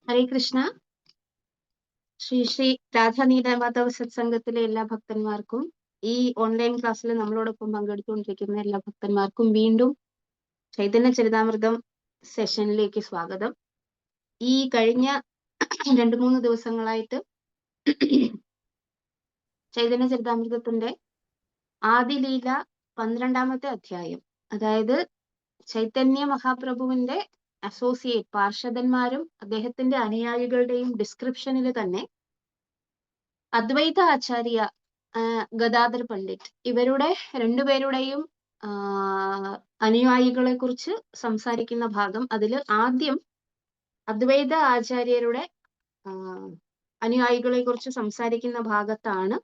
ഹരേ കൃഷ്ണ. ശ്രീ ശ്രീ രാധാനീലമാധവ സത്സംഗത്തിലെ എല്ലാ ഭക്തന്മാർക്കും ഈ ഓൺലൈൻ ക്ലാസ്സിൽ നമ്മളോടൊപ്പം പങ്കെടുത്തുകൊണ്ടിരിക്കുന്ന എല്ലാ ഭക്തന്മാർക്കും വീണ്ടും ചൈതന്യ ചരിതാമൃതം സെഷനിലേക്ക് സ്വാഗതം. ഈ കഴിഞ്ഞ 2-3 ദിവസങ്ങളായിട്ട് ചൈതന്യ ചരിതാമൃതത്തിന്റെ ആദിലീല 12ാമത്തെ അധ്യായം, അതായത് ചൈതന്യ മഹാപ്രഭുവിന്റെ അസോസിയേറ്റ് പാർഷദന്മാരും അദ്ദേഹത്തിന്റെ അനുയായികളുടെയും ഡിസ്ക്രിപ്ഷനിൽ തന്നെ അദ്വൈത ആചാര്യ, ഗദാധർ പണ്ഡിറ്റ്, ഇവരുടെ രണ്ടുപേരുടെയും അനുയായികളെ കുറിച്ച് സംസാരിക്കുന്ന ഭാഗം. അതിൽ ആദ്യം അദ്വൈത ആചാര്യരുടെ അനുയായികളെ കുറിച്ച് സംസാരിക്കുന്ന ഭാഗത്താണ്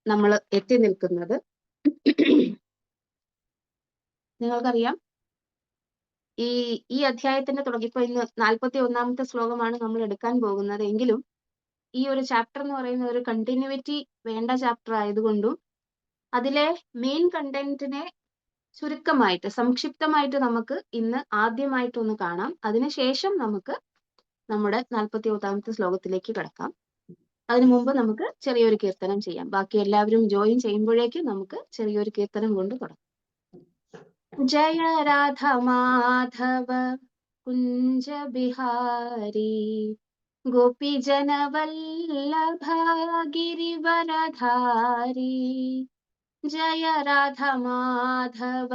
നമ്മൾ എത്തി നിൽക്കുന്നത്. നിങ്ങൾക്കറിയാം, ഈ അധ്യായത്തിന്റെ ഇപ്പൊ ഇന്ന് 41ാമത്തെ ശ്ലോകമാണ് നമ്മൾ എടുക്കാൻ പോകുന്നത്. എങ്കിലും ഈ ഒരു ചാപ്റ്റർ എന്ന് പറയുന്ന ഒരു കണ്ടിന്യൂറ്റി വേണ്ട ചാപ്റ്റർ ആയതുകൊണ്ടും അതിലെ മെയിൻ കണ്ടന്റിനെ ചുരുക്കമായിട്ട് സംക്ഷിപ്തമായിട്ട് നമുക്ക് ഇന്ന് ആദ്യമായിട്ടൊന്ന് കാണാം. അതിനുശേഷം നമുക്ക് നമ്മുടെ 41ാമത്തെ ശ്ലോകത്തിലേക്ക് കടക്കാം. അതിനു മുമ്പ് നമുക്ക് ചെറിയൊരു കീർത്തനം ചെയ്യാം. ബാക്കി എല്ലാവരും ജോയിൻ ചെയ്യുമ്പോഴേക്കും നമുക്ക് ചെറിയൊരു കീർത്തനം കൊണ്ട് തുടങ്ങാം. ജയ രാധ മാധവ കുഞ്ച ബിഹാരി ഗോപി ജനവല്ലഭ ഗിരിവരധാരി. ജയ രാധ മാധവ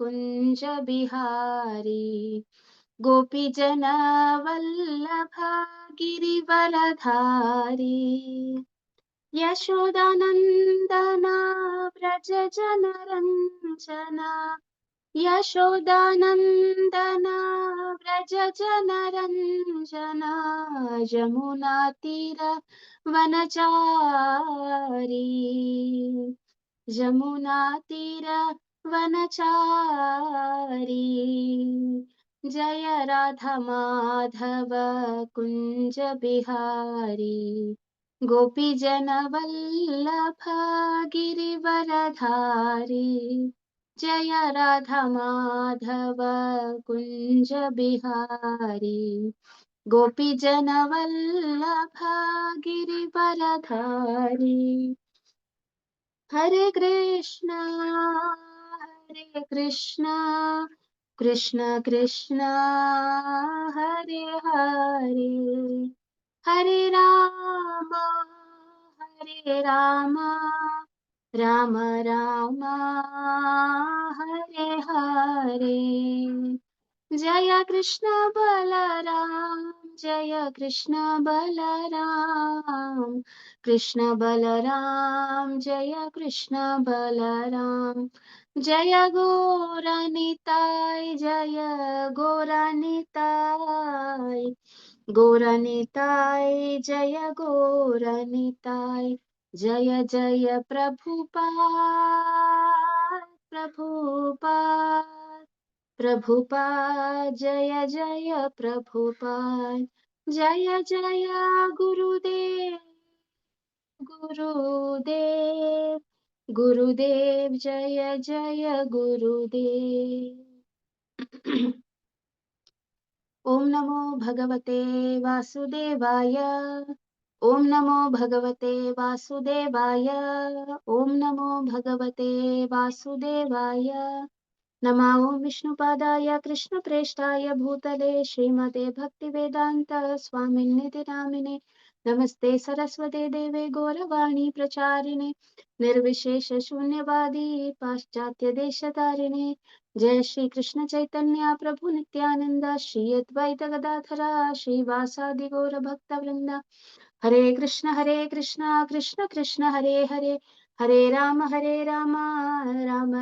കുഞ്ച ബിഹാരി ഗോപി ജനവല്ലഭ ഗിരിവരധാരി. യശോദാനന്ദന വ്രജ ജനരഞ്ജന യശോദാനന്ദന വ്രജ ജനരഞ്ജന. ജമുനാ തീര വനചാരി ജമുനാ തീര വനചാരി. ജയ രാധ മാധവ കുഞ്ച ബിഹാരി ഗോപി ജനവല്ലഭ ഗിരിവരധാരി. ജയ രാധ മാധവ കുഞ്ച ബിഹാരി ഗോപി ജനവല്ലഭ ഗിരിവരധാരി. ഹരേ കൃഷ്ണ ഹരേ കൃഷ്ണ കൃഷ്ണ കൃഷ്ണ ഹരേ ഹരേ. ഹരേ രാമ രാമ രാമ ഹരേ ഹരേ. ജയ കൃഷ്ണ ബലരാം ജയ കൃഷ്ണ ബലരാം കൃഷ്ണ ബലരാം ജയ കൃഷ്ണ ബലരാം. ജയ ഗോരനിതായ് ജയ ഗോരനിതായ് ഗോരനിതായ് ജയ ഗോരനിതായ്. ജയ ജയ പ്രഭുപാദ് പ്രഭുപാദ് പ്രഭുപാദ് ജയ ജയ പ്രഭുപാദ്. ജയ ജയ ഗുരുദേവ് ഗുരുദേവ് ഗുരുദേവ് ജയ ജയ ഗുരുദേവ്. ഓം നമോ ഭഗവതേ വാസുദേവായ. ഓം നമോ ഭഗവതേ വാസുദേവായ. ഓം നമോ ഭഗവതേ വാസുദേവായ. നമോ ഓം വിഷ്ണുപാദായ കൃഷ്ണപ്രേഷ്ഠായ ഭൂതലേ ശ്രീമതേ ഭക്തിവേദാന്ത സ്വാമിന്നിതി നാമിനെ. നമസ്തേ സരസ്വതേ ദേവേ ഗൗരവാണി പ്രചാരിണേ നിർവിശേഷ ശൂന്യവാദി പാശ്ചാത്യ ദേശധാരിണേ. ജയ ശ്രീ കൃഷ്ണ ചൈതന്യ പ്രഭു നിത്യാനന്ദ ശ്രീ അദ്വൈത ഗദാധര ശ്രീവാസാദി ഗൗര ഭക്തവൃന്ദ. ഹരേ കൃഷ്ണ കൃഷ്ണ കൃഷ്ണ ഹരേ ഹരേ. ഹരേ രാമ രാമ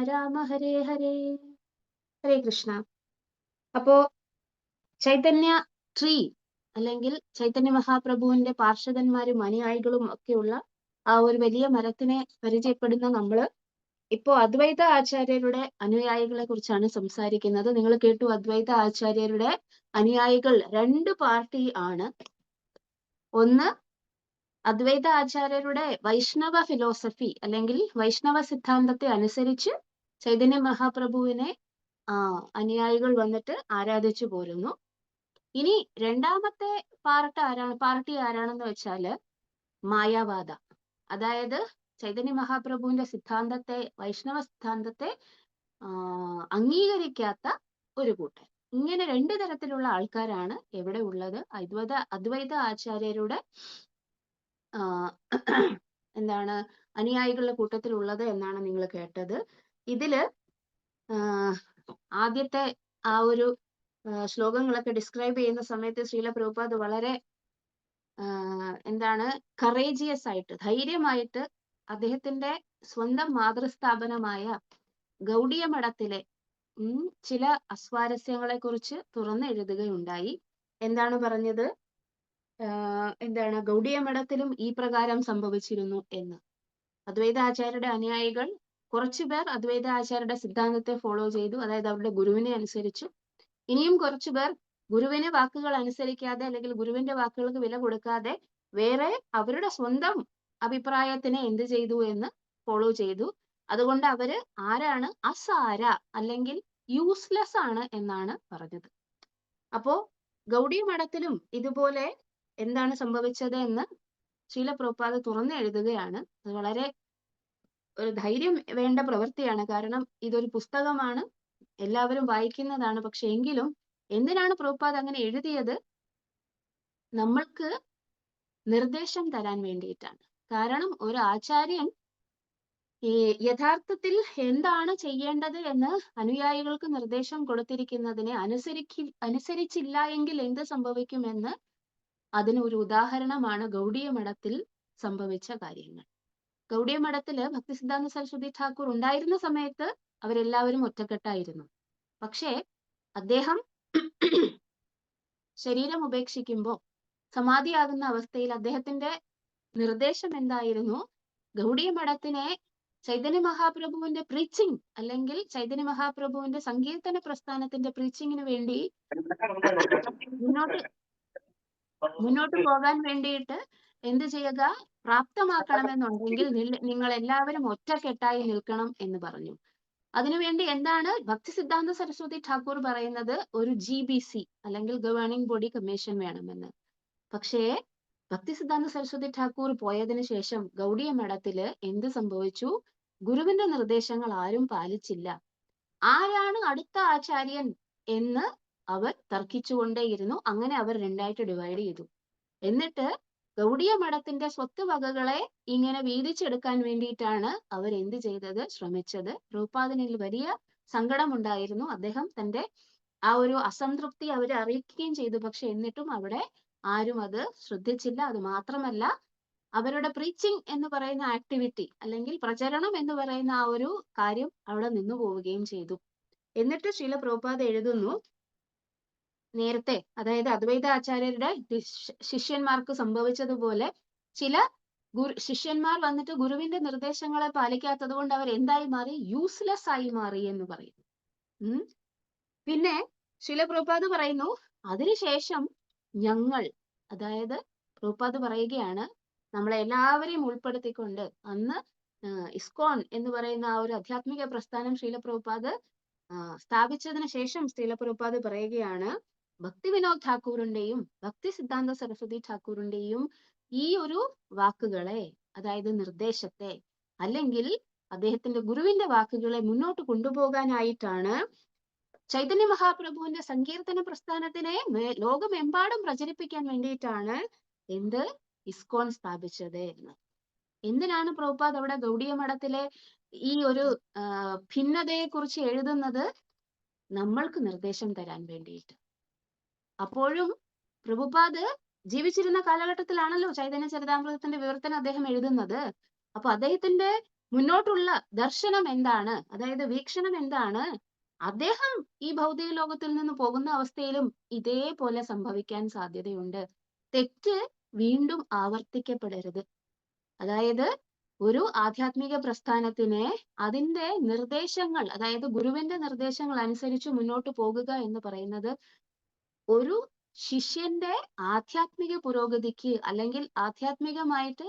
രാമ ഹരേ ഹരേ. ഹരേ കൃഷ്ണ. അപ്പോ ചൈതന്യ ട്രീ അല്ലെങ്കിൽ ചൈതന്യ മഹാപ്രഭുവിന്റെ പാർഷദന്മാരും അനുയായികളും ഒക്കെയുള്ള ആ ഒരു വലിയ മരത്തിനെ പരിചയപ്പെടുന്ന നമ്മള് ഇപ്പോ അദ്വൈത ആചാര്യരുടെ അനുയായികളെ കുറിച്ചാണ് സംസാരിക്കുന്നത്. നിങ്ങൾ കേട്ടു, അദ്വൈത ആചാര്യരുടെ അനുയായികൾ 2 പാർട്ടി ആണ്. ഒന്ന്, അദ്വൈത ആചാര്യരുടെ വൈഷ്ണവ ഫിലോസഫി അല്ലെങ്കിൽ വൈഷ്ണവ സിദ്ധാന്തത്തെ അനുസരിച്ച് ചൈതന്യ മഹാപ്രഭുവിനെ അനുയായികൾ വന്നിട്ട് ആരാധിച്ചു പോരുന്നു. ഇനി രണ്ടാമത്തെ പാർട്ടി ആരാണെന്ന് വെച്ചാല് മായാവാദ. അതായത് ചൈതന്യ മഹാപ്രഭുവിന്റെ സിദ്ധാന്തത്തെ, വൈഷ്ണവ സിദ്ധാന്തത്തെ അംഗീകരിക്കാത്ത ഒരു കൂട്ടർ. ഇങ്ങനെ രണ്ടു തരത്തിലുള്ള ആൾക്കാരാണ് എവിടെ ഉള്ളത്? അദ്വൈത ആചാര്യരുടെ എന്താണ് അനുയായികളുടെ കൂട്ടത്തിൽ ഉള്ളത് എന്നാണ് നിങ്ങൾ കേട്ടത്. ഇതില് ആദ്യത്തെ ആ ഒരു ശ്ലോകങ്ങളൊക്കെ ഡിസ്ക്രൈബ് ചെയ്യുന്ന സമയത്ത് ശ്രീല പ്രഭുപാദ് വളരെ എന്താണ് കറേജിയസ് ആയിട്ട്, ധൈര്യമായിട്ട് അദ്ദേഹത്തിന്റെ സ്വന്തം മാതൃസ്ഥാപനമായ ഗൗഡിയ മഠത്തിലെ ചില അസ്വാരസ്യങ്ങളെ കുറിച്ച് തുറന്നെഴുതുകയുണ്ടായി. എന്താണ് പറഞ്ഞത്? എന്താണ് ഗൗഡിയ മഠത്തിലും ഈ പ്രകാരം സംഭവിച്ചിരുന്നു എന്ന്. അദ്വൈത ആചാര്യരുടെ അനുയായികൾ കുറച്ചുപേർ അദ്വൈത ആചാര്യരുടെ സിദ്ധാന്തത്തെ ഫോളോ ചെയ്തു, അതായത് അവരുടെ ഗുരുവിനെ അനുസരിച്ചു. ഇനിയും കുറച്ചുപേർ ഗുരുവിനെ വാക്കുകൾ അനുസരിക്കാതെ, അല്ലെങ്കിൽ ഗുരുവിന്റെ വാക്കുകൾക്ക് വില കൊടുക്കാതെ വേറെ അവരുടെ സ്വന്തം അഭിപ്രായത്തിനെ എന്ത് ചെയ്തു എന്ന് ഫോളോ ചെയ്തു. അതുകൊണ്ട് അവര് ആരാണ്? അസാര, അല്ലെങ്കിൽ യൂസ്ലെസ് ആണ് എന്നാണ് പറഞ്ഞത്. അപ്പോ ഗൗഡി മഠത്തിലും ഇതുപോലെ എന്താണ് സംഭവിച്ചത് എന്ന് ശ്രീല പ്രഭുപാദ് തുറന്ന് എഴുതുകയാണ്. അത് വളരെ ഒരു ധൈര്യം വേണ്ട പ്രവൃത്തിയാണ്. കാരണം ഇതൊരു പുസ്തകമാണ്, എല്ലാവരും വായിക്കുന്നതാണ്. പക്ഷെ എങ്കിലും എന്തിനാണ് പ്രഭുപാദ് അങ്ങനെ എഴുതിയത്? നമ്മൾക്ക് നിർദ്ദേശം തരാൻ വേണ്ടിയിട്ടാണ്. കാരണം ഒരു ആചാര്യൻ യഥാർത്ഥത്തിൽ എന്താണ് ചെയ്യേണ്ടത് എന്ന് അനുയായികൾക്ക് നിർദ്ദേശം കൊടുത്തിരിക്കുന്നതിനെ അനുസരിച്ചില്ല എങ്കിൽ എന്ത് സംഭവിക്കുമെന്ന് അതിനൊരു ഉദാഹരണമാണ് ഗൗഡിയ മഠത്തിൽ സംഭവിച്ച കാര്യങ്ങൾ. ഗൗഡിയ മഠത്തില് ഭക്തിസിദ്ധാന്ത സരസ്വതി ഠാക്കൂർ ഉണ്ടായിരുന്ന സമയത്ത് അവരെല്ലാവരും ഒറ്റക്കെട്ടായിരുന്നു. പക്ഷേ അദ്ദേഹം ശരീരം ഉപേക്ഷിക്കുമ്പോൾ സമാധിയാകുന്ന അവസ്ഥയിൽ അദ്ദേഹത്തിന്റെ നിർദ്ദേശം എന്തായിരുന്നു? ഗൗഡിയ മഠത്തിനെ ചൈതന്യ മഹാപ്രഭുവിന്റെ പ്രീച്ചിങ്, അല്ലെങ്കിൽ ചൈതന്യ മഹാപ്രഭുവിന്റെ സങ്കീർത്തന പ്രസ്ഥാനത്തിന്റെ പ്രീച്ചിങ്ങിന് വേണ്ടി മുന്നോട്ട് പോകാൻ വേണ്ടിയിട്ട് എന്ത് ചെയ്യുക? പ്രാപ്തമാക്കണമെന്നുണ്ടെങ്കിൽ നിങ്ങൾ എല്ലാവരും ഒറ്റക്കെട്ടായി നിൽക്കണം എന്ന് പറഞ്ഞു. അതിനുവേണ്ടി എന്താണ് ഭക്തി സിദ്ധാന്ത സരസ്വതി ഠാക്കൂർ പറയുന്നത്? ഒരു GBC, അല്ലെങ്കിൽ ഗവേണിംഗ് ബോഡി കമ്മീഷൻ വേണമെന്ന്. പക്ഷേ ഭക്തി സിദ്ധാന്ത സരസ്വതി ഠാക്കൂർ പോയതിനു ശേഷം ഗൗഡിയ മഠത്തില് എന്ത് സംഭവിച്ചു? ഗുരുവിന്റെ നിർദ്ദേശങ്ങൾ ആരും പാലിച്ചില്ല. ആരാണ് അടുത്ത ആചാര്യൻ എന്ന് അവർ തർക്കിച്ചുകൊണ്ടേയിരുന്നു. അങ്ങനെ അവർ രണ്ടായിട്ട് ഡിവൈഡ് ചെയ്തു. എന്നിട്ട് ഗൗഡിയ മഠത്തിന്റെ സ്വത്ത് വകകളെ ഇങ്ങനെ വീതിച്ചെടുക്കാൻ വേണ്ടിയിട്ടാണ് അവർ എന്ത് ചെയ്തത്? ശ്രമിച്ചത്. പ്രഭുപാദിനിൽ വലിയ സങ്കടമുണ്ടായിരുന്നു. അദ്ദേഹം തന്റെ ആ ഒരു അസംതൃപ്തി അവരെ അറിയിക്കുകയും ചെയ്തു. പക്ഷെ എന്നിട്ടും അവിടെ ആരും അത് ശ്രദ്ധിച്ചില്ല. അത് മാത്രമല്ല, അവരുടെ പ്രീച്ചിങ് എന്ന് പറയുന്ന ആക്ടിവിറ്റി, അല്ലെങ്കിൽ പ്രചരണം എന്ന് പറയുന്ന ആ ഒരു കാര്യം അവിടെ നിന്നു പോവുകയും ചെയ്തു. എന്നിട്ട് ശ്രീല പ്രഭുപാദ് എഴുതുന്നു, നേരത്തെ, അതായത് അദ്വൈത ആചാര്യരുടെ ശിഷ്യന്മാർക്ക് സംഭവിച്ചതുപോലെ ചില ശിഷ്യന്മാർ വന്നിട്ട് ഗുരുവിന്റെ നിർദ്ദേശങ്ങളെ പാലിക്കാത്തത് കൊണ്ട് അവർ എന്തായി മാറി? യൂസ്ലെസ് ആയി മാറി എന്ന് പറയുന്നു. പിന്നെ ശ്രീല പ്രഭുപാദ് പറയുന്നു, അതിനുശേഷം ഞങ്ങൾ, അതായത് പ്രഭുപാദ് പറയുകയാണ്, നമ്മളെ എല്ലാവരെയും ഉൾപ്പെടുത്തിക്കൊണ്ട് അന്ന് ഇസ്കോൺ എന്ന് പറയുന്ന ആ ഒരു ആധ്യാത്മിക പ്രസ്ഥാനം ശ്രീല പ്രഭുപാദ് സ്ഥാപിച്ചതിന് ശേഷം ശ്രീല പ്രഭുപാദ് പറയുകയാണ്, ഭക്തി വിനോദ് ഠാക്കൂറിന്റെയും ഭക്തി സിദ്ധാന്ത സരസ്വതി ഠാക്കൂറിന്റെയും ഈ ഒരു വാക്കുകളെ, അതായത് നിർദ്ദേശത്തെ, അല്ലെങ്കിൽ അദ്ദേഹത്തിന്റെ ഗുരുവിന്റെ വാക്കുകളെ മുന്നോട്ട് കൊണ്ടുപോകാനായിട്ടാണ് ചൈതന്യ മഹാപ്രഭുവിന്റെ സങ്കീർത്തന പ്രസ്ഥാനത്തിനെ ലോകമെമ്പാടും പ്രചരിപ്പിക്കാൻ വേണ്ടിയിട്ടാണ് എന്ത്? ഇസ്കോൺ സ്ഥാപിച്ചത് എന്ന്. എന്തിനാണ് പ്രഭുപാദ് അവിടെ ഗൗഡിയ മഠത്തിലെ ഈ ഒരു ഭിന്നതയെ കുറിച്ച് എഴുതുന്നത്? നമ്മൾക്ക് നിർദ്ദേശം തരാൻ വേണ്ടിയിട്ട്. അപ്പോഴും പ്രഭുപാദ് ജീവിച്ചിരുന്ന കാലഘട്ടത്തിലാണല്ലോ ചൈതന്യ ചരിതാമൃതത്തിന്റെ വിവർത്തനം അദ്ദേഹം എഴുതുന്നത്. അപ്പൊ അദ്ദേഹത്തിന്റെ മുന്നോട്ടുള്ള ദർശനം എന്താണ്? അതായത് വീക്ഷണം എന്താണ്? അദ്ദേഹം ഈ ഭൗതിക ലോകത്തിൽ നിന്ന് പോകുന്ന അവസ്ഥയിലും ഇതേപോലെ സംഭവിക്കാൻ സാധ്യതയുണ്ട്. തെറ്റ് വീണ്ടും ആവർത്തിക്കപ്പെടരുത്. അതായത് ഒരു ആധ്യാത്മിക പ്രസ്ഥാനത്തിനെ അതിന്റെ നിർദ്ദേശങ്ങൾ, അതായത് ഗുരുവിന്റെ നിർദ്ദേശങ്ങൾ അനുസരിച്ച് മുന്നോട്ട് പോകുക എന്ന് പറയുന്നത് ഒരു ശിഷ്യന്റെ ആധ്യാത്മിക പുരോഗതിക്ക്, അല്ലെങ്കിൽ ആധ്യാത്മികമായിട്ട്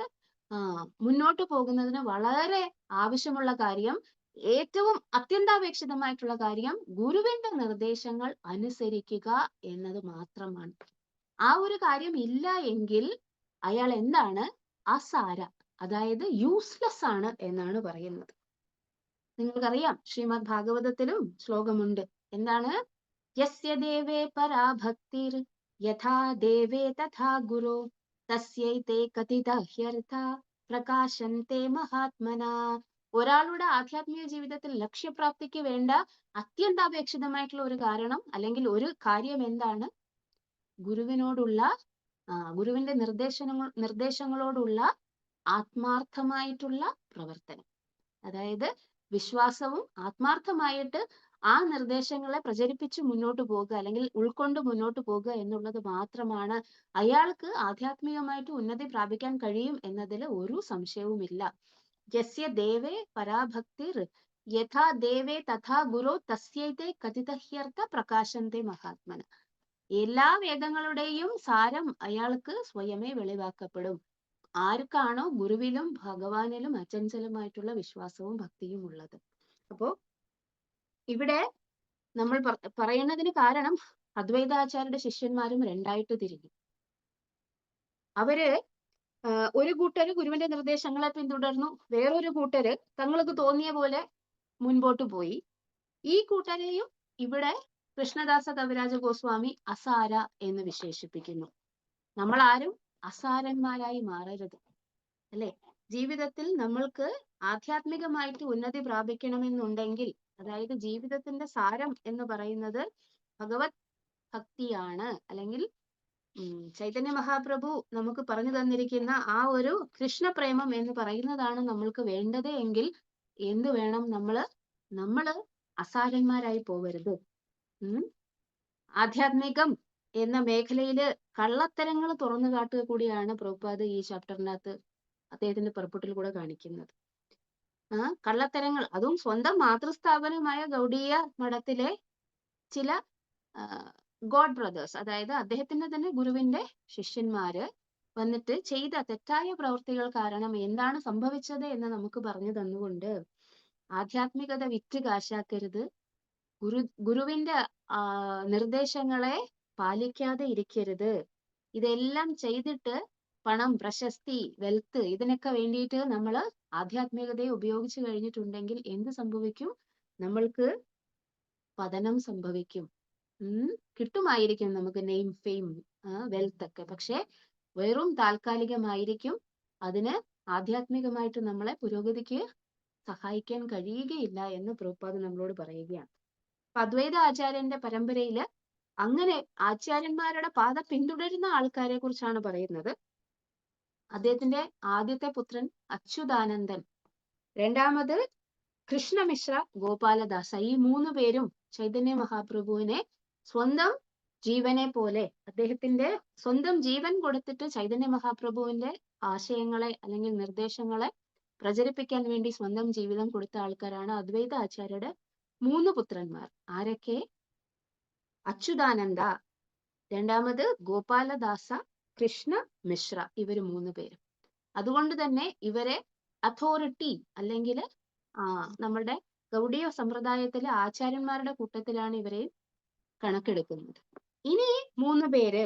മുന്നോട്ട് പോകുന്നതിന് വളരെ ആവശ്യമുള്ള കാര്യം. ഏറ്റവും അത്യന്താപേക്ഷിതമായിട്ടുള്ള കാര്യം ഗുരുവിന്റെ നിർദ്ദേശങ്ങൾ അനുസരിക്കുക എന്നത് മാത്രമാണ്. ആ ഒരു കാര്യം ഇല്ല എങ്കിൽ അയാൾ എന്താണ്? അസാര, അതായത് യൂസ്ലെസ് ആണ് എന്നാണ് പറയുന്നത്. നിങ്ങൾക്കറിയാം, ശ്രീമദ് ഭാഗവതത്തിലും ശ്ലോകമുണ്ട്. എന്താണ്? യസ്യ ദേവേ പരാ ഭക്തിർ യഥാ ദേവേ തഥാ ഗുരു തസ്യൈതേ കഥിത ഹ്യർത്ഥ പ്രകാശന്തെ മഹാത്മനാ. ഒരാളുടെ ആധ്യാത്മിക ജീവിതത്തിൽ ലക്ഷ്യപ്രാപ്തിക്ക് വേണ്ട അത്യന്താപേക്ഷിതമായിട്ടുള്ള ഒരു കാരണം അല്ലെങ്കിൽ ഒരു കാര്യം എന്താണ്? ഗുരുവിനോടുള്ള ഗുരുവിന്റെ നിർദ്ദേശങ്ങളോടുള്ള ആത്മാർത്ഥമായിട്ടുള്ള പ്രവർത്തനം. അതായത് വിശ്വാസവും ആത്മാർത്ഥമായിട്ട് ആ നിർദ്ദേശങ്ങളെ പ്രചരിപ്പിച്ച് മുന്നോട്ട് പോകുക അല്ലെങ്കിൽ ഉൾക്കൊണ്ട് മുന്നോട്ട് പോകുക എന്നുള്ളത് മാത്രമാണ് അയാൾക്ക് ആധ്യാത്മികമായിട്ട് ഉന്നതി പ്രാപിക്കാൻ കഴിയും എന്നതിൽ ഒരു സംശയവുമില്ല. യസ്യ ദേവേ പരാഭക്തിർ യഥാ ദേവേ തഥാ ഗുരു തസ്യൈതേ കഥിതഹ്യർത്ഥ പ്രകാശന്തെ മഹാത്മന. എല്ലാ വേദങ്ങളുടെയും സാരം അയാൾക്ക് സ്വയമേ വെളിവാക്കപ്പെടും. ആർക്കാണോ ഗുരുവിലും ഭഗവാനിലും അചഞ്ചലമായിട്ടുള്ള വിശ്വാസവും ഭക്തിയും ഉള്ളത്. അപ്പോ ഇവിടെ നമ്മൾ പറയുന്നതിന് കാരണം അദ്വൈതാചാര്യരുടെ ശിഷ്യന്മാരും രണ്ടായിട്ട് തിരിഞ്ഞു. അവര് ഒരു കൂട്ടര് ഗുരുവിന്റെ നിർദ്ദേശങ്ങളെ പിന്തുടർന്നു, വേറൊരു കൂട്ടര് തങ്ങൾക്ക് തോന്നിയ പോലെ മുൻപോട്ട് പോയി. ഈ കൂട്ടരെയും ഇവിടെ കൃഷ്ണദാസ കവിരാജ ഗോസ്വാമി അസാര എന്ന് വിശേഷിപ്പിക്കുന്നു. നമ്മൾ ആരും അസാരന്മാരായി മാറരുത്, അല്ലെ? ജീവിതത്തിൽ നമ്മൾക്ക് ആധ്യാത്മികമായിട്ട് ഉന്നതി പ്രാപിക്കണമെന്നുണ്ടെങ്കിൽ, അതായത് ജീവിതത്തിന്റെ സാരം എന്ന് പറയുന്നത് ഭഗവത് ഭക്തിയാണ്, അല്ലെങ്കിൽ ചൈതന്യ മഹാപ്രഭു നമുക്ക് പറഞ്ഞു തന്നിരിക്കുന്ന ആ ഒരു കൃഷ്ണപ്രേമം എന്ന് പറയുന്നതാണ് നമ്മൾക്ക് വേണ്ടത് എങ്കിൽ എന്ത് വേണം? നമ്മള് അസാരന്മാരായി പോവരുത്. ആധ്യാത്മികം എന്ന മേഖലയില് കള്ളത്തരങ്ങൾ തുറന്നു കാട്ടുക കൂടിയാണ് പ്രഭുപാദ് ഈ ചാപ്റ്ററിനകത്ത് അദ്ദേഹത്തിന്റെ പുറപ്പെട്ടിൽ കൂടെ കാണിക്കുന്നത്. കള്ളത്തരങ്ങൾ, അതും സ്വന്തം മാതൃസ്ഥാപനമായ ഗൗഡീയ മഠത്തിലെ ചില ഗോഡ് ബ്രദേഴ്സ്, അതായത് അദ്ദേഹത്തിന്റെ തന്നെ ഗുരുവിന്റെ ശിഷ്യന്മാര് വന്നിട്ട് ചെയ്ത തെറ്റായ പ്രവൃത്തികൾ കാരണം എന്താണ് സംഭവിച്ചത് എന്ന് നമുക്ക് പറഞ്ഞു തന്നുകൊണ്ട് ആധ്യാത്മികത വിറ്റ് കാശാക്കരുത്, ഗുരുവിന്റെ നിർദ്ദേശങ്ങളെ പാലിക്കാതെ ഇരിക്കരുത്, ഇതെല്ലാം ചെയ്തിട്ട് പണം, പ്രശസ്തി, വെൽത്ത് ഇതിനൊക്കെ വേണ്ടിയിട്ട് നമ്മൾ ആധ്യാത്മികതയെ ഉപയോഗിച്ചു കഴിഞ്ഞിട്ടുണ്ടെങ്കിൽ എന്ത് സംഭവിക്കും? നമ്മൾക്ക് പതനം സംഭവിക്കും. കിട്ടുമായിരിക്കും നമുക്ക് നെയിം, ഫെയിം, വെൽത്ത് ഒക്കെ, പക്ഷെ വെറും താൽക്കാലികമായിരിക്കും. അതിന് ആധ്യാത്മികമായിട്ട് നമ്മളെ പുരോഗതിക്ക് സഹായിക്കാൻ കഴിയുകയില്ല എന്ന് പ്രഭുപാദ് നമ്മളോട് പറയുകയാണ്. അദ്വൈത ആചാര്യന്റെ പരമ്പരയില് അങ്ങനെ ആചാര്യന്മാരുടെ പാത പിന്തുടരുന്ന ആൾക്കാരെ കുറിച്ചാണ് പറയുന്നത്. അദ്ദേഹത്തിന്റെ ആദ്യത്തെ പുത്രൻ അച്യുതാനന്ദൻ, രണ്ടാമത് കൃഷ്ണമിശ്ര, ഗോപാലദാസ. ഈ മൂന്ന് പേരും ചൈതന്യ മഹാപ്രഭുവിനെ സ്വന്തം ജീവനെ പോലെ, അദ്ദേഹത്തിന്റെ സ്വന്തം ജീവൻ കൊടുത്തിട്ട് ചൈതന്യ മഹാപ്രഭുവിന്റെ ആശയങ്ങളെ അല്ലെങ്കിൽ നിർദ്ദേശങ്ങളെ പ്രചരിപ്പിക്കാൻ വേണ്ടി സ്വന്തം ജീവിതം കൊടുത്ത ആൾക്കാരാണ് അദ്വൈത ആചാര്യരുടെ മൂന്ന് പുത്രന്മാർ. ആരൊക്കെ? അച്യുതാനന്ദ, രണ്ടാമത് ഗോപാലദാസ, കൃഷ്ണ മിശ്ര, ഇവര് മൂന്ന് പേരും. അതുകൊണ്ട് തന്നെ ഇവരെ അതോറിറ്റി അല്ലെങ്കിൽ നമ്മുടെ ഗൗഡീയ സമ്പ്രദായത്തിലെ ആചാര്യന്മാരുടെ കൂട്ടത്തിലാണ് ഇവരെ കണക്കെടുക്കുന്നത്. ഇനി മൂന്ന് പേര്,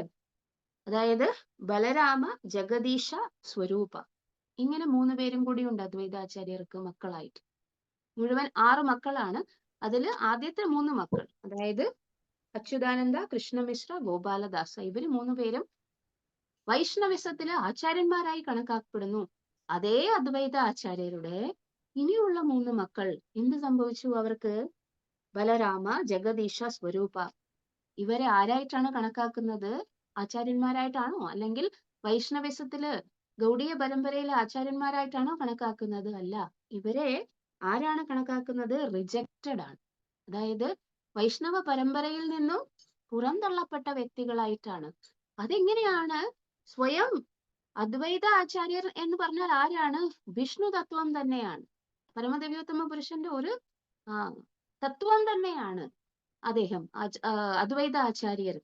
അതായത് ബലരാമ, ജഗദീശ, സ്വരൂപ, ഇങ്ങനെ മൂന്ന് പേരും കൂടി ഉണ്ട് അദ്വൈതാചാര്യർക്ക് മക്കളായിട്ട്. മുഴുവൻ 6 മക്കളാണ്. അതിൽ ആദ്യത്തെ 3 മക്കൾ, അതായത് അച്യുതാനന്ദ, കൃഷ്ണമിശ്ര, ഗോപാലദാസ, ഇവര് മൂന്ന് പേരും വൈഷ്ണവിസത്തിലെ ആചാര്യന്മാരായി കണക്കാക്കപ്പെടുന്നു. അതേ അദ്വൈത ആചാര്യരുടെ ഇനിയുള്ള 3 മക്കൾ എന്ത് സംഭവിച്ചു? അവർക്ക് ബലരാമ, ജഗദീശ, സ്വരൂപ, ഇവരെ ആരായിട്ടാണ് കണക്കാക്കുന്നത്? ആചാര്യന്മാരായിട്ടാണോ? അല്ലെങ്കിൽ വൈഷ്ണവിസത്തില് ഗൗഡീയ പരമ്പരയിലെ ആചാര്യന്മാരായിട്ടാണോ കണക്കാക്കുന്നത്? അല്ല, ഇവരെ ആരാണ് കണക്കാക്കുന്നത്? റിജക്റ്റഡ് ആണ്. അതായത് വൈഷ്ണവ പരമ്പരയിൽ നിന്നും പുറന്തള്ളപ്പെട്ട വ്യക്തികളായിട്ടാണ്. അതെങ്ങനെയാണ്? സ്വയം അദ്വൈത ആചാര്യർ എന്ന് പറഞ്ഞാൽ ആരാണ്? വിഷ്ണു തത്വം തന്നെയാണ്. പരമദിവ്യോത്തമ പുരുഷന്റെ ഒരു തത്വം തന്നെയാണ് അദ്ദേഹം, അദ്വൈത ആചാര്യർ.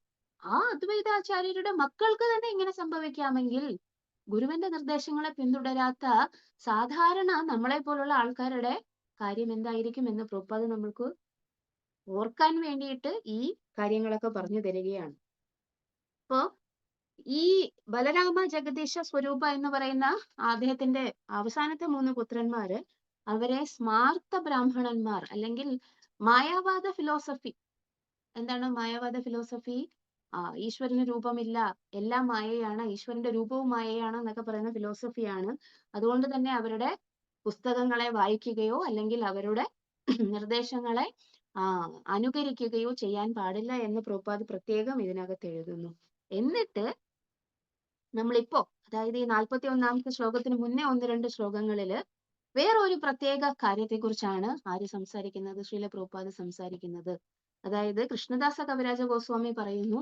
ആ അദ്വൈതാചാര്യരുടെ മക്കൾക്ക് തന്നെ ഇങ്ങനെ സംഭവിക്കാമെങ്കിൽ ഗുരുവിന്റെ നിർദ്ദേശങ്ങളെ പിന്തുടരാത്ത സാധാരണ നമ്മളെ പോലുള്ള ആൾക്കാരുടെ കാര്യം എന്തായിരിക്കും എന്ന് പ്രഭുപാദ് നമ്മൾക്ക് ഓർക്കാൻ വേണ്ടിയിട്ട് ഈ കാര്യങ്ങളൊക്കെ പറഞ്ഞു തരികയാണ്. അപ്പോ ഈ ബലരാമ ജഗദീശ സ്വരൂപ എന്ന് പറയുന്ന അദ്ദേഹത്തിന്റെ അവസാനത്തെ 3 പുത്രന്മാര് അവരെ സ്മാർത്ത ബ്രാഹ്മണന്മാർ അല്ലെങ്കിൽ മായാവാദ ഫിലോസഫി. എന്താണ് മായാവാദ ഫിലോസഫി? ഈശ്വരന് രൂപമില്ല, എല്ലാം മായയാണ്, ഈശ്വരന്റെ രൂപവും മായയാണ് എന്നൊക്കെ പറയുന്ന ഫിലോസഫിയാണ്. അതുകൊണ്ട് തന്നെ അവരുടെ പുസ്തകങ്ങളെ വായിക്കുകയോ അല്ലെങ്കിൽ അവരുടെ നിർദ്ദേശങ്ങളെ അനുകരിക്കുകയോ ചെയ്യാൻ പാടില്ല എന്ന് പ്രഭുപാദ് പ്രത്യേകം ഇതിനകത്ത് എഴുതുന്നു. എന്നിട്ട് നമ്മളിപ്പോ അതായത് ഈ 41-ാമത്തെ ശ്ലോകത്തിന് മുന്നേ 1-2 ശ്ലോകങ്ങളില് വേറൊരു പ്രത്യേക കാര്യത്തെക്കുറിച്ചാണ് ആര് സംസാരിക്കുന്നത്? ശ്രീല പ്രഭുപാദ് സംസാരിക്കുന്നത്. അതായത് കൃഷ്ണദാസ കവിരാജ ഗോസ്വാമി പറയുന്നു,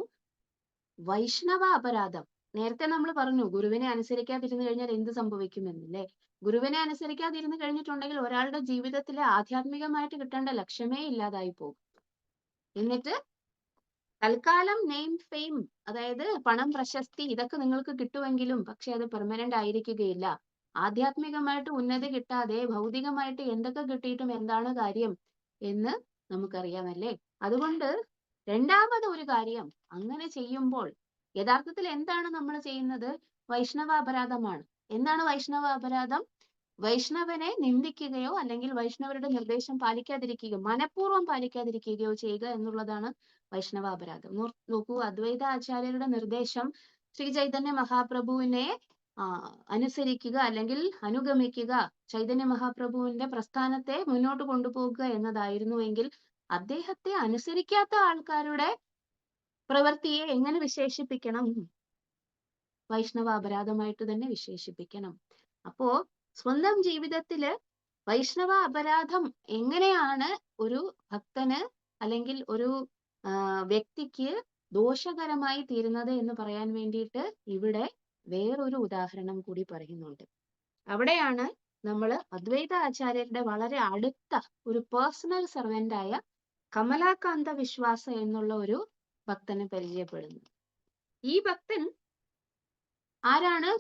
വൈഷ്ണവ അപരാധം. നേരത്തെ നമ്മൾ പറഞ്ഞു ഗുരുവിനെ അനുസരിക്കാതിരുന്നു കഴിഞ്ഞാൽ എന്ത് സംഭവിക്കുമെന്നല്ലേ? ഗുരുവിനെ അനുസരിക്കാതിരുന്നു കഴിഞ്ഞിട്ടുണ്ടെങ്കിൽ ഒരാളുടെ ജീവിതത്തിലെ ആധ്യാത്മികമായിട്ട് കിട്ടേണ്ട ലക്ഷ്യമേ ഇല്ലാതായി പോകും. എന്നിട്ട് തൽക്കാലം നെയിം ഫെയിം, അതായത് പണം പ്രശസ്തി ഇതൊക്കെ നിങ്ങൾക്ക് കിട്ടുമെങ്കിലും പക്ഷെ അത് പെർമനന്റ് ആയിരിക്കുകയില്ല. ആധ്യാത്മികമായിട്ട് ഉന്നതി കിട്ടാതെ ഭൗതികമായിട്ട് എന്തൊക്കെ കിട്ടിയിട്ടും എന്താണ് കാര്യം എന്ന് നമുക്കറിയാമല്ലേ? അതുകൊണ്ട് രണ്ടാമത് ഒരു കാര്യം, അങ്ങനെ ചെയ്യുമ്പോൾ യഥാർത്ഥത്തിൽ എന്താണ് നമ്മൾ ചെയ്യുന്നത്? വൈഷ്ണവ അപരാധമാണ്. എന്താണ് വൈഷ്ണവ അപരാധം? വൈഷ്ണവനെ നിന്ദിക്കുകയോ അല്ലെങ്കിൽ വൈഷ്ണവരുടെ നിർദ്ദേശം പാലിക്കാതിരിക്കുകയോ മനഃപൂർവ്വം പാലിക്കാതിരിക്കുകയോ ചെയ്യുക എന്നുള്ളതാണ് വൈഷ്ണവ അപരാധം. നോക്കൂ, അദ്വൈത ആചാര്യരുടെ നിർദ്ദേശം ശ്രീ ചൈതന്യ മഹാപ്രഭുവിനെ അനുസരിക്കുക അല്ലെങ്കിൽ അനുഗമിക്കുക, ചൈതന്യ മഹാപ്രഭുവിന്റെ പ്രസ്ഥാനത്തെ മുന്നോട്ട് കൊണ്ടുപോകുക എന്നതായിരുന്നുവെങ്കിൽ അദ്ദേഹത്തെ അനുസരിക്കാത്ത ആൾക്കാരുടെ പ്രവൃത്തിയെ എങ്ങനെ വിശേഷിപ്പിക്കണം? വൈഷ്ണവ അപരാധമായിട്ട് തന്നെ വിശേഷിപ്പിക്കണം. അപ്പോ സ്വന്തം ജീവിതത്തില് വൈഷ്ണവ അപരാധം എങ്ങനെയാണ് ഒരു ഭക്തന് അല്ലെങ്കിൽ ഒരു വ്യക്തിക്ക് ദോഷകരമായി തീരുന്നത് എന്ന് പറയാൻ വേണ്ടിയിട്ട് ഇവിടെ വേറൊരു ഉദാഹരണം കൂടി പറയുന്നുണ്ട്. അവിടെയാണ് നമ്മൾ അദ്വൈത ആചാര്യരുടെ വളരെ അടുത്ത ഒരു പേഴ്സണൽ സെർവന്റ് ആയ കമലാകാന്ത വിശ്വാസ എന്നുള്ള ഒരു ഭക്തനെ പരിചയപ്പെടുന്നു. ഈ ഭക്തൻ ആരാണ്?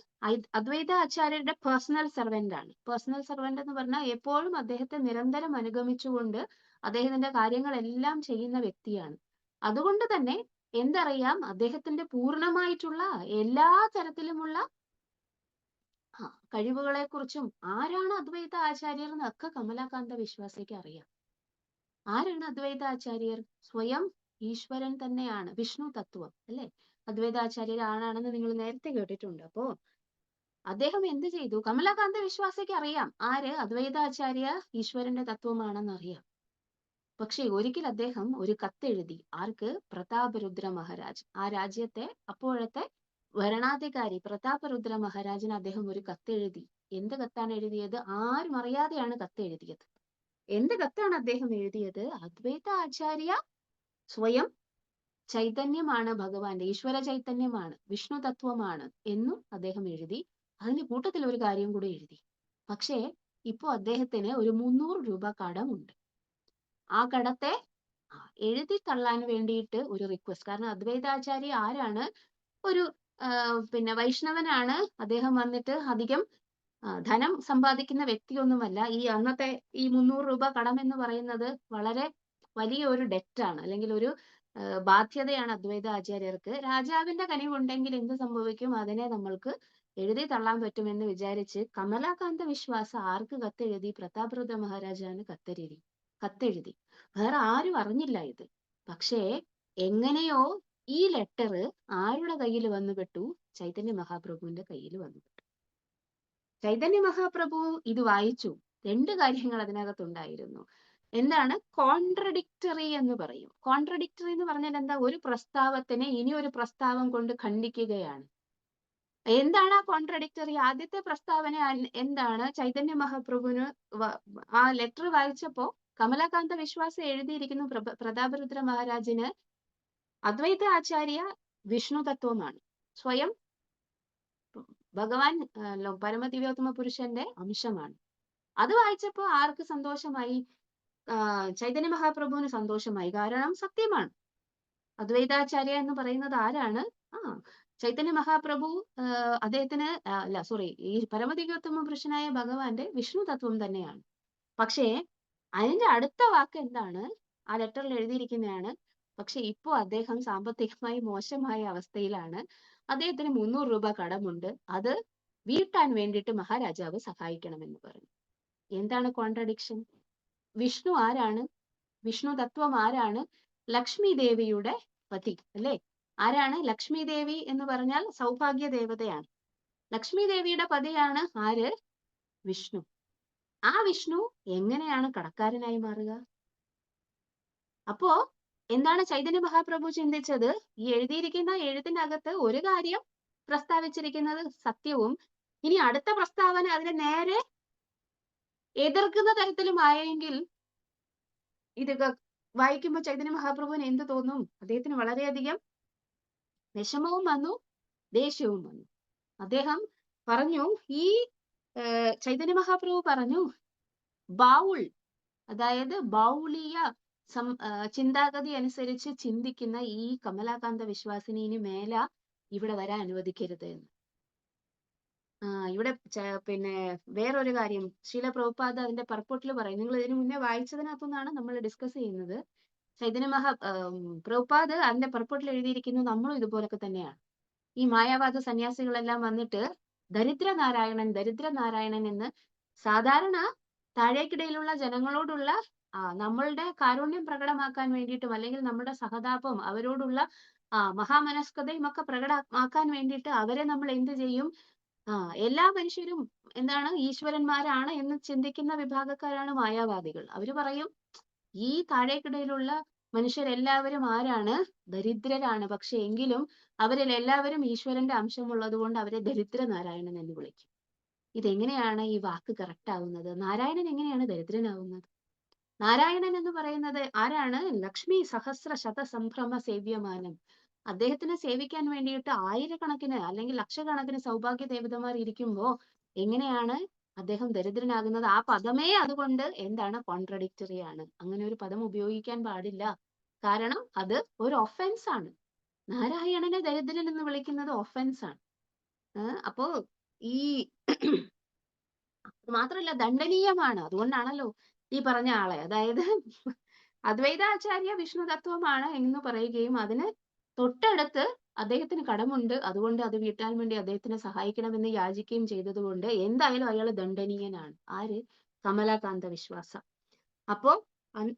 അദ്വൈത ആചാര്യരുടെ പേഴ്സണൽ സെർവന്റ് ആണ്. പേഴ്സണൽ സെർവന്റ് എന്ന് പറഞ്ഞാൽ എപ്പോഴും അദ്ദേഹത്തെ നിരന്തരം അനുഗമിച്ചുകൊണ്ട് അദ്ദേഹത്തിന്റെ കാര്യങ്ങളെല്ലാം ചെയ്യുന്ന വ്യക്തിയാണ്. അതുകൊണ്ട് തന്നെ എന്തറിയാം, അദ്ദേഹത്തിന്റെ പൂർണ്ണമായിട്ടുള്ള എല്ലാ തരത്തിലുമുള്ള കഴിവുകളെ കുറിച്ചും ആരാണ് അദ്വൈത ആചാര്യർ എന്നൊക്കെ കമലാകാന്ത വിശ്വാസിക്ക് അറിയാം. ആരാണ് അദ്വൈത ആചാര്യർ? സ്വയം ഈശ്വരൻ തന്നെയാണ്, വിഷ്ണു തത്വം അല്ലെ? അദ്വൈതാചാര്യർ ആണാണെന്ന് നിങ്ങൾ നേരത്തെ കേട്ടിട്ടുണ്ട്. അപ്പോ അദ്ദേഹം എന്ത് ചെയ്തു? കമലാകാന്ത വിശ്വാസിക്ക് അറിയാം ആര് അദ്വൈതാചാര്യ ഈശ്വരന്റെ തത്വമാണെന്ന് അറിയാം. പക്ഷെ ഒരിക്കൽ അദ്ദേഹം ഒരു കത്തെഴുതി. ആർക്ക്? പ്രതാപരുദ്ര മഹാരാജ്. ആ രാജ്യത്തെ അപ്പോഴത്തെ ഭരണാധികാരി പ്രതാപരുദ്ര മഹാരാജിന് അദ്ദേഹം ഒരു കത്തെഴുതി. എന്ത് കത്താണ് എഴുതിയത്? ആരും അറിയാതെയാണ് കത്തെഴുതിയത്. എന്ത് കത്താണ് അദ്ദേഹം എഴുതിയത്? അദ്വൈത ആചാര്യ സ്വയം ചൈതന്യമാണ്, ഭഗവാന്റെ ഈശ്വര ചൈതന്യമാണ്, വിഷ്ണു തത്വമാണ് എന്നും അദ്ദേഹം എഴുതി. അതിന്റെ കൂട്ടത്തിൽ ഒരു കാര്യം കൂടി എഴുതി. പക്ഷേ ഇപ്പോ അദ്ദേഹത്തിന് ഒരു 300 രൂപ കടമുണ്ട്. ആ കടത്തെ എഴുതി തള്ളാൻ വേണ്ടിയിട്ട് ഒരു റിക്വസ്റ്റ്. കാരണം അദ്വൈതാചാര്യ ആരാണ്? ഒരു വൈഷ്ണവനാണ്. അദ്ദേഹം വന്നിട്ട് അധികം ധനം സമ്പാദിക്കുന്ന വ്യക്തിയൊന്നുമല്ല. ഈ അന്നത്തെ ഈ 300 രൂപ കടം എന്ന് പറയുന്നത് വളരെ വലിയ ഒരു ഡെറ്റാണ്, അല്ലെങ്കിൽ ഒരു ബാധ്യതയാണ് അദ്വൈത ആചാര്യർക്ക്. രാജാവിന്റെ കനിവുണ്ടെങ്കിൽ എന്ത് സംഭവിക്കും? അതിനെ നമ്മൾക്ക് എഴുതി തള്ളാൻ പറ്റുമെന്ന് വിചാരിച്ച് കമലാകാന്ത വിശ്വാസ ആർക്ക് കത്തെഴുതി? പ്രതാപരുദ്ര മഹാരാജാണ് കത്തെഴുതി. വേറെ ആരും അറിഞ്ഞില്ല ഇത്. പക്ഷേ എങ്ങനെയോ ഈ ലെറ്റർ ആരുടെ കയ്യിൽ വന്നുപെട്ടു? ചൈതന്യ മഹാപ്രഭുവിന്റെ കയ്യിൽ വന്നുപെട്ടു. ചൈതന്യ മഹാപ്രഭു ഇത് വായിച്ചു. 2 കാര്യങ്ങൾ അതിനകത്തുണ്ടായിരുന്നു. എന്താണ്? കോൺട്രഡിക്ടറി എന്ന് പറയും. കോൺട്രഡിക്ടറി എന്ന് പറഞ്ഞാൽ എന്താ? ഒരു പ്രസ്താവത്തിനെ ഇനി ഒരു പ്രസ്താവം കൊണ്ട് ഖണ്ഡിക്കുകയാണ്. എന്താണ് ആ കോൺട്രഡിക്ടറി? ആദ്യത്തെ പ്രസ്താവന എന്താണ്? ചൈതന്യ മഹാപ്രഭുവിന് ആ ലെറ്റർ വായിച്ചപ്പോ കമലാകാന്ത വിശ്വാസം എഴുതിയിരിക്കുന്നു, പ്രതാപരുദ്ര മഹാരാജിന് അദ്വൈത ആചാര്യ വിഷ്ണു തത്വമാണ്, സ്വയം ഭഗവാൻ പരമദിവ്യോത്തമ പുരുഷന്റെ അംശമാണ്. അത് വായിച്ചപ്പോ ആർക്ക് സന്തോഷമായി? ചൈതന്യ മഹാപ്രഭുവിന് സന്തോഷമായി. കാരണം സത്യമാണ്. അദ്വൈതാചാര്യ എന്ന് പറയുന്നത് ആരാണ്? ചൈതന്യ മഹാപ്രഭു അദ്ദേഹത്തിന് ഈ പരമദിവ്യോത്തമ പുരുഷനായ ഭഗവാന്റെ വിഷ്ണു തത്വം തന്നെയാണ്. പക്ഷേ അതിന്റെ അടുത്ത വാക്ക് എന്താണ്? ആ ലെറ്ററിൽ എഴുതിയിരിക്കുന്നതാണ്, പക്ഷെ ഇപ്പോ അദ്ദേഹം സാമ്പത്തികമായി മോശമായ അവസ്ഥയിലാണ്, അദ്ദേഹത്തിന് 300 രൂപ കടമുണ്ട്, അത് വീട്ടാൻ വേണ്ടിയിട്ട് മഹാരാജാവ് സഹായിക്കണമെന്ന് പറഞ്ഞു. എന്താണ് കോൺട്രഡിക്ഷൻ? വിഷ്ണു ആരാണ്? വിഷ്ണു തത്വം ആരാണ്? ലക്ഷ്മി ദേവിയുടെ പതി അല്ലേ? ആരാണ് ലക്ഷ്മി ദേവി എന്ന് പറഞ്ഞാൽ? സൗഭാഗ്യ ദേവതയാണ്. ലക്ഷ്മി ദേവിയുടെ പതിയാണ് ആര്? വിഷ്ണു. ആ വിഷ്ണു എങ്ങനെയാണ് കടക്കാരനായി മാറുക? അപ്പോ എന്താണ് ചൈതന്യ മഹാപ്രഭു ചിന്തിച്ചത്? ഈ എഴുതിയിരിക്കുന്ന എഴുത്തിനകത്ത് ഒരു കാര്യം പ്രസ്താവിച്ചിരിക്കുന്നത് സത്യവും, ഇനി അടുത്ത പ്രസ്താവന അതിനെ നേരെ എതിർക്കുന്ന തരത്തിലുമായെങ്കിൽ ഇതൊക്കെ വായിക്കുമ്പോൾ ചൈതന്യ മഹാപ്രഭുവിന് എന്ത് തോന്നും? അദ്ദേഹത്തിന് വളരെയധികം വിഷമവും വന്നു, ദേഷ്യവും വന്നു. അദ്ദേഹം പറഞ്ഞു, ഈ ചൈതന്യ മഹാപ്രഭു പറഞ്ഞു, ബാവുൾ, അതായത് ബാവുളീയ ചിന്താഗതി അനുസരിച്ച് ചിന്തിക്കുന്ന ഈ കമലാകാന്ത വിശ്വാസിനി ഇനി മേല ഇവിടെ വരാൻ അനുവദിക്കരുത് എന്ന്. ഇവിടെ പിന്നെ വേറൊരു കാര്യം ശ്രീല പ്രഭുപാദ് അതിന്റെ പർപ്പോട്ടിൽ പറയും, നിങ്ങൾ ഇതിനു മുന്നേ വായിച്ചതിനകത്തുനിന്നാണ് നമ്മൾ ഡിസ്കസ് ചെയ്യുന്നത്. ചൈതന്യ പ്രഭുപാദ് അതിന്റെ പർപ്പോട്ടിൽ എഴുതിയിരിക്കുന്നു, നമ്മളും ഇതുപോലൊക്കെ തന്നെയാണ്. ഈ മായാവാദ സന്യാസികളെല്ലാം വന്നിട്ട് ദരിദ്ര നാരായണൻ എന്ന് സാധാരണ താഴേക്കിടയിലുള്ള ജനങ്ങളോടുള്ള നമ്മളുടെ കാരുണ്യം പ്രകടമാക്കാൻ വേണ്ടിയിട്ടും അല്ലെങ്കിൽ നമ്മുടെ സഹതാപം അവരോടുള്ള മഹാമനസ്കതയും ഒക്കെ പ്രകടമാക്കാൻ വേണ്ടിയിട്ട് അവരെ നമ്മൾ എന്ത് ചെയ്യും? എല്ലാ മനുഷ്യരും എന്താണ് ഈശ്വരന്മാരാണ് എന്ന് ചിന്തിക്കുന്ന വിഭാഗക്കാരാണ് മായാവാദികൾ. അവര് പറയും, ഈ താഴേക്കിടയിലുള്ള മനുഷ്യരെല്ലാവരും ആരാണ്? ദരിദ്രരാണ്. പക്ഷെ എങ്കിലും അവരിൽ എല്ലാവരും ഈശ്വരന്റെ അംശമുള്ളത് കൊണ്ട് അവരെ ദരിദ്ര നാരായണൻ എന്ന് വിളിക്കും. ഇതെങ്ങനെയാണ് ഈ വാക്ക് കറക്റ്റ് ആവുന്നത്? നാരായണൻ എങ്ങനെയാണ് ദരിദ്രനാവുന്നത്? നാരായണൻ എന്ന് പറയുന്നത് ആരാണ്? ലക്ഷ്മി സഹസ്ര ശത സംഭ്രമ സേവ്യമാനം. അദ്ദേഹത്തിനെ സേവിക്കാൻ വേണ്ടിയിട്ട് ആയിരക്കണക്കിന് അല്ലെങ്കിൽ ലക്ഷക്കണക്കിന് സൗഭാഗ്യ ദേവതമാർ ഇരിക്കുമ്പോ എങ്ങനെയാണ് അദ്ദേഹം ദരിദ്രനാകുന്നത്? ആ പദമേ അതുകൊണ്ട് എന്താണ്? കോൺട്രഡിക്ടറി ആണ്. അങ്ങനെ ഒരു പദം ഉപയോഗിക്കാൻ പാടില്ല. കാരണം അത് ഒരു ഒഫൻസ് ആണ്. നാരായണനെ ദരിദ്രൻ എന്ന് വിളിക്കുന്നത് ഒഫൻസ് ആണ്. അപ്പോ ഈ മാത്രമല്ല ദണ്ഡനീയമാണ്. അതുകൊണ്ടാണല്ലോ ഈ പറഞ്ഞ ആളെ, അതായത് അദ്വൈതാചാര്യ വിഷ്ണു തത്വമാണ് എന്ന് പറയുകയും അതിന് തൊട്ടടുത്ത് അദ്ദേഹത്തിന് കടമുണ്ട്, അതുകൊണ്ട് അത് വീട്ടാൻ വേണ്ടി അദ്ദേഹത്തിനെ സഹായിക്കണമെന്ന് യാചിക്കുകയും ചെയ്തതുകൊണ്ട് എന്തായാലും അയാൾ ദണ്ഡനീയനാണ്. ആര്? കമലാകാന്ത വിശ്വാസ. അപ്പോ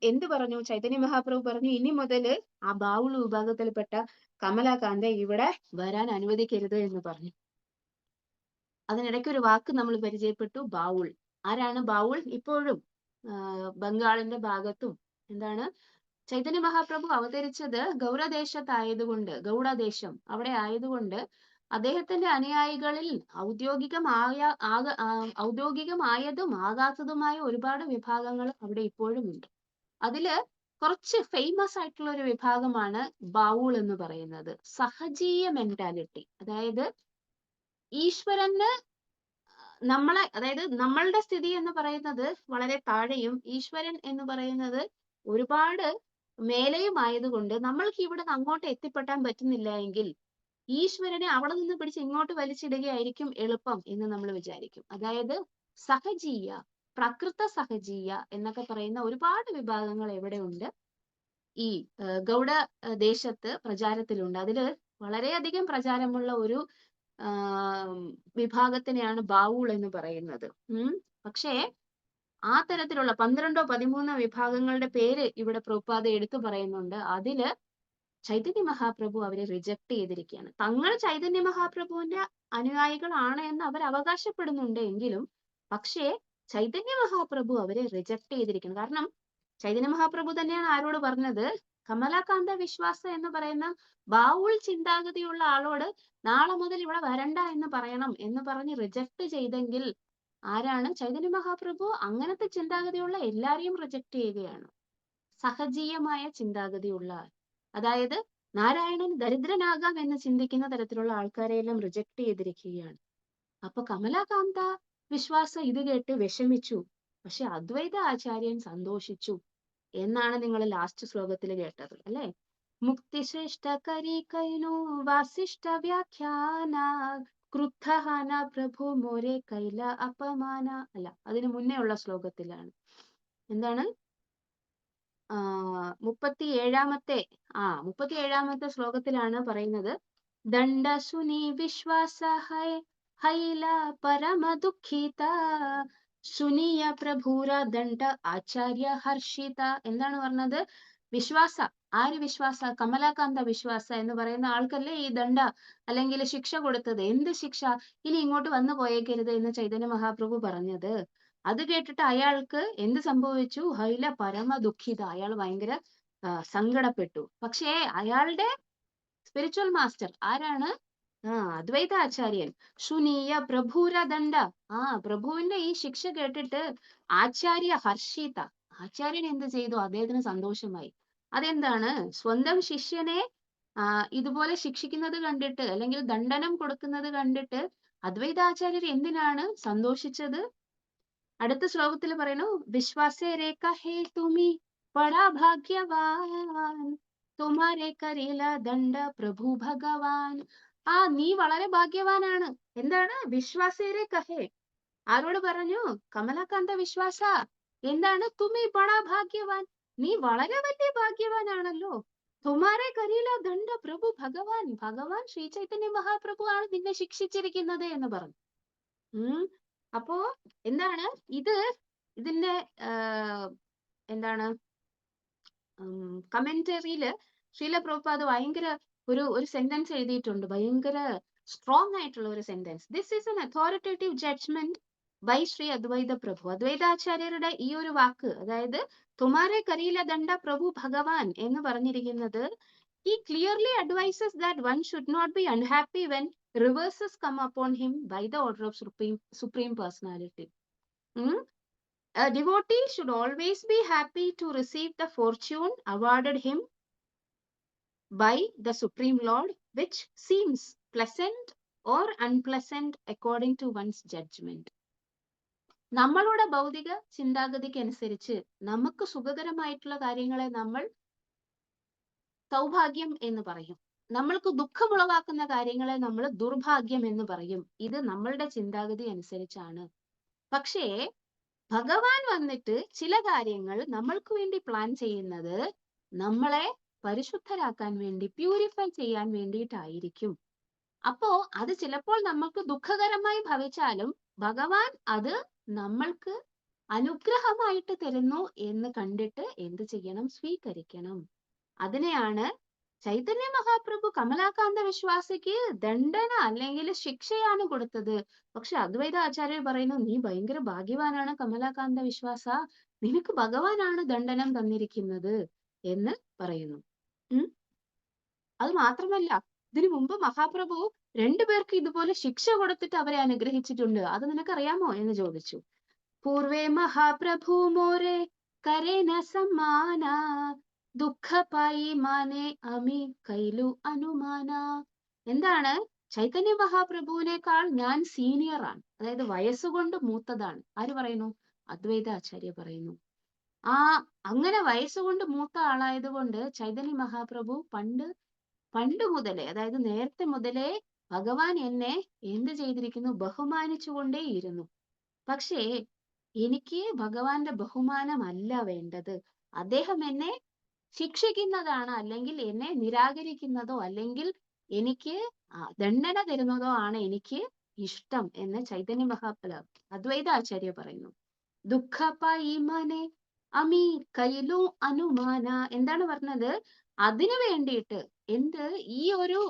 എന്ത് പറഞ്ഞു ചൈതന്യ മഹാപ്രഭു? പറഞ്ഞു, ഇനി മുതല് ആ ബാവുൾ വിഭാഗത്തിൽപ്പെട്ട കമലാകാന്ത ഇവിടെ വരാൻ അനുവദിക്കരുത് എന്ന് പറഞ്ഞു. അതിനിടയ്ക്ക് ഒരു വാക്ക് നമ്മൾ പരിചയപ്പെട്ടു, ബാവുൾ. ആരാണ് ബാവുൾ? ഇപ്പോഴും ബംഗാളിന്റെ ഭാഗത്തും എന്താണ് ചൈതന്യ മഹാപ്രഭു അവതരിച്ചത് ഗൗഡദേശത്തായതുകൊണ്ട്, ഗൗഡദേശം അവിടെ ആയതുകൊണ്ട് അദ്ദേഹത്തിന്റെ അനുയായികളിൽ ഔദ്യോഗികമായതും ആകാത്തതുമായ ഒരുപാട് വിഭാഗങ്ങൾ അവിടെ ഇപ്പോഴും ഉണ്ട്. അതില് കുറച്ച് ഫേമസ് ആയിട്ടുള്ള ഒരു വിഭാഗമാണ് ബാവുൾ എന്ന് പറയുന്നത്. സഹജീയ മെന്റാലിറ്റി, അതായത് ഈശ്വരന് നമ്മളെ, അതായത് നമ്മളുടെ സ്ഥിതി എന്ന് പറയുന്നത് വളരെ താഴെയും ഈശ്വരൻ എന്ന് പറയുന്നത് ഒരുപാട് മേലെയും ആയതുകൊണ്ട് നമ്മൾക്ക് ഇവിടെ നിന്ന് അങ്ങോട്ട് എത്തിപ്പെട്ടാൻ പറ്റുന്നില്ല എങ്കിൽ ഈശ്വരനെ അവിടെ നിന്ന് പിടിച്ച് ഇങ്ങോട്ട് വലിച്ചിടുകയായിരിക്കും എളുപ്പം എന്ന് നമ്മൾ വിചാരിക്കും. അതായത് സഹജീയ, പ്രകൃത സഹജീയ എന്നൊക്കെ പറയുന്ന ഒരുപാട് വിഭാഗങ്ങൾ എവിടെ ഉണ്ട്? ഈ ഗൗഡ ദേശത്ത് പ്രചാരത്തിലുണ്ട്. അതില് വളരെയധികം പ്രചാരമുള്ള ഒരു വിഭാഗത്തിനെയാണ് ബാവുൾ എന്ന് പറയുന്നത്. പക്ഷേ ആ തരത്തിലുള്ള 12 13 വിഭാഗങ്ങളുടെ പേര് ഇവിടെ പ്രഭുപാദ എടുത്തു പറയുന്നുണ്ട്. അതില് ചൈതന്യ മഹാപ്രഭു അവരെ റിജക്ട് ചെയ്തിരിക്കുകയാണ്. തങ്ങൾ ചൈതന്യ മഹാപ്രഭുവിന്റെ അനുയായികളാണ് എന്ന് അവർ അവകാശപ്പെടുന്നുണ്ട് എങ്കിലും പക്ഷേ ചൈതന്യ മഹാപ്രഭു അവരെ റിജക്ട് ചെയ്തിരിക്കുന്നു. കാരണം ചൈതന്യ മഹാപ്രഭു തന്നെയാണ് ആരോട് പറഞ്ഞത്? കമലാകാന്ത വിശ്വാസ എന്ന് പറയുന്ന ബാവുൾ ചിന്താഗതിയുള്ള ആളോട് നാളെ മുതൽ ഇവിടെ വരണ്ട എന്ന് പറയണം എന്ന് പറഞ്ഞ് റിജക്ട് ചെയ്തെങ്കിൽ ആരാണ്? ചൈതന്യ മഹാപ്രഭു അങ്ങനത്തെ ചിന്താഗതിയുള്ള എല്ലാരെയും റിജക്ട് ചെയ്യുകയാണ്. സഹജീയമായ ചിന്താഗതിയുള്ള, അതായത് നാരായണൻ ദരിദ്രനാകാം എന്ന് ചിന്തിക്കുന്ന തരത്തിലുള്ള ആൾക്കാരെയെല്ലാം റിജക്ട് ചെയ്തിരിക്കുകയാണ്. അപ്പൊ കമലാകാന്ത വിശ്വാസം ഇത് കേട്ട് വിഷമിച്ചു, പക്ഷെ അദ്വൈത ആചാര്യൻ സന്തോഷിച്ചു എന്നാണ് നിങ്ങൾ ലാസ്റ്റ് ശ്ലോകത്തിൽ കേട്ടത് അല്ലെ? മുക്തിശ്രേഷ്ഠ കരി കൈനു വാസിഷ്ഠ വ്യാഖ്യാന ക്രുദ്ധഹാന പ്രഭു മോരെ കൈല അപമാന. അല്ല, അതിന് മുന്നേ ഉള്ള ശ്ലോകത്തിലാണ്. എന്താണ്? 37-ാമത്തെ 37-ാമത്തെ ശ്ലോകത്തിലാണ് പറയുന്നത്, ദണ്ഡസുനി വിശ്വാസ ഹൈല പരമ ദുഃഖിത സുനിയ പ്രഭുര ദണ്ഡ ആചാര്യ ഹർഷിത. എന്താണ് പറഞ്ഞത്? വിശ്വാസ, ആര് വിശ്വാസ? കമലാകാന്ത വിശ്വാസ എന്ന് പറയുന്ന ആൾക്കല്ലേ ഈ ദണ്ഡ അല്ലെങ്കിൽ ശിക്ഷ കൊടുത്തത്. എന്ത് ശിക്ഷ? ഇനി ഇങ്ങോട്ട് വന്നു പോയേക്കരുത് എന്ന് ചൈതന്യ മഹാപ്രഭു പറഞ്ഞത്. അത് കേട്ടിട്ട് അയാൾക്ക് എന്ത് സംഭവിച്ചു? ഹൈല പരമ ദുഃഖിത, അയാൾ ഭയങ്കര സങ്കടപ്പെട്ടു. പക്ഷേ അയാളുടെ സ്പിരിച്വൽ മാസ്റ്റർ ആരാണ്? അദ്വൈത ആചാര്യൻ. സുനീയ പ്രഭുര ദണ്ഡ, പ്രഭുവിന്റെ ഈ ശിക്ഷ കേട്ടിട്ട് ആചാര്യ ഹർഷിത, ആചാര്യൻ എന്ത് ചെയ്തു? അദ്ദേഹത്തിന് സന്തോഷമായി. അതെന്താണ്? സ്വന്തം ശിഷ്യനെ ഇതുപോലെ ശിക്ഷിക്കുന്നത് കണ്ടിട്ട് അല്ലെങ്കിൽ ദണ്ഡനം കൊടുക്കുന്നത് കണ്ടിട്ട് അദ്വൈതാചാര്യർ എന്തിനാണ് സന്തോഷിച്ചത്? അടുത്ത ശ്ലോകത്തിൽ പറയുന്നു, വിശ്വാസേ രേഖ ഹേ തുമി ബഡാ ഭാഗ്യവാൻ തുമാരെ കരേല ദണ്ഡ പ്രഭു ഭഗവാൻ. നീ വളരെ ഭാഗ്യവാനാണ്. എന്താണ്? വിശ്വാസേരെ കഹേ, ആരോട് പറഞ്ഞു? കമലാകാന്ത വിശ്വാസ. എന്താണ്? തുമി ബഡാ ഭാഗ്യവാൻ, നീ വളരെ വലിയ ഭാഗ്യവാനാണല്ലോ. തുമാരെ കരേല ദണ്ഡ പ്രഭു ഭഗവാൻ, ഭഗവാൻ ശ്രീ ചൈതന്യ മഹാപ്രഭു ആണ് നിന്നെ ശിക്ഷിച്ചിരിക്കുന്നത് എന്ന് പറഞ്ഞു. അപ്പോ എന്താണ് ഇതിന്റെ എന്താണ് കമന്ററിയില് ശ്രീല പ്രഭുപാദ് ഭയങ്കര ഒരു സെന്റൻസ് എഴുതിയിട്ടുണ്ട്, ഭയങ്കര സ്ട്രോങ് ആയിട്ടുള്ള ഒരു sentence. This is an authoritative judgement by Shri Advaita Prabhu. അദ്വൈതാചാര്യരുടെ ഈ ഒരു വാക്ക്, അതായത് തുമാരെ കരീല ദണ്ഡ പ്രഭു ഭഗവാൻ എന്ന് പറഞ്ഞിരിക്കുന്നത്, he clearly advises that one should not be unhappy when reverses come upon him by the order of Supreme Personality. A devotee should always be happy to receive the fortune awarded him by the Supreme Lord, which seems pleasant or unpleasant according to one's judgment. നമ്മളുടെ ഭൗതിക ചിന്താഗതിക്ക് അനുസരിച്ച് നമുക്ക് സുഖകരമായിട്ടുള്ള കാര്യങ്ങളെ നമ്മൾ സൗഭാഗ്യം എന്ന് പറയും, നമ്മൾക്ക് ദുഃഖമുളവാക്കുന്ന കാര്യങ്ങളെ നമ്മൾ ദുർഭാഗ്യം എന്ന് പറയും. ഇത് നമ്മളുടെ ചിന്താഗതി അനുസരിച്ചാണ്. പക്ഷേ ഭഗവാൻ വന്നിട്ട് ചില കാര്യങ്ങൾ നമ്മൾക്ക് വേണ്ടി പ്ലാൻ ചെയ്യുന്നത് നമ്മളെ പരിശുദ്ധരാക്കാൻ വേണ്ടി, പ്യൂരിഫൈ ചെയ്യാൻ വേണ്ടിയിട്ടായിരിക്കും. അപ്പോ അത് ചിലപ്പോൾ നമ്മൾക്ക് ദുഃഖകരമായി ഭവിച്ചാലും ഭഗവാൻ അത് നമ്മൾക്ക് അനുഗ്രഹമായിട്ട് തരുന്നു എന്ന് കണ്ടിട്ട് എന്ത് ചെയ്യണം? സ്വീകരിക്കണം. അതിനെയാണ് ചൈതന്യ മഹാപ്രഭു കമലാകാന്ത വിശ്വാസിക്ക് ദണ്ഡന അല്ലെങ്കിൽ ശിക്ഷയാണ് കൊടുത്തത്. പക്ഷെ അദ്വൈത ആചാര്യർ പറയുന്നു, നീ ഭയങ്കര ഭാഗ്യവാനാണ് കമലാകാന്ത വിശ്വാസ, നിനക്ക് ഭഗവാനാണ് ദണ്ഡനം തന്നിരിക്കുന്നത് എന്ന് പറയുന്നു. അത് മാത്രമല്ല, ഇതിനു മുമ്പ് മഹാപ്രഭു രണ്ടുപേർക്ക് ഇതുപോലെ ശിക്ഷ കൊടുത്തിട്ട് അവരെ അനുഗ്രഹിച്ചിട്ടുണ്ട്. അത് നിനക്കറിയാമോ എന്ന് ചോദിച്ചു. പൂർവേ മഹാപ്രഭു മോരെ കരേന സമ്മാന ദുഃഖപായി മാനെ അമി കൈലു അനുമാന. എന്താണ്? ചൈതന്യ മഹാപ്രഭുവിനേക്കാൾ ഞാൻ സീനിയർ ആണ്, അതായത് വയസ്സുകൊണ്ട് മൂത്തതാണ്. ആര് പറയുന്നു? അദ്വൈത ആചാര്യ പറയുന്നു. അങ്ങനെ വയസ്സുകൊണ്ട് മൂത്ത ആളായതുകൊണ്ട് ചൈതന്യ മഹാപ്രഭു പണ്ട് മുതലേ, അതായത് നേരത്തെ മുതലേ ഭഗവാൻ എന്നെ എന്ത് ചെയ്തിരിക്കുന്നു? ബഹുമാനിച്ചുകൊണ്ടേയിരുന്നു. പക്ഷേ എനിക്ക് ഭഗവാന്റെ ബഹുമാനമല്ല വേണ്ടത്. അദ്ദേഹം എന്നെ ശിക്ഷിക്കുന്നതാണ്, അല്ലെങ്കിൽ എന്നെ നിരാകരിക്കുന്നതോ അല്ലെങ്കിൽ എനിക്ക് ദണ്ഡന തരുന്നതോ ആണ് എനിക്ക് ഇഷ്ടം എന്ന് ചൈതന്യ അദ്വൈത ആചാര്യ പറയുന്നു. ദുഃഖപായി മാനെ അമി കൈലു അനുമാന. എന്താണ് പറഞ്ഞത്? അതിനു വേണ്ടിയിട്ട് ഈ ഒരു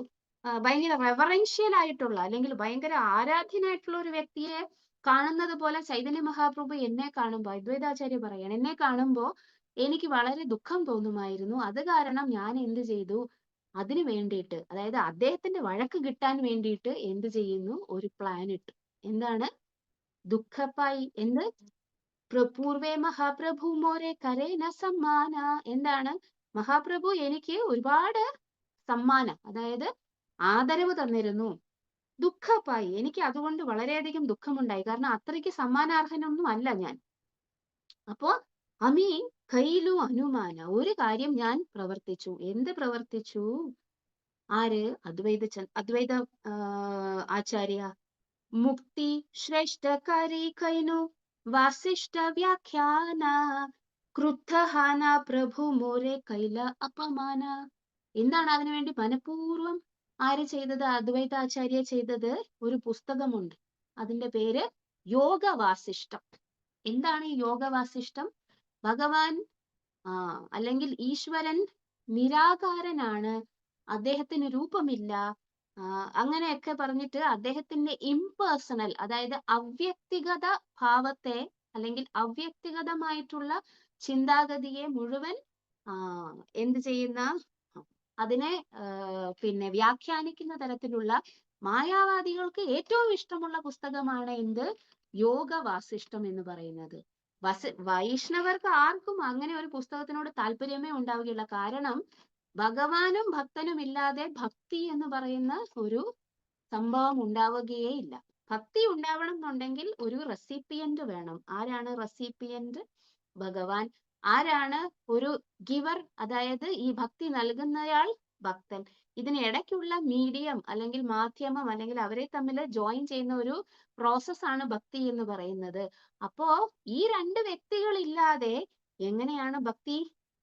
ഭയങ്കര റെവറൻഷ്യൽ ആയിട്ടുള്ള അല്ലെങ്കിൽ ഭയങ്കര ആരാധ്യനായിട്ടുള്ള ഒരു വ്യക്തിയെ കാണുന്നത് പോലെ ചൈതന്യ മഹാപ്രഭു എന്നെ കാണുമ്പോ, അദ്വൈതാചാര്യ പറയാണ്, എന്നെ കാണുമ്പോ എനിക്ക് വളരെ ദുഃഖം തോന്നുമായിരുന്നു. അത് കാരണം ഞാൻ എന്ത് ചെയ്തു? അതിനു വേണ്ടിയിട്ട്, അതായത് അദ്ദേഹത്തിന്റെ വഴക്ക് കിട്ടാൻ വേണ്ടിയിട്ട് എന്ത് ചെയ്യുന്നു? ഒരു പ്ലാൻ ഇട്ടു. എന്താണ്? ദുഃഖപ്പായി എന്ത്? പൂർവേ മഹാപ്രഭു മോരെ കരേന സമ്മാന. എന്താണ്? മഹാപ്രഭു എനിക്ക് ഒരുപാട് സമ്മാനം, അതായത് ആദരവ് തന്നിരുന്നു. ദുഃഖപ്പായി, എനിക്ക് അതുകൊണ്ട് വളരെയധികം ദുഃഖമുണ്ടായി. കാരണം അത്രയ്ക്ക് സമ്മാനാർഹനൊന്നും അല്ല ഞാൻ. അപ്പോ അമി കൈലു അനുമാന, ഒരു കാര്യം ഞാൻ പ്രവർത്തിച്ചു. എന്ത് പ്രവർത്തിച്ചു? ആര്? അദ്വൈത ആചാര്യ. മുക്തി ശ്രേഷ്ഠകാരി കൈനു വാസിഷ്ഠ വ്യാഖ്യാന ക്രുദ്ധഹാന പ്രഭു മോരെ കൈല അപമാന. എന്താണ് അതിനുവേണ്ടി മനഃപൂർവ്വം ആര് ചെയ്തത്? അദ്വൈതാചാര്യ ചെയ്തത്. ഒരു പുസ്തകമുണ്ട്, അതിന്റെ പേര് യോഗവാസിഷ്ടം. എന്താണ് ഈ യോഗവാസിഷ്ടം? ഭഗവാൻ അല്ലെങ്കിൽ ഈശ്വരൻ നിരാകാരനാണ്, അദ്ദേഹത്തിന് രൂപമില്ല, അങ്ങനെയൊക്കെ പറഞ്ഞിട്ട് അദ്ദേഹത്തിന്റെ ഇംപേഴ്സണൽ, അതായത് അവ്യക്തിഗത ഭാവത്തെ അല്ലെങ്കിൽ അവ്യക്തിഗതമായിട്ടുള്ള ചിന്താഗതിയെ മുഴുവൻ എന്ത് ചെയ്യുന്ന, അതിനെ പിന്നെ വ്യാഖ്യാനിക്കുന്ന തരത്തിലുള്ള മായാവാദികൾക്ക് ഏറ്റവും ഇഷ്ടമുള്ള പുസ്തകമാണ് എന്ത്? യോഗവാസിഷ്ടം എന്ന് പറയുന്നത്. വൈഷ്ണവർക്ക് ആർക്കും അങ്ങനെ ഒരു പുസ്തകത്തിനോട് താല്പര്യമേ ഉണ്ടാവുകയില്ല. കാരണം ഭഗവാനും ഭക്തനും ഇല്ലാതെ ഭക്തി എന്ന് പറയുന്ന ഒരു സംഭവം ഉണ്ടാവുകയേ ഇല്ല. ഭക്തി ഉണ്ടാവണം എന്നുണ്ടെങ്കിൽ ഒരു റെസിപ്പിയന്റ് വേണം. ആരാണ് റെസിപ്പിയന്റ്? ഭഗവാൻ. ആരാണ് ഒരു ഗിവർ? അതായത് ഈ ഭക്തി നൽകുന്നയാൾ ഭക്തൻ. ഇതിന് ഇടയ്ക്കുള്ള മീഡിയം അല്ലെങ്കിൽ മാധ്യമം അല്ലെങ്കിൽ അവരെ തമ്മിൽ ജോയിൻ ചെയ്യുന്ന ഒരു പ്രോസസ്സാണ് ഭക്തി എന്ന് പറയുന്നത്. അപ്പോ ഈ രണ്ട് വ്യക്തികളില്ലാതെ എങ്ങനെയാണ് ഭക്തി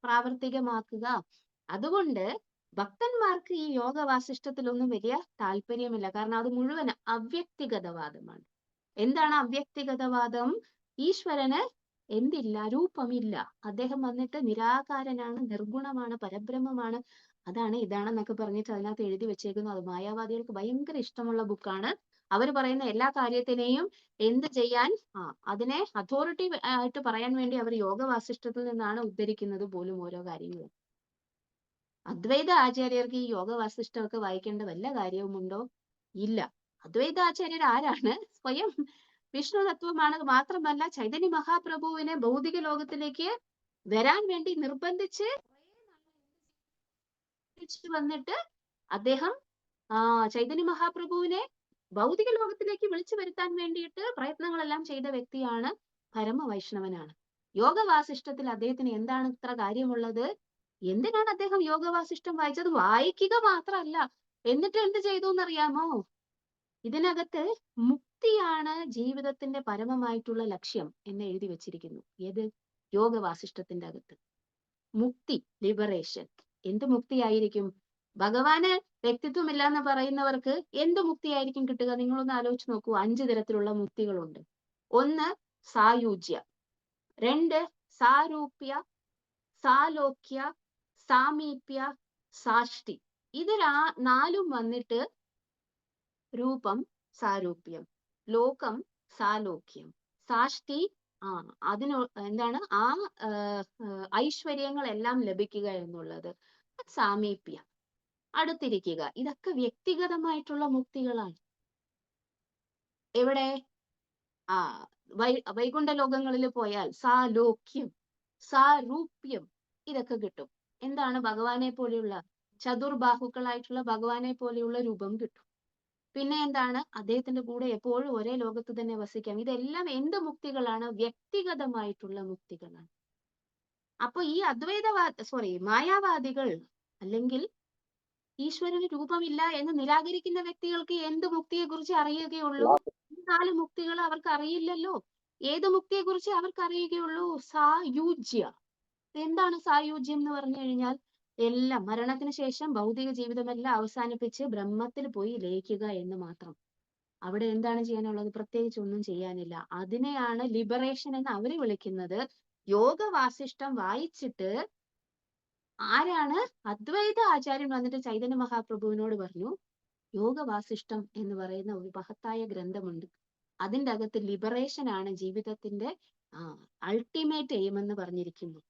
പ്രാവർത്തികമാക്കുക? അതുകൊണ്ട് ഭക്തന്മാർക്ക് ഈ യോഗ വാസിഷ്ടത്തിലൊന്നും വലിയ താല്പര്യമില്ല. കാരണം അത് മുഴുവൻ അവ്യക്തിഗതവാദമാണ്. എന്താണ് അവ്യക്തിഗതവാദം? ഈശ്വരന് എന്തില്ല? രൂപമില്ല. അദ്ദേഹം വന്നിട്ട് നിരാകാരനാണ്, നിർഗുണമാണ്, പരബ്രഹ്മമാണ്, അതാണ് ഇതാണെന്നൊക്കെ പറഞ്ഞിട്ട് അതിനകത്ത് എഴുതി വെച്ചേക്കുന്നു. അത് മായാവാദികൾക്ക് ഭയങ്കര ഇഷ്ടമുള്ള ബുക്കാണ്. അവർ പറയുന്ന എല്ലാ കാര്യത്തിനെയും എന്ത് ചെയ്യാൻ, അതിനെ അതോറിറ്റി ആയിട്ട് പറയാൻ വേണ്ടി അവർ യോഗ വാസിഷ്ടത്തിൽ നിന്നാണ് ഉദ്ധരിക്കുന്നത് പോലും ഓരോ കാര്യങ്ങളും. അദ്വൈത ആചാര്യർക്ക് ഈ യോഗ വാസിഷ്ടമൊക്കെ വായിക്കേണ്ട വല്ല കാര്യവുമുണ്ടോ? ഇല്ല. അദ്വൈത ആചാര്യർ ആരാണ്? സ്വയം വിഷ്ണു തത്വമാണ്. മാത്രമല്ല ചൈതന്യ മഹാപ്രഭുവിനെ ഭൗതിക ലോകത്തിലേക്ക് വരാൻ വേണ്ടി നിർബന്ധിച്ച് വന്നിട്ട് അദ്ദേഹം ചൈതന്യ മഹാപ്രഭുവിനെ ഭൗതിക ലോകത്തിലേക്ക് വിളിച്ചു വരുത്താൻ വേണ്ടിയിട്ട് പ്രയത്നങ്ങളെല്ലാം ചെയ്ത വ്യക്തിയാണ്. പരമവൈഷ്ണവനാണ്. യോഗവാസിഷ്ടത്തിൽ അദ്ദേഹത്തിന് എന്താണ് ഇത്ര കാര്യമുള്ളത്? എന്തിനാണ് അദ്ദേഹം യോഗവാസിഷ്ടം വായിച്ചത്? വായിക്കുക മാത്രമല്ല, എന്നിട്ട് എന്ത് ചെയ്തു എന്നറിയാമോ? ഇതിനകത്ത് മുക്തിയാണ് ജീവിതത്തിന്റെ പരമമായിട്ടുള്ള ലക്ഷ്യം എന്ന് എഴുതി വെച്ചിരിക്കുന്നു. ഏത്? യോഗവാസിഷ്ടത്തിന്റെ അകത്ത്. മുക്തി, ലിബറേഷൻ. എന്ത് മുക്തിയായിരിക്കും? ഭഗവാന് വ്യക്തിത്വമില്ല എന്ന് പറയുന്നവർക്ക് എന്ത് മുക്തിയായിരിക്കും കിട്ടുക? നിങ്ങളൊന്ന് ആലോചിച്ച് നോക്കൂ. 5 തരത്തിലുള്ള മുക്തികളുണ്ട്. 1 സായുജ്യ, 2 സാരൂപ്യ, സാലോക്യ, സാമീപ്യ, സാഷ്ടി. ഇത് 4ഉം വന്നിട്ട് രൂപം സാരൂപ്യം, ലോകം സാലോക്യം, സാഷ്ടി അതിന് എന്താണ് ഐശ്വര്യങ്ങളെല്ലാം ലഭിക്കുക എന്നുള്ളത്, സാമീപ്യ, അടുത്തിരിക്കുക. ഇതൊക്കെ വ്യക്തിഗതമായിട്ടുള്ള മുക്തികളാണ്. എവിടെ? വൈകുണ്ഠ ലോകങ്ങളിൽ പോയാൽ സാലോക്യം, സാരൂപ്യം ഇതൊക്കെ കിട്ടും. എന്താണ്? ഭഗവാനെ പോലെയുള്ള ചതുർബാഹുക്കളായിട്ടുള്ള ഭഗവാനെ പോലെയുള്ള രൂപം കിട്ടും. പിന്നെ എന്താണ്? അദ്ദേഹത്തിന്റെ കൂടെ എപ്പോഴും ഒരേ ലോകത്ത് തന്നെ വസിക്കാം. ഇതെല്ലാം എന്ത് മുക്തികളാണ്? വ്യക്തിഗതമായിട്ടുള്ള മുക്തികളാണ്. അപ്പൊ ഈ മായാവാദികൾ അല്ലെങ്കിൽ ഈശ്വരന് രൂപമില്ല എന്ന് നിരാകരിക്കുന്ന വ്യക്തികൾക്ക് എന്ത് മുക്തിയെ കുറിച്ച് അറിയുകയുള്ളൂ? 4 മുക്തികൾ അവർക്ക് അറിയില്ലല്ലോ. ഏത് മുക്തിയെ കുറിച്ച് അവർക്ക് അറിയുകയുള്ളൂ? സായുജ്യ. എന്താണ് സായുജ്യം എന്ന് പറഞ്ഞു കഴിഞ്ഞാൽ? എല്ലാം മരണത്തിന് ശേഷം ഭൗതിക ജീവിതമെല്ലാം അവസാനിപ്പിച്ച് ബ്രഹ്മത്തിൽ പോയി ലയിക്കുക എന്ന് മാത്രം. അവിടെ എന്താണ് ചെയ്യാനുള്ളത്? പ്രത്യേകിച്ച് ഒന്നും ചെയ്യാനില്ല. അതിനെയാണ് ലിബറേഷൻ എന്ന് അവര് വിളിക്കുന്നത്. യോഗ വാസിഷ്ടം വായിച്ചിട്ട് ആരാണ്? അദ്വൈത ആചാര്യൻ വന്നിട്ട് ചൈതന്യ മഹാപ്രഭുവിനോട് പറഞ്ഞു, യോഗ വാസിഷ്ടം എന്ന് പറയുന്ന ഒരു മഹത്തായ ഗ്രന്ഥമുണ്ട്, അതിന്റെ അകത്ത് ലിബറേഷൻ ആണ് ജീവിതത്തിന്റെ അൾട്ടിമേറ്റ് എയിം എന്ന് പറഞ്ഞിരിക്കുന്നു.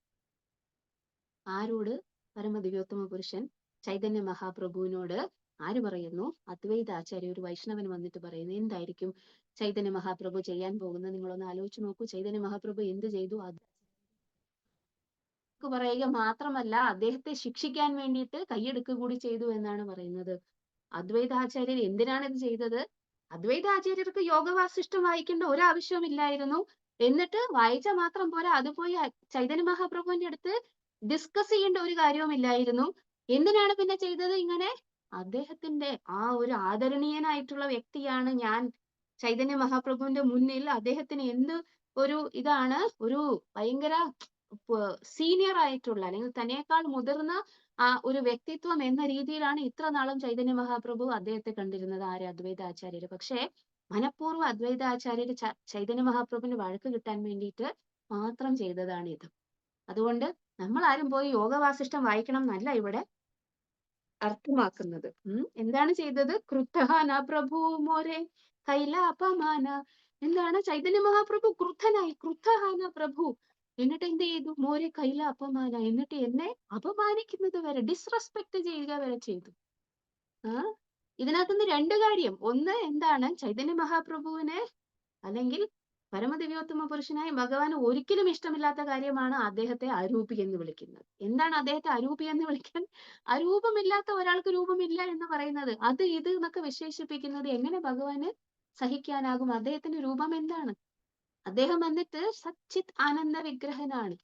ആരോട്? പരമദിവ്യോത്തമ പുരുഷൻ ചൈതന്യ മഹാപ്രഭുവിനോട് ആര് പറയുന്നു? അദ്വൈത ആചാര്യ, ഒരു വൈഷ്ണവൻ വന്നിട്ട് പറയുന്നു. എന്തായിരിക്കും ചൈതന്യ മഹാപ്രഭു ചെയ്യാൻ പോകുന്നത്? നിങ്ങളൊന്ന് ആലോചിച്ച് നോക്കൂ. ചൈതന്യ മഹാപ്രഭു എന്ത് ചെയ്തു? പറയുക മാത്രമല്ല, അദ്ദേഹത്തെ ശിക്ഷിക്കാൻ വേണ്ടിയിട്ട് കൈയെടുക്കുക കൂടി ചെയ്തു എന്നാണ് പറയുന്നത്. അദ്വൈതാചാര്യർ എന്തിനാണ് ഇത് ചെയ്തത്? അദ്വൈതാചാര്യർക്ക് യോഗവാസിഷ്ടം വായിക്കേണ്ട ഒരാവശ്യവും ഇല്ലായിരുന്നു. എന്നിട്ട് വായിച്ച മാത്രം പോരാ, അത് പോയി ചൈതന്യ മഹാപ്രഭുവിന്റെ അടുത്ത് ഡിസ്കസ് ചെയ്യേണ്ട ഒരു കാര്യവുമില്ലായിരുന്നു. എന്തിനാണ് പിന്നെ ചെയ്തത് ഇങ്ങനെ? അദ്ദേഹത്തിന്റെ ഒരു ആദരണീയനായിട്ടുള്ള വ്യക്തിയാണ് ഞാൻ. ചൈതന്യ മഹാപ്രഭുവിന്റെ മുന്നിൽ അദ്ദേഹത്തിന് എന്ത് ഒരു ഇതാണ്, ഒരു ഭയങ്കര സീനിയർ ആയിട്ടുള്ള അല്ലെങ്കിൽ തന്നേക്കാൾ മുതിർന്ന ഒരു വ്യക്തിത്വം എന്ന രീതിയിലാണ് ഇത്ര നാളും ചൈതന്യ മഹാപ്രഭു അദ്ദേഹത്തെ കണ്ടിരുന്നത്, ആര്? അദ്വൈതാചാര്യര്. പക്ഷേ മനഃപൂർവ്വം അദ്വൈതാചാര്യര് ചൈതന്യ മഹാപ്രഭുവിന് വഴക്ക് കിട്ടാൻ വേണ്ടിയിട്ട് മാത്രം ചെയ്തതാണ് ഇത്. അതുകൊണ്ട് നമ്മൾ ആരും പോയി യോഗവാസിഷ്ടം വായിക്കണം എന്നല്ല ഇവിടെ അർത്ഥമാക്കുന്നത്. എന്താണ് ചെയ്തത്? ക്രുദ്ധഹാന പ്രഭു മോരെ കൈല അപമാന. എന്താണ്? ചൈതന്യ മഹാപ്രഭു ക്രുദ്ധനായി. ക്രുദ്ധഹാന പ്രഭു. എന്നിട്ട് എന്ത് ചെയ്തു? മോരെ കൈല അപമാന. എന്നിട്ട് എന്നെ അപമാനിക്കുന്നത് വരെ, ഡിസ്റെസ്പെക്ട് ചെയ്യുക വരെ ചെയ്തു. ഇതിനകത്തുനിന്ന് രണ്ട് കാര്യം. ഒന്ന് എന്താണ്? ചൈതന്യ മഹാപ്രഭുവിനെ അല്ലെങ്കിൽ പരമദിവ്യോത്തമ പുരുഷനായ ഭഗവാന് ഒരിക്കലും ഇഷ്ടമില്ലാത്ത കാര്യമാണ് അദ്ദേഹത്തെ അരൂപി എന്ന് വിളിക്കുന്നത്. എന്താണ് അദ്ദേഹത്തെ അരൂപി എന്ന് വിളിക്കാൻ? അരൂപമില്ലാത്ത ഒരാൾക്ക് രൂപമില്ല എന്ന് പറയുന്നത്, അത് ഇത് എന്നൊക്കെ വിശേഷിപ്പിക്കുന്നത് എങ്ങനെ ഭഗവാന് സഹിക്കാനാകും? അദ്ദേഹത്തിന്റെ രൂപം എന്താണ്? അദ്ദേഹം വന്നിട്ട് സച്ചിത് ആനന്ദ വിഗ്രഹനാണ്.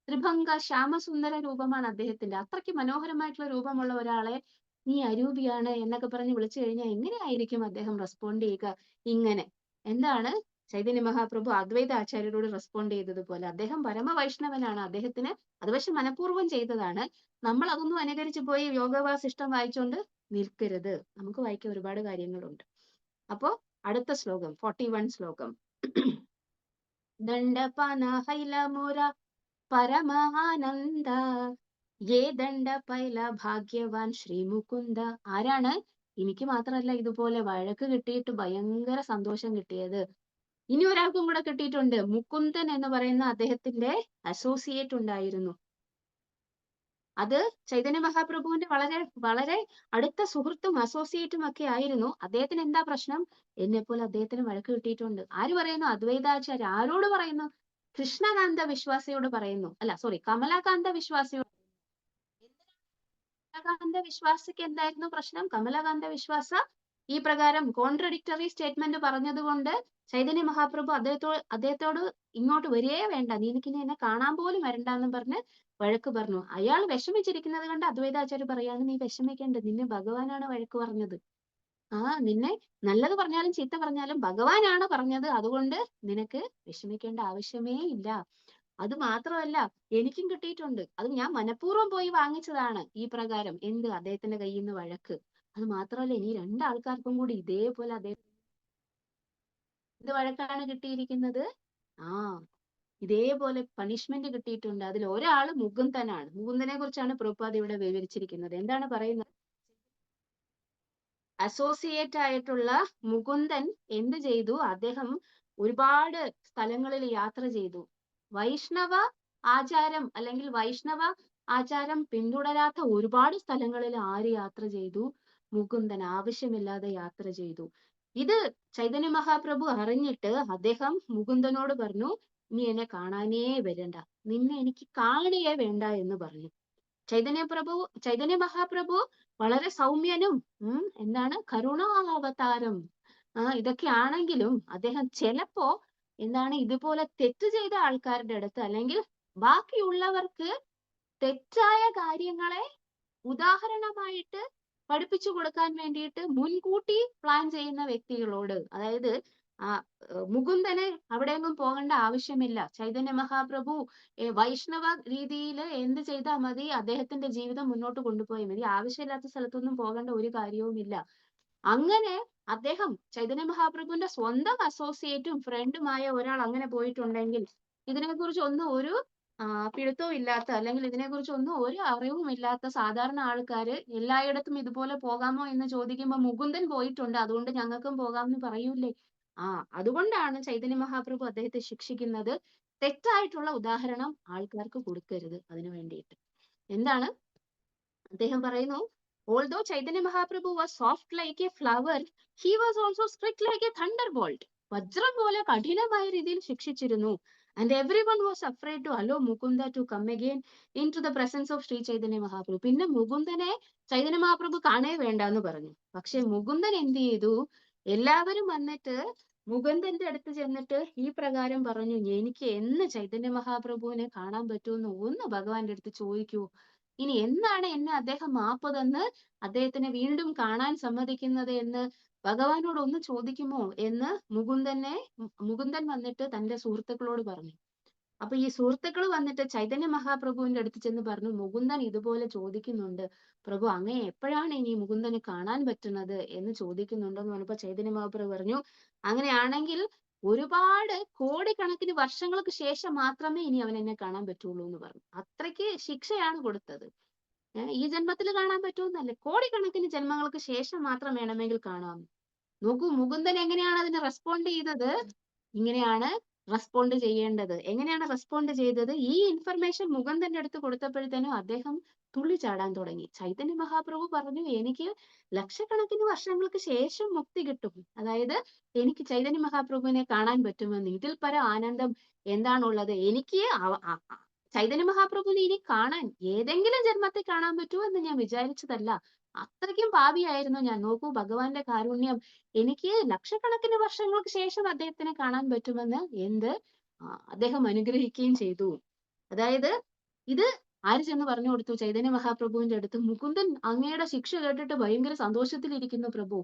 ത്രിഭംഗ ശ്യാമസുന്ദര രൂപമാണ് അദ്ദേഹത്തിന്റെ. അത്രയ്ക്ക് മനോഹരമായിട്ടുള്ള രൂപമുള്ള ഒരാളെ നീ അരൂപിയാണ് എന്നൊക്കെ പറഞ്ഞ് വിളിച്ചു കഴിഞ്ഞാൽ എങ്ങനെയായിരിക്കും അദ്ദേഹം റെസ്പോണ്ട് ചെയ്യുക? ഇങ്ങനെ എന്താണ് ചൈതന്യ മഹാപ്രഭു അദ്വൈത ആചാര്യരോട് റെസ്പോണ്ട് ചെയ്തതുപോലെ. അദ്ദേഹം പരമവൈഷ്ണവനാണ്. അദ്ദേഹത്തിന് അത് പക്ഷെ മനഃപൂർവ്വം ചെയ്തതാണ്. നമ്മൾ അതൊന്നും അനുകരിച്ച് പോയി യോഗവാസിഷ്ടം വായിച്ചുകൊണ്ട് നിൽക്കരുത്. നമുക്ക് വായിക്കാൻ ഒരുപാട് കാര്യങ്ങളുണ്ട്. അപ്പോ അടുത്ത ശ്ലോകം, 41 ശ്ലോകം. ദണ്ഡപാന ഹൈലമോര പരമാനന്ദ യേ ദണ്ഡ പൈല ഭാഗ്യവാൻ ശ്രീ മുകുന്ദ. ആരാണ്? എനിക്ക് മാത്രമല്ല ഇതുപോലെ വഴക്ക് കിട്ടിയിട്ട് ഭയങ്കര സന്തോഷം കിട്ടിയത്. ഇനി ഒരാൾക്കും കൂടെ കിട്ടിയിട്ടുണ്ട്. മുകുന്ദൻ എന്ന് പറയുന്ന അദ്ദേഹത്തിന്റെ അസോസിയേറ്റ് ഉണ്ടായിരുന്നു. അത് ചൈതന്യ മഹാപ്രഭുവിന്റെ വളരെ വളരെ അടുത്ത സുഹൃത്തും അസോസിയേറ്റും ഒക്കെ ആയിരുന്നു. അദ്ദേഹത്തിന് എന്താ പ്രശ്നം? എന്നെ പോലെ അദ്ദേഹത്തിന് വഴക്ക് കിട്ടിയിട്ടുണ്ട്. ആര് പറയുന്നു? അദ്വൈതാചാര്യ. ആരോട് പറയുന്നു? കൃഷ്ണകാന്ത വിശ്വാസിയോട് പറയുന്നു. അല്ല സോറി, കമലാകാന്ത വിശ്വാസിയോട്. കമലാകാന്ത വിശ്വാസിക്ക് എന്തായിരുന്നു പ്രശ്നം? കമലാകാന്ത വിശ്വാസ ഈ പ്രകാരം കോൺട്രഡിക്ടറി സ്റ്റേറ്റ്മെന്റ് പറഞ്ഞതുകൊണ്ട് ചൈതന്യ മഹാപ്രഭു അദ്ദേഹത്തോട് ഇങ്ങോട്ട് വരികയേ വേണ്ട, നീ എനിക്കിനി എന്നെ കാണാൻ പോലും വരണ്ടെന്നും പറഞ്ഞ് വഴക്ക് പറഞ്ഞു. അയാൾ വിഷമിച്ചിരിക്കുന്നത് കണ്ട് അദ്വൈതാചാര്യ പറയാണ്, നീ വിഷമിക്കേണ്ട, നിന്നെ ഭഗവാനാണ് വഴക്ക് പറഞ്ഞത്. നിന്നെ നല്ലത് പറഞ്ഞാലും ചീത്ത പറഞ്ഞാലും ഭഗവാനാണ് പറഞ്ഞത്, അതുകൊണ്ട് നിനക്ക് വിഷമിക്കേണ്ട ആവശ്യമേ ഇല്ല. അത് മാത്രമല്ല, എനിക്കും കിട്ടിയിട്ടുണ്ട്. അത് ഞാൻ മനഃപൂർവ്വം പോയി വാങ്ങിച്ചതാണ് ഈ പ്രകാരം. എന്ത്? അദ്ദേഹത്തിന്റെ കയ്യിൽ നിന്ന് വഴക്ക്. അത് മാത്രമല്ല, ഇനി രണ്ടാൾക്കാർക്കും കൂടി ഇതേപോലെ എന്ത് വഴക്കാണ് കിട്ടിയിരിക്കുന്നത്? ഇതേപോലെ പണിഷ്മെന്റ് കിട്ടിയിട്ടുണ്ട്. അതിൽ ഒരാള് മുകുന്ദനാണ്. മുകുന്ദനെ കുറിച്ചാണ് പ്രഭുപാദ ഇവിടെ വിവരിച്ചിരിക്കുന്നത്. എന്താണ് പറയുന്നത്? അസോസിയേറ്റ് ആയിട്ടുള്ള മുകുന്ദൻ എന്ത് ചെയ്തു? അദ്ദേഹം ഒരുപാട് സ്ഥലങ്ങളിൽ യാത്ര ചെയ്തു. വൈഷ്ണവ ആചാരം അല്ലെങ്കിൽ വൈഷ്ണവ ആചാരം പിന്തുടരാത്ത ഒരുപാട് സ്ഥലങ്ങളിൽ ആര് യാത്ര ചെയ്തു? മുകുന്ദൻ ആവശ്യമില്ലാതെ യാത്ര ചെയ്തു. ഇത് ചൈതന്യ മഹാപ്രഭു അറിഞ്ഞിട്ട് അദ്ദേഹം മുകുന്ദനോട് പറഞ്ഞു, നീ എന്നെ കാണാനേ വരണ്ട, നിന്നെ എനിക്ക് കാണുകയേ വേണ്ട എന്ന് പറഞ്ഞു. ചൈതന്യ മഹാപ്രഭു വളരെ സൗമ്യനും എന്താണ് കരുണാവതാരം ഇതൊക്കെ ആണെങ്കിലും അദ്ദേഹം ചിലപ്പോ എന്താണ് ഇതുപോലെ തെറ്റ് ചെയ്ത ആൾക്കാരുടെ അടുത്ത് അല്ലെങ്കിൽ ബാക്കിയുള്ളവർക്ക് തെറ്റായ കാര്യങ്ങളെ ഉദാഹരണമായിട്ട് പഠിപ്പിച്ചു കൊടുക്കാൻ വേണ്ടിയിട്ട് മുൻകൂട്ടി പ്ലാൻ ചെയ്യുന്ന വ്യക്തികളോട്, അതായത് മുകുന്ദന് അവിടെയൊന്നും പോകേണ്ട ആവശ്യമില്ല, ചൈതന്യ മഹാപ്രഭു വൈഷ്ണവ രീതിയിൽ എന്ത് ചെയ്താൽ മതി, അദ്ദേഹത്തിന്റെ ജീവിതം മുന്നോട്ട് കൊണ്ടുപോയാൽ മതി, ആവശ്യമില്ലാത്ത സ്ഥലത്തൊന്നും പോകേണ്ട ഒരു കാര്യവുമില്ല. അങ്ങനെ അദ്ദേഹം ചൈതന്യ മഹാപ്രഭുവിന്റെ സ്വന്തം അസോസിയേറ്റും ഫ്രണ്ടുമായ ഒരാൾ അങ്ങനെ പോയിട്ടുണ്ടെങ്കിൽ ഇതിനെക്കുറിച്ച് ഒന്നും ഒരു പിടുത്തവും ഇല്ലാത്ത അല്ലെങ്കിൽ ഇതിനെക്കുറിച്ച് ഒന്നും ഒരു അറിവുമില്ലാത്ത സാധാരണ ആൾക്കാര് എല്ലായിടത്തും ഇതുപോലെ പോകാമോ എന്ന് ചോദിക്കുമ്പോൾ മുകുന്ദൻ പോയിട്ടുണ്ട്, അതുകൊണ്ട് ഞങ്ങൾക്കും പോകാമെന്ന് പറയൂലേ? അതുകൊണ്ടാണ് ചൈതന്യ മഹാപ്രഭു അദ്ദേഹത്തെ ശിക്ഷിക്കുന്നത്. തെറ്റായിട്ടുള്ള ഉദാഹരണം ആൾക്കാർക്ക് കൊടുക്കരുത്. അതിനു വേണ്ടിയിട്ട് എന്താണ് അദ്ദേഹം പറയുന്നു? Although Chaitanya Mahaprabhu was soft like a flower, he was also strict like a thunderbolt. വജ്രം പോലെ കഠിനമായ രീതിയിൽ ശിക്ഷിച്ചിരുന്നു. And everyone was afraid to allow Mukunda to come again into the presence of Sri Chaitanya Mahaprabhu. പിന്നെ മുകുന്ദനെ ചൈതന്യ മഹാപ്രഭു കാണേ വേണ്ട എന്ന് പറഞ്ഞു. പക്ഷെ മുകുന്ദൻ എന്ത് ചെയ്തു? എല്ലാവരും വന്നിട്ട് മുകുന്ദന്റെ അടുത്ത് ചെന്നിട്ട് ഈ പ്രകാരം പറഞ്ഞു, എനിക്ക് എന്ന് ചൈതന്യ മഹാപ്രഭുവിനെ കാണാൻ പറ്റുമെന്ന് ഒന്ന് ഭഗവാന്റെ അടുത്ത് ചോദിക്കൂ. ഇനി എന്നാണ് എന്നെ അദ്ദേഹം മാപ്പ് തന്ന് അദ്ദേഹത്തിനെ വീണ്ടും കാണാൻ സമ്മതിക്കുന്നത് എന്ന് ഭഗവാനോട് ഒന്ന് ചോദിക്കുമോ എന്ന് മുകുന്ദൻ വന്നിട്ട് തന്റെ സുഹൃത്തുക്കളോട് പറഞ്ഞു. അപ്പൊ ഈ സുഹൃത്തുക്കൾ വന്നിട്ട് ചൈതന്യ മഹാപ്രഭുവിന്റെ അടുത്ത് ചെന്ന് പറഞ്ഞു, മുകുന്ദൻ ഇതുപോലെ ചോദിക്കുന്നുണ്ട്, പ്രഭു അങ്ങേ എപ്പോഴാണ് ഇനി മുകുന്ദന് കാണാൻ പറ്റുന്നത് എന്ന് ചോദിക്കുന്നുണ്ടെന്ന് പറഞ്ഞപ്പോ ചൈതന്യ മഹാപ്രഭു പറഞ്ഞു, അങ്ങനെയാണെങ്കിൽ ഒരുപാട് കോടിക്കണക്കിന് വർഷങ്ങൾക്ക് ശേഷം മാത്രമേ ഇനി അവൻ എന്നെ കാണാൻ പറ്റുള്ളൂ എന്ന് പറഞ്ഞു. അത്രയ്ക്ക് ശിക്ഷയാണ് കൊടുത്തത്. ഈ ജന്മത്തിൽ കാണാൻ പറ്റുമെന്നല്ല, കോടിക്കണക്കിന് ജന്മങ്ങൾക്ക് ശേഷം മാത്രം വേണമെങ്കിൽ കാണാം. നോക്കൂ മുകുന്ദൻ എങ്ങനെയാണ് അതിന് റെസ്പോണ്ട് ചെയ്തത്. ഇങ്ങനെയാണ് റെസ്പോണ്ട് ചെയ്യേണ്ടത്. എങ്ങനെയാണ് റെസ്പോണ്ട് ചെയ്തത്? ഈ ഇൻഫർമേഷൻ മുകുന്ദന്റെ അടുത്ത് കൊടുത്തപ്പോഴത്തേനും അദ്ദേഹം തുള്ളിച്ചാടാൻ തുടങ്ങി. ചൈതന്യ മഹാപ്രഭു പറഞ്ഞു, എനിക്ക് ലക്ഷക്കണക്കിന് വർഷങ്ങൾക്ക് ശേഷം മുക്തി കിട്ടും, അതായത് എനിക്ക് ചൈതന്യ മഹാപ്രഭുവിനെ കാണാൻ പറ്റുമെന്ന്. ഇതിൽ പര ആനന്ദം എന്താണുള്ളത്? എനിക്ക് ചൈതന്യ മഹാപ്രഭുവിനെ ഇനി കാണാൻ ഏതെങ്കിലും ജന്മത്തിൽ കാണാൻ പറ്റുമോ എന്ന് ഞാൻ വിചാരിച്ചതല്ല. അത്രയ്ക്കും പാപിയായിരുന്നു ഞാൻ. നോക്കൂ ഭഗവാന്റെ കാരുണ്യം. എനിക്ക് ലക്ഷക്കണക്കിന് വർഷങ്ങൾക്ക് ശേഷം അദ്ദേഹത്തിനെ കാണാൻ പറ്റുമെന്ന് അദ്ദേഹം അനുഗ്രഹിക്കുകയും ചെയ്തു. അതായത് ഇത് ആര് ചെന്ന് പറഞ്ഞു കൊടുത്തു? ചൈതന്യ മഹാപ്രഭുവിന്റെ അടുത്ത്. മുകുന്ദൻ അങ്ങയുടെ ശിക്ഷ കേട്ടിട്ട് ഭയങ്കര സന്തോഷത്തിലിരിക്കുന്നു പ്രഭു.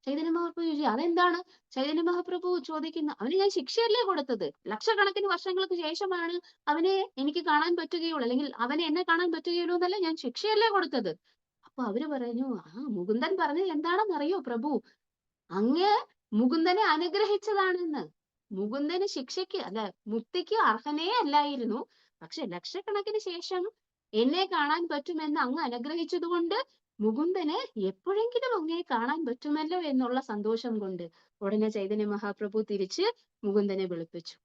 ചൈതന്യ മഹാപ്രഭു ചോദിച്ചു, അതെന്താണ്? ചൈതന്യ മഹാപ്രഭു ചോദിക്കുന്നു, അവന് ഞാൻ ശിക്ഷയല്ലേ കൊടുത്തത്? ലക്ഷക്കണക്കിന് വർഷങ്ങൾക്ക് ശേഷമാണ് അവനെ എനിക്ക് കാണാൻ പറ്റുകയുള്ളൂ, അല്ലെങ്കിൽ അവനെ എന്നെ കാണാൻ പറ്റുകയുള്ളൂ എന്നല്ല, ഞാൻ ശിക്ഷയല്ലേ കൊടുത്തത്. അപ്പൊ അവര് പറഞ്ഞു, മുകുന്ദൻ പറഞ്ഞത് എന്താണെന്നറിയോ പ്രഭു? അങ്ങ് മുകുന്ദനെ അനുഗ്രഹിച്ചതാണെന്ന്. മുകുന്ദന് ശിക്ഷയ്ക്ക് അല്ല, മുക്തിക്ക് അർഹനേ അല്ലായിരുന്നു. പക്ഷെ ലക്ഷക്കണക്കിന് ശേഷം എന്നെ കാണാൻ പറ്റുമെന്ന് അങ്ങ് അനുഗ്രഹിച്ചത് കൊണ്ട് മുകുന്ദന് എപ്പോഴെങ്കിലും അങ്ങയെ കാണാൻ പറ്റുമല്ലോ എന്നുള്ള സന്തോഷം കൊണ്ട് ഉടനെ ചൈതന്യ മഹാപ്രഭു തിരിച്ച് മുകുന്ദനെ വിളിപ്പിച്ചു.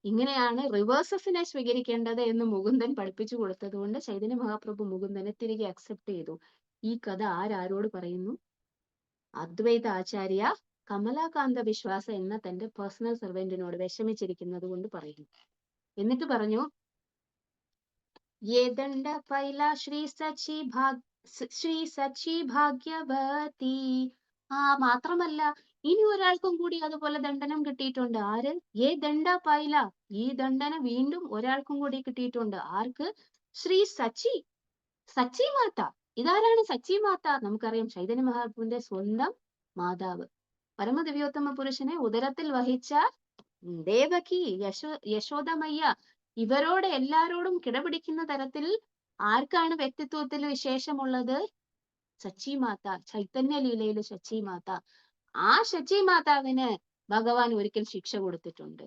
ഇങ്ങനെയാണ് റിവേഴ്സസിനെ സ്വീകരിക്കേണ്ടത് എന്ന് മുകുന്ദൻ പഠിപ്പിച്ചു കൊടുത്തത് കൊണ്ട് ചൈതന്യ മഹാപ്രഭു മുകുന്ദനെ തിരികെ അക്സെപ്റ്റ് ചെയ്തു. ഈ കഥ ആരോട് പറയുന്നു? അദ്വൈത ആചാര്യ കമലാകാന്ത വിശ്വാസ എന്ന തന്റെ പേഴ്സണൽ സെർവന്റിനോട് വിഷമിച്ചിരിക്കുന്നത് കൊണ്ട് പറയുന്നു. എന്നിട്ട് പറഞ്ഞു, യേദണ്ഡ പൈല ശ്രീ സച്ചി ഭാഗ്യവതി. മാത്രമല്ല ഇനി ഒരാൾക്കും കൂടി അതുപോലെ ദണ്ഡനം കിട്ടിയിട്ടുണ്ട്. ആര്? ദണ്ഡ പൈല. ഈ ദണ്ഡനം വീണ്ടും ഒരാൾക്കും കൂടി കിട്ടിയിട്ടുണ്ട്. ആർക്ക്? ശ്രീ സച്ചി മാത. ഇതാരാണ് സച്ചി മാത? നമുക്കറിയാം ചൈതന്യ മഹാപ്രഭുവിന്റെ സ്വന്തം മാതാവ്. പരമദിവ്യോത്തമ പുരുഷനെ ഉദരത്തിൽ വഹിച്ച ദേവകി, യശോദമയ്യ, ഇവരോട് എല്ലാരോടും കിടപിടിക്കുന്ന തരത്തിൽ ആർക്കാണ് വ്യക്തിത്വത്തിൽ വിശേഷമുള്ളത്? സച്ചി മാത, ചൈതന്യ ലീലയില് സച്ചി മാത. ആ സച്ചി മാതാവിന് ഭഗവാൻ ഒരിക്കൽ ശിക്ഷ കൊടുത്തിട്ടുണ്ട്.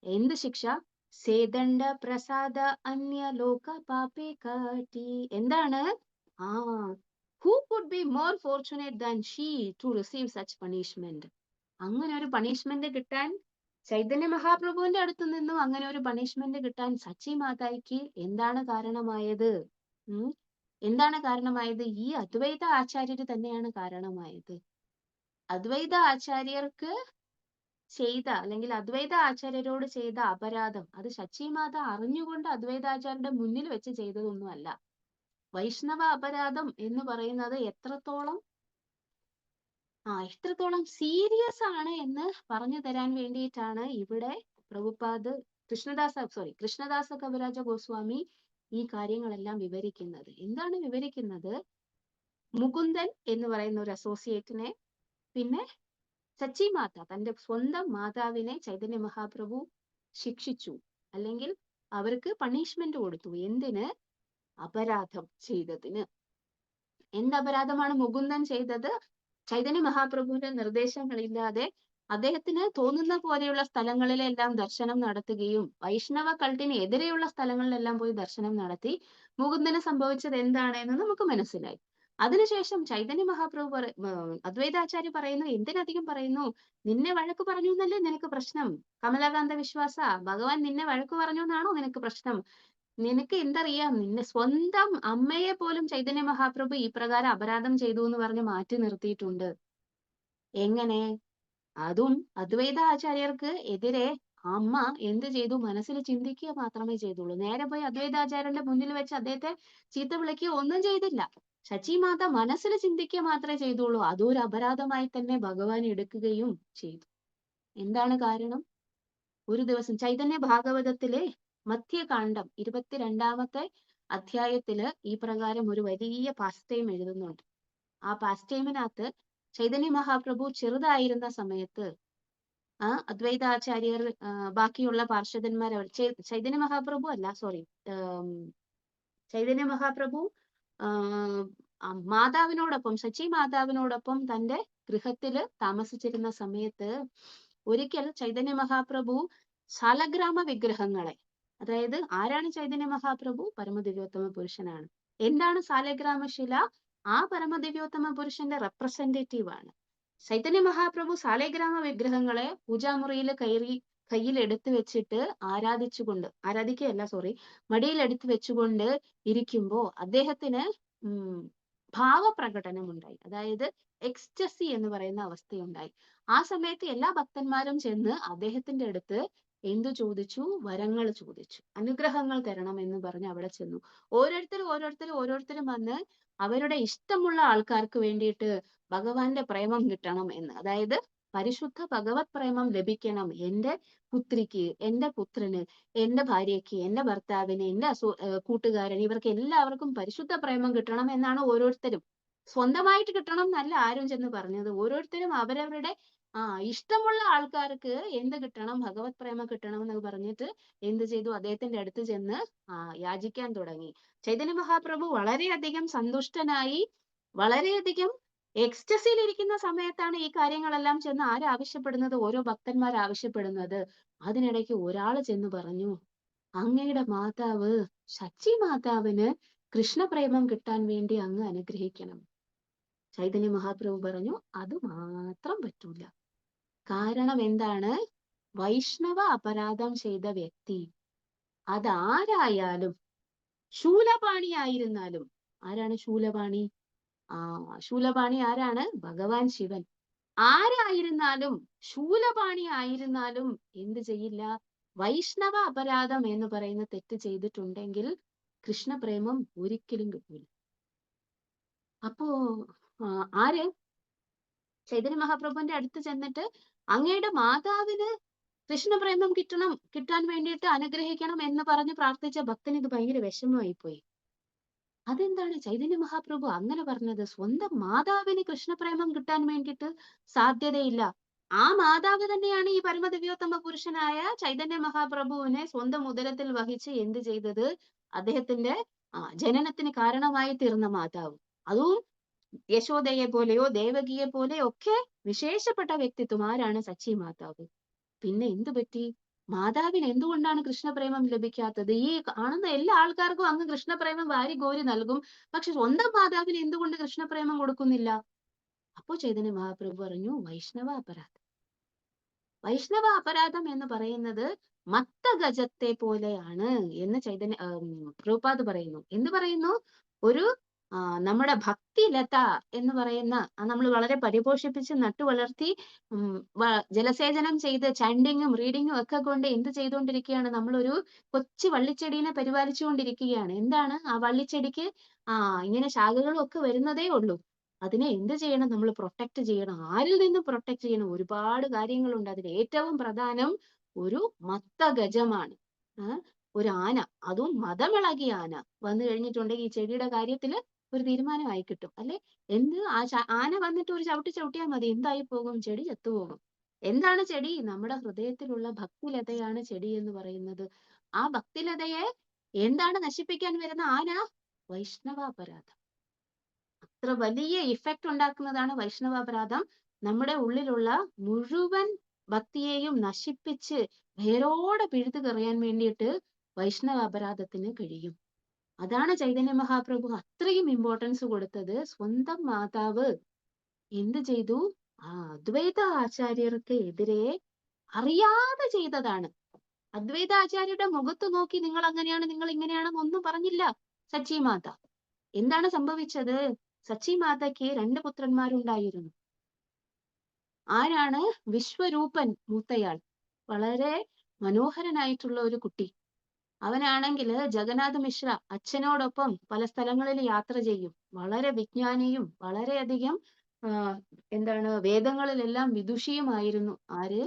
എന്ത് ശിക്ഷ? സേദണ്ഡ പ്രസാദ അന്യ ലോക പാപേ കാട്ടി. എന്താണ്? who could be more fortunate than she to receive such punishment? അങ്ങനെ ഒരു പണിഷ്മെന്റ് കിട്ടാൻ, ചൈതന്യ മഹാപ്രഭുവിന്റെ അടുത്ത് നിന്നും അങ്ങനെ ഒരു പണിഷ്മെന്റ് കിട്ടാൻ സച്ചി മാതായ്ക്ക് എന്താണ് കാരണമായത്? എന്താണ് കാരണമായത്? ഈ അദ്വൈത ആചാര്യര് തന്നെയാണ് കാരണമായത്. അദ്വൈത ആചാര്യർക്ക് ചെയ്ത, അല്ലെങ്കിൽ അദ്വൈത ആചാര്യരോട് ചെയ്ത അപരാധം, അത് സച്ചി മാത അറിഞ്ഞുകൊണ്ട് അദ്വൈതാചാര്യരുടെ മുന്നിൽ വെച്ച് ചെയ്തതൊന്നും അല്ല. വൈഷ്ണവ അപരാധം എന്ന് പറയുന്നത് എത്രത്തോളം സീരിയസ് ആണ് എന്ന് പറഞ്ഞു തരാൻ വേണ്ടിയിട്ടാണ് ഇവിടെ പ്രഭുപാദ് കൃഷ്ണദാസ കവിരാജ ഗോസ്വാമി ഈ കാര്യങ്ങളെല്ലാം വിവരിക്കുന്നത്. എന്താണ് വിവരിക്കുന്നത്? മുകുന്ദൻ എന്ന് പറയുന്ന ഒരു അസോസിയേറ്റിനെ, പിന്നെ സച്ചി മാത, തന്റെ സ്വന്തം മാതാവിനെ ചൈതന്യ മഹാപ്രഭു ശിക്ഷിച്ചു, അല്ലെങ്കിൽ അവർക്ക് പണിഷ്മെന്റ് കൊടുത്തു. എന്തിന്? അപരാധം ചെയ്തതിന്. എന്ത് അപരാധമാണ് മുകുന്ദൻ ചെയ്തത്? ചൈതന്യ മഹാപ്രഭുവിന്റെ നിർദ്ദേശങ്ങളില്ലാതെ അദ്ദേഹത്തിന് തോന്നുന്ന പോലെയുള്ള സ്ഥലങ്ങളിലെല്ലാം ദർശനം നടത്തുകയും വൈഷ്ണവ കൾട്ടിന് എതിരെയുള്ള സ്ഥലങ്ങളിലെല്ലാം പോയി ദർശനം നടത്തി. മുകുന്ദന് സംഭവിച്ചത് എന്താണ് എന്ന് നമുക്ക് മനസ്സിലായി. അതിനുശേഷം ചൈതന്യ മഹാപ്രഭു അദ്വൈതാചാര്യ പറയുന്നു, എന്തിനധികം പറയുന്നു? നിന്നെ വഴക്ക് പറഞ്ഞു എന്നല്ലേ നിനക്ക് പ്രശ്നം? കമലാകാന്ത വിശ്വാസ, ഭഗവാൻ നിന്നെ വഴക്ക് പറഞ്ഞു എന്നാണോ നിനക്ക് പ്രശ്നം? നിനക്ക് എന്തറിയാം? നിന്നെ സ്വന്തം അമ്മയെ പോലും ചൈതന്യ മഹാപ്രഭു ഈ പ്രകാരം അപരാധം ചെയ്തു എന്ന് പറഞ്ഞ് മാറ്റി നിർത്തിയിട്ടുണ്ട്. എങ്ങനെ? അതും അദ്വൈത ആചാര്യർക്ക് എതിരെ അമ്മ എന്ത് ചെയ്തു? മനസ്സിൽ ചിന്തിക്കുക മാത്രമേ ചെയ്തുള്ളൂ. നേരെ പോയി അദ്വൈതാചാര്യന്റെ മുന്നിൽ വെച്ച് അദ്ദേഹത്തെ ചീത്ത വിളിക്കുക ഒന്നും ചെയ്തില്ല. സച്ചി മാത മനസ്സിൽ ചിന്തിക്കുക മാത്രമേ ചെയ്തുള്ളൂ. അതൊരു അപരാധമായി തന്നെ ഭഗവാൻ എടുക്കുകയും ചെയ്തു. എന്താണ് കാരണം? ഒരു ദിവസം ചൈതന്യ ഭാഗവതത്തിലെ മധ്യകാണ്ഡം 22ാമത്തെ അധ്യായത്തില് ഈ പ്രകാരം ഒരു വലിയ പാസ്റ്റൈം എഴുതുന്നുണ്ട്. ആ പാസ്റ്റൈമിനകത്ത് ചൈതന്യ മഹാപ്രഭു ചെറുതായിരുന്ന സമയത്ത് അദ്വൈതാചാര്യർ, ബാക്കിയുള്ള പാർഷദന്മാർ, അവർ ചൈതന്യ മഹാപ്രഭു അല്ല, സോറി, ചൈതന്യ മഹാപ്രഭു മാതാവിനോടൊപ്പം, ശച്ചി മാതാവിനോടൊപ്പം തന്റെ ഗൃഹത്തില് താമസിച്ചിരുന്ന സമയത്ത് ഒരിക്കൽ ചൈതന്യ മഹാപ്രഭു ശാലഗ്രാമ വിഗ്രഹങ്ങളെ, അതായത് ആരാണ് ചൈതന്യ മഹാപ്രഭു? പരമദിവ്യോത്തമ പുരുഷനാണ്. എന്താണ് ശാലഗ്രാമശില? ആ പരമദിവ്യോത്തമ പുരുഷന്റെ റെപ്രസെന്റേറ്റീവ് ആണ്. ചൈതന്യ മഹാപ്രഭു ശാലഗ്രാമ വിഗ്രഹങ്ങളെ പൂജാമുറിയിൽ കയ്യിൽ എടുത്തു വെച്ചിട്ട് ആരാധിക്കുകയല്ല, സോറി, മടിയിൽ എടുത്തു വെച്ചുകൊണ്ട് ഇരിക്കുമ്പോ അദ്ദേഹത്തിന് ഭാവപ്രകടനം ഉണ്ടായി. അതായത് എക്സ്റ്റസി എന്ന് പറയുന്ന അവസ്ഥയുണ്ടായി. ആ സമയത്ത് എല്ലാ ഭക്തന്മാരും ചെന്ന് അദ്ദേഹത്തിന്റെ അടുത്ത് എന്തു ചോദിച്ചു? വരങ്ങൾ ചോദിച്ചു, അനുഗ്രഹങ്ങൾ തരണം എന്ന് പറഞ്ഞ് അവിടെ ചെന്നു. ഓരോരുത്തരും വന്ന് അവരുടെ ഇഷ്ടമുള്ള ആൾക്കാർക്ക് വേണ്ടിയിട്ട് ഭഗവാന്റെ പ്രേമം കിട്ടണം എന്ന്, അതായത് പരിശുദ്ധ ഭഗവത് പ്രേമം ലഭിക്കണം എന്റെ പുത്രിക്ക്, എന്റെ പുത്രന്, എന്റെ ഭാര്യയ്ക്ക്, എന്റെ ഭർത്താവിന്, എന്റെ കൂട്ടുകാരൻ, ഇവർക്ക് എല്ലാവർക്കും പരിശുദ്ധ പ്രേമം കിട്ടണം എന്നാണ് ഓരോരുത്തരും. സ്വന്തമായിട്ട് കിട്ടണം എന്നല്ല ആരും ചെന്ന് പറഞ്ഞത്. ഓരോരുത്തരും അവരവരുടെ ഇഷ്ടമുള്ള ആൾക്കാർക്ക് എന്ത് കിട്ടണം? ഭഗവത് പ്രേമം കിട്ടണം എന്ന് പറഞ്ഞിട്ട് എന്ത് ചെയ്തു? അദ്ദേഹത്തിന്റെ അടുത്ത് ചെന്ന് യാചിക്കാൻ തുടങ്ങി. ചൈതന്യ മഹാപ്രഭു വളരെയധികം സന്തുഷ്ടനായി, വളരെയധികം എക്സ്റ്റസിയിൽ ഇരിക്കുന്ന സമയത്താണ് ഈ കാര്യങ്ങളെല്ലാം ചെന്ന് ആരാവശ്യപ്പെടുന്നത്? ഓരോ ഭക്തന്മാർ ആവശ്യപ്പെടുന്നത്. അതിനിടയ്ക്ക് ഒരാൾ ചെന്ന് പറഞ്ഞു, അങ്ങയുടെ മാതാവ് ശച്ചി മാതാവിന് കൃഷ്ണപ്രേമം കിട്ടാൻ വേണ്ടി അങ്ങ് അനുഗ്രഹിക്കണം. ചൈതന്യ മഹാപ്രഭു പറഞ്ഞു, അത് മാത്രം പറ്റൂല. കാരണം എന്താണ്? വൈഷ്ണവ അപരാധം ചെയ്ത വ്യക്തി, അതാരായാലും, ശൂലപാണി ആയിരുന്നാലും. ആരാണ് ശൂലപാണി? ശൂലപാണി ആരാണ്? ഭഗവാൻ ശിവൻ. ആരായിരുന്നാലും, ശൂലപാണി ആയിരുന്നാലും എന്ത് ചെയ്യില്ല? വൈഷ്ണവ അപരാധം എന്ന് പറയുന്ന തെറ്റ് ചെയ്തിട്ടുണ്ടെങ്കിൽ കൃഷ്ണപ്രേമം ഒരിക്കലും കിട്ടൂല. അപ്പോ ആര് ചൈതന്യ മഹാപ്രഭുവിന്റെ അടുത്ത് ചെന്നിട്ട് അങ്ങയുടെ മാതാവിന് കൃഷ്ണപ്രേമം കിട്ടാൻ വേണ്ടിയിട്ട് അനുഗ്രഹിക്കണം എന്ന് പറഞ്ഞ് പ്രാർത്ഥിച്ച ഭക്തന് ഇത് ഭയങ്കര വിഷമമായി പോയി. അതെന്താണ് ചൈതന്യ മഹാപ്രഭു അങ്ങനെ പറഞ്ഞത്? സ്വന്തം മാതാവിന് കൃഷ്ണപ്രേമം കിട്ടാൻ വേണ്ടിയിട്ട് സാധ്യതയില്ല. ആ മാതാവ് തന്നെയാണ് ഈ പരമദിവ്യോത്തമ പുരുഷനായ ചൈതന്യ മഹാപ്രഭുവിനെ സ്വന്തം ഉദരത്തിൽ വഹിച്ച് എന്ത് ചെയ്തത്? അദ്ദേഹത്തിന്റെ ജനനത്തിന് കാരണമായി തീർന്ന മാതാവ്. അതും യശോദയെ പോലെയോ ദേവകിയെ പോലെയോ ഒക്കെ വിശേഷപ്പെട്ട വ്യക്തിത്വം. ആരാണ്? സച്ചി മാതാവ്. പിന്നെ എന്തു പറ്റി? മാതാവിന് എന്തുകൊണ്ടാണ് കൃഷ്ണപ്രേമം ലഭിക്കാത്തത്? ഈ കാണുന്ന എല്ലാ ആൾക്കാർക്കും അങ്ങ് കൃഷ്ണപ്രേമം വാരി കോരി നൽകും, പക്ഷെ സ്വന്തം മാതാവിന് എന്തുകൊണ്ട് കൃഷ്ണപ്രേമം കൊടുക്കുന്നില്ല? അപ്പോ ചൈതന്യ മഹാപ്രഭു പറഞ്ഞു, വൈഷ്ണവ അപരാധം. വൈഷ്ണവ അപരാധം എന്ന് പറയുന്നത് മത്തഗജത്തെ പോലെയാണ് എന്ന് പ്രഭുപാദ് പറയുന്നു. എന്ത് പറയുന്നു? ഒരു നമ്മുടെ ഭക്തിലത എന്ന് പറയുന്ന, നമ്മൾ വളരെ പരിപോഷിപ്പിച്ച് നട്ടുവളർത്തി ജലസേചനം ചെയ്ത് ചാൻഡിങ്ങും റീഡിങ്ങും ഒക്കെ കൊണ്ട് എന്ത് ചെയ്തുകൊണ്ടിരിക്കുകയാണ്? നമ്മളൊരു കൊച്ചു വള്ളിച്ചെടീനെ പരിപാലിച്ചുകൊണ്ടിരിക്കുകയാണ്. എന്താണ് ആ വള്ളിച്ചെടിക്ക്? ഇങ്ങനെ ശാഖകളും ഒക്കെ വരുന്നതേ ഉള്ളൂ. അതിനെ എന്ത് ചെയ്യണം? നമ്മൾ പ്രൊട്ടക്ട് ചെയ്യണം. ആരിൽ നിന്നും പ്രൊട്ടക്ട് ചെയ്യണം? ഒരുപാട് കാര്യങ്ങളുണ്ട്. അതിൽ ഏറ്റവും പ്രധാനം ഒരു മത്തഗജമാണ്. ഒരു ആന, അതും മതമിളകിയ ആന വന്നു കഴിഞ്ഞിട്ടുണ്ടെങ്കിൽ ഈ ചെടിയുടെ കാര്യത്തില് ഒരു തീരുമാനമായി കിട്ടും, അല്ലെ? ആന വന്നിട്ട് ഒരു ചവിട്ടിയാൽ മതി, എന്തായി പോകും? ചെടി ചത്തുപോകും. എന്താണ് ചെടി? നമ്മുടെ ഹൃദയത്തിലുള്ള ഭക്തിലതയാണ് ചെടി എന്ന് പറയുന്നത്. ആ ഭക്തിലതയെ എന്താണ് നശിപ്പിക്കാൻ വരുന്ന ആന? വൈഷ്ണവാപരാധം. അത്ര വലിയ ഇഫക്റ്റ് ഉണ്ടാക്കുന്നതാണ് വൈഷ്ണവാപരാധം. നമ്മുടെ ഉള്ളിലുള്ള മുഴുവൻ ഭക്തിയെയും നശിപ്പിച്ച് വേരോടെ പിഴുതു കറിയാൻ വേണ്ടിയിട്ട് വൈഷ്ണവാപരാധത്തിന് കഴിയും. അതാണ് ചൈതന്യ മഹാപ്രഭു അത്രയും ഇമ്പോർട്ടൻസ് കൊടുത്തത്. സ്വന്തം മാതാവ് എന്ത് ചെയ്തു? അദ്വൈത ആചാര്യർക്ക് എതിരെ അറിയാതെ ചെയ്തതാണ്. അദ്വൈത ആചാര്യരുടെ മുഖത്ത് നോക്കി നിങ്ങൾ അങ്ങനെയാണ്, നിങ്ങൾ ഇങ്ങനെയാണെന്ന് ഒന്നും പറഞ്ഞില്ല സച്ചി മാത. എന്താണ് സംഭവിച്ചത്? സച്ചി മാതയ്ക്ക് 2 പുത്രന്മാരുണ്ടായിരുന്നു. ആരാണ്? വിശ്വരൂപൻ മൂത്തയാൾ, വളരെ മനോഹരനായിട്ടുള്ള ഒരു കുട്ടി. അവനാണെങ്കിൽ ജഗന്നാഥ മിശ്ര അച്ഛനോടൊപ്പം പല സ്ഥലങ്ങളിൽ യാത്ര ചെയ്യും. വളരെ വിജ്ഞാനിയും വളരെയധികം വേദങ്ങളിലെല്ലാം വിദുഷിയുമായിരുന്നു. ആര്?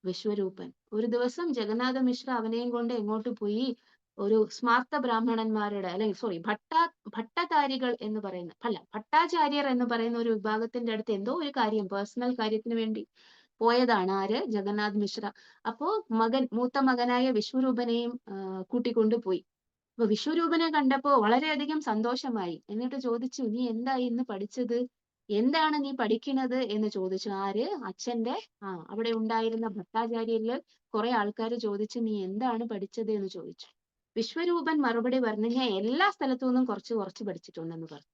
വിശ്വരൂപൻ. ഒരു ദിവസം ജഗന്നാഥ മിശ്ര അവനെയും കൊണ്ട് എങ്ങോട്ട് പോയി? ഒരു സ്മാർത്ത ബ്രാഹ്മണന്മാരുടെ, അല്ലെങ്കിൽ സോറി, ഭട്ടധാരികൾ എന്ന് പറയുന്ന, ഭട്ടാചാര്യർ എന്ന് പറയുന്ന ഒരു വിഭാഗത്തിന്റെ അടുത്ത് എന്തോ ഒരു കാര്യം, പേഴ്സണൽ കാര്യത്തിന് വേണ്ടി പോയതാണ് ആര്? ജഗന്നാഥ് മിശ്ര. അപ്പോ മൂത്ത മകനായ വിശ്വരൂപനെയും കൂട്ടിക്കൊണ്ടുപോയി. അപ്പൊ വിശ്വരൂപനെ കണ്ടപ്പോ വളരെയധികം സന്തോഷമായി. എന്നിട്ട് ചോദിച്ചു, നീ എന്താ ഇന്ന് പഠിച്ചത്? എന്താണ് നീ പഠിക്കുന്നത് എന്ന് ചോദിച്ചു. ആര്? അച്ഛന്റെ അവിടെ ഉണ്ടായിരുന്ന ഭട്ടാചാര്യരില് കുറെ ആൾക്കാർ ചോദിച്ചു, നീ എന്താണ് പഠിച്ചത് എന്ന് ചോദിച്ചു. വിശ്വരൂപൻ മറുപടി പറഞ്ഞു, ഞാൻ എല്ലാ സ്ഥലത്തു നിന്നും കുറച്ച് കുറച്ച് പഠിച്ചിട്ടുണ്ടെന്ന് പറഞ്ഞു.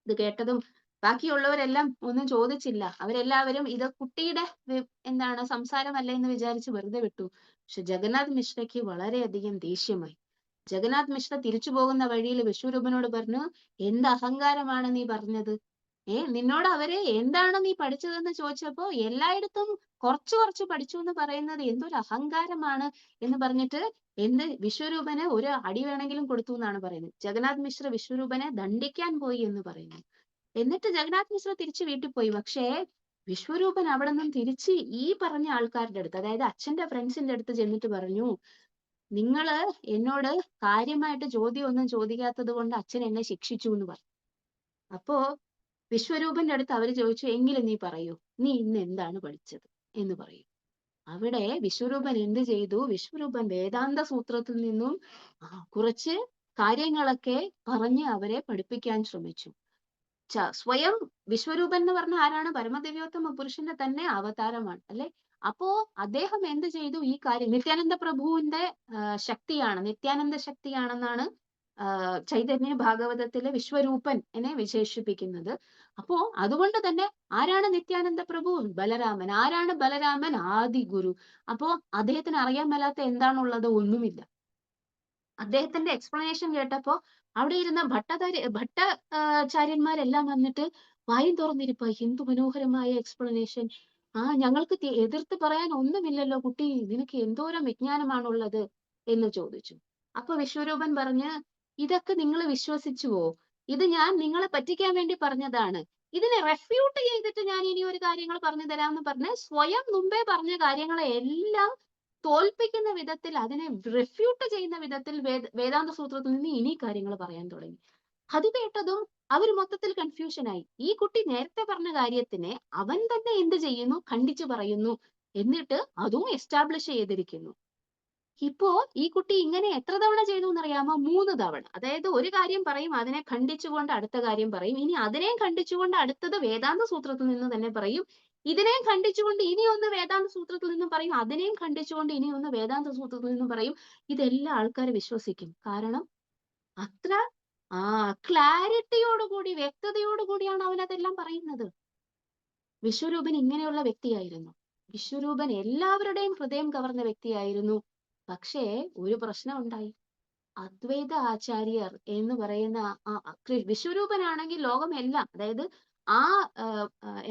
ഇത് കേട്ടതും ബാക്കിയുള്ളവരെല്ലാം ഒന്നും ചോദിച്ചില്ല. അവരെല്ലാവരും ഇത് കുട്ടിയുടെ എന്താണ് സംസാരമല്ല എന്ന് വിചാരിച്ച് വെറുതെ വിട്ടു. പക്ഷെ ജഗന്നാഥ് മിശ്രയ്ക്ക് വളരെയധികം ദേഷ്യമായി. ജഗന്നാഥ് മിശ്ര തിരിച്ചു പോകുന്ന വഴിയിൽ വിശ്വരൂപനോട് പറഞ്ഞു, എന്ത് അഹങ്കാരമാണ് നീ പറഞ്ഞത്? നിന്നോട് അവര് എന്താണ് നീ പഠിച്ചതെന്ന് ചോദിച്ചപ്പോ എല്ലായിടത്തും കുറച്ച് കുറച്ച് പഠിച്ചു എന്ന് പറയുന്നത് എന്തൊരു അഹങ്കാരമാണ് എന്ന് പറഞ്ഞിട്ട് വിശ്വരൂപന് ഒരു അടി വേണമെങ്കിലും കൊടുത്തു എന്നാണ് പറയുന്നത്. ജഗന്നാഥ് മിശ്ര വിശ്വരൂപനെ ദണ്ഡിക്കാൻ പോയി എന്ന് പറയുന്നു. എന്നിട്ട് ജഗന്നാഥ് മിശ്ര തിരിച്ചു വീട്ടിൽ പോയി. പക്ഷേ വിശ്വരൂപൻ അവിടെ നിന്നും തിരിച്ച് ഈ പറഞ്ഞ ആൾക്കാരുടെ അടുത്ത്, അതായത് അച്ഛന്റെ ഫ്രണ്ട്സിന്റെ അടുത്ത് ചെന്നിട്ട് പറഞ്ഞു, നിങ്ങള് എന്നോട് കാര്യമായിട്ട് ചോദ്യം ഒന്നും ചോദിക്കാത്തത് കൊണ്ട് അച്ഛൻ എന്നെ ശിക്ഷിച്ചു എന്ന് പറഞ്ഞു. അപ്പോ വിശ്വരൂപന്റെ അടുത്ത് അവര് ചോദിച്ചു, എങ്കിലും നീ പറയൂ, നീ ഇന്ന് എന്താണ് പഠിച്ചത് എന്ന് പറയൂ. അവിടെ വിശ്വരൂപൻ എന്ത് ചെയ്തു? വിശ്വരൂപൻ വേദാന്ത സൂത്രത്തിൽ നിന്നും കുറച്ച് കാര്യങ്ങളൊക്കെ പറഞ്ഞ് അവരെ പഠിപ്പിക്കാൻ ശ്രമിച്ചു. സ്വയം വിശ്വരൂപൻ എന്ന് പറഞ്ഞ ആരാണ്? പരമദിവ്യോത്തമ പുരുഷന്റെ തന്നെ അവതാരമാണ് അല്ലെ. അപ്പോ അദ്ദേഹം എന്ത് ചെയ്തു? ഈ കാര്യം നിത്യാനന്ദ പ്രഭുവിന്റെ ശക്തിയാണ്, നിത്യാനന്ദ ശക്തിയാണെന്നാണ് ചൈതന്യ ഭാഗവതത്തിലെ വിശ്വരൂപൻ എന്നെ വിശേഷിപ്പിക്കുന്നത്. അപ്പോ അതുകൊണ്ട് തന്നെ ആരാണ് നിത്യാനന്ദ പ്രഭു? ബലരാമൻ. ആരാണ് ബലരാമൻ? ആദി ഗുരു. അപ്പോ അദ്ദേഹത്തിന് അറിയാൻ മേലാത്ത എന്താണുള്ളത്? ഒന്നുമില്ല. അദ്ദേഹത്തിന്റെ എക്സ്പ്ലനേഷൻ കേട്ടപ്പോ അവിടെ ഇരുന്ന ഭട്ടാചാര്യന്മാരെല്ലാം വന്നിട്ട് വായും തുറന്നിരിപ്പ, എന്തു മനോഹരമായ എക്സ്പ്ലനേഷൻ! ഞങ്ങൾക്ക് എതിർത്ത് പറയാൻ ഒന്നുമില്ലല്ലോ കുട്ടി, നിനക്ക് എന്തോരം വിജ്ഞാനമാണുള്ളത് എന്ന് ചോദിച്ചു. അപ്പൊ വിശ്വരൂപൻ പറഞ്ഞ്, ഇതൊക്കെ നിങ്ങൾ വിശ്വസിച്ചുവോ? ഇത് ഞാൻ നിങ്ങളെ പറ്റിക്കാൻ വേണ്ടി പറഞ്ഞതാണ്. ഇതിനെ റെഫ്യൂട്ട് ചെയ്തിട്ട് ഞാൻ ഇനി ഒരു കാര്യങ്ങൾ പറഞ്ഞു തരാമെന്ന് പറഞ്ഞ് സ്വയം മുമ്പേ പറഞ്ഞ കാര്യങ്ങളെ എല്ലാം തോൽപ്പിക്കുന്ന വിധത്തിൽ, അതിനെ റിഫ്യൂട്ട് ചെയ്യുന്ന വിധത്തിൽ വേദാന്ത സൂത്രത്തിൽ നിന്ന് ഇനി കാര്യങ്ങൾ പറയാൻ തുടങ്ങി. അത് കേട്ടതും അവർ മൊത്തത്തിൽ കൺഫ്യൂഷനായി. ഈ കുട്ടി നേരത്തെ പറഞ്ഞ കാര്യത്തിനെ അവൻ തന്നെ എന്ത് ചെയ്യുന്നു? ഖണ്ഡിച്ചു പറയുന്നു. എന്നിട്ട് അതും എസ്റ്റാബ്ലിഷ് ചെയ്തിരിക്കുന്നു. ഇപ്പോ ഈ കുട്ടി ഇങ്ങനെ എത്ര തവണ ചെയ്തു എന്നറിയാമോ? 3 തവണ. അതായത് ഒരു കാര്യം പറയും, അതിനെ ഖണ്ഡിച്ചുകൊണ്ട് അടുത്ത കാര്യം പറയും, ഇനി അതിനെയും ഖണ്ഡിച്ചുകൊണ്ട് അടുത്തത് വേദാന്ത സൂത്രത്തിൽ നിന്ന് തന്നെ പറയും, ഇതിനെയും ഖണ്ഡിച്ചുകൊണ്ട് ഇനി ഒന്ന് വേദാന്ത സൂത്രത്തിൽ നിന്നും പറയും, അതിനെയും ഖണ്ഡിച്ചുകൊണ്ട് ഇനി ഒന്ന് വേദാന്ത സൂത്രത്തിൽ നിന്നും പറയും. ഇതെല്ലാം ആൾക്കാർ വിശ്വസിക്കും. കാരണം അത്ര ക്ലാരിറ്റിയോടുകൂടി, വ്യക്തതയോടുകൂടിയാണ് അവൻ അതെല്ലാം പറയുന്നത്. വിശ്വരൂപൻ ഇങ്ങനെയുള്ള വ്യക്തിയായിരുന്നു. വിശ്വരൂപൻ എല്ലാവരുടെയും ഹൃദയം കവർന്ന വ്യക്തിയായിരുന്നു. പക്ഷേ ഒരു പ്രശ്നം ഉണ്ടായി. അദ്വൈത ആചാര്യർ എന്ന് പറയുന്ന വിശ്വരൂപനാണെങ്കിൽ ലോകമെല്ലാം, അതായത് ആ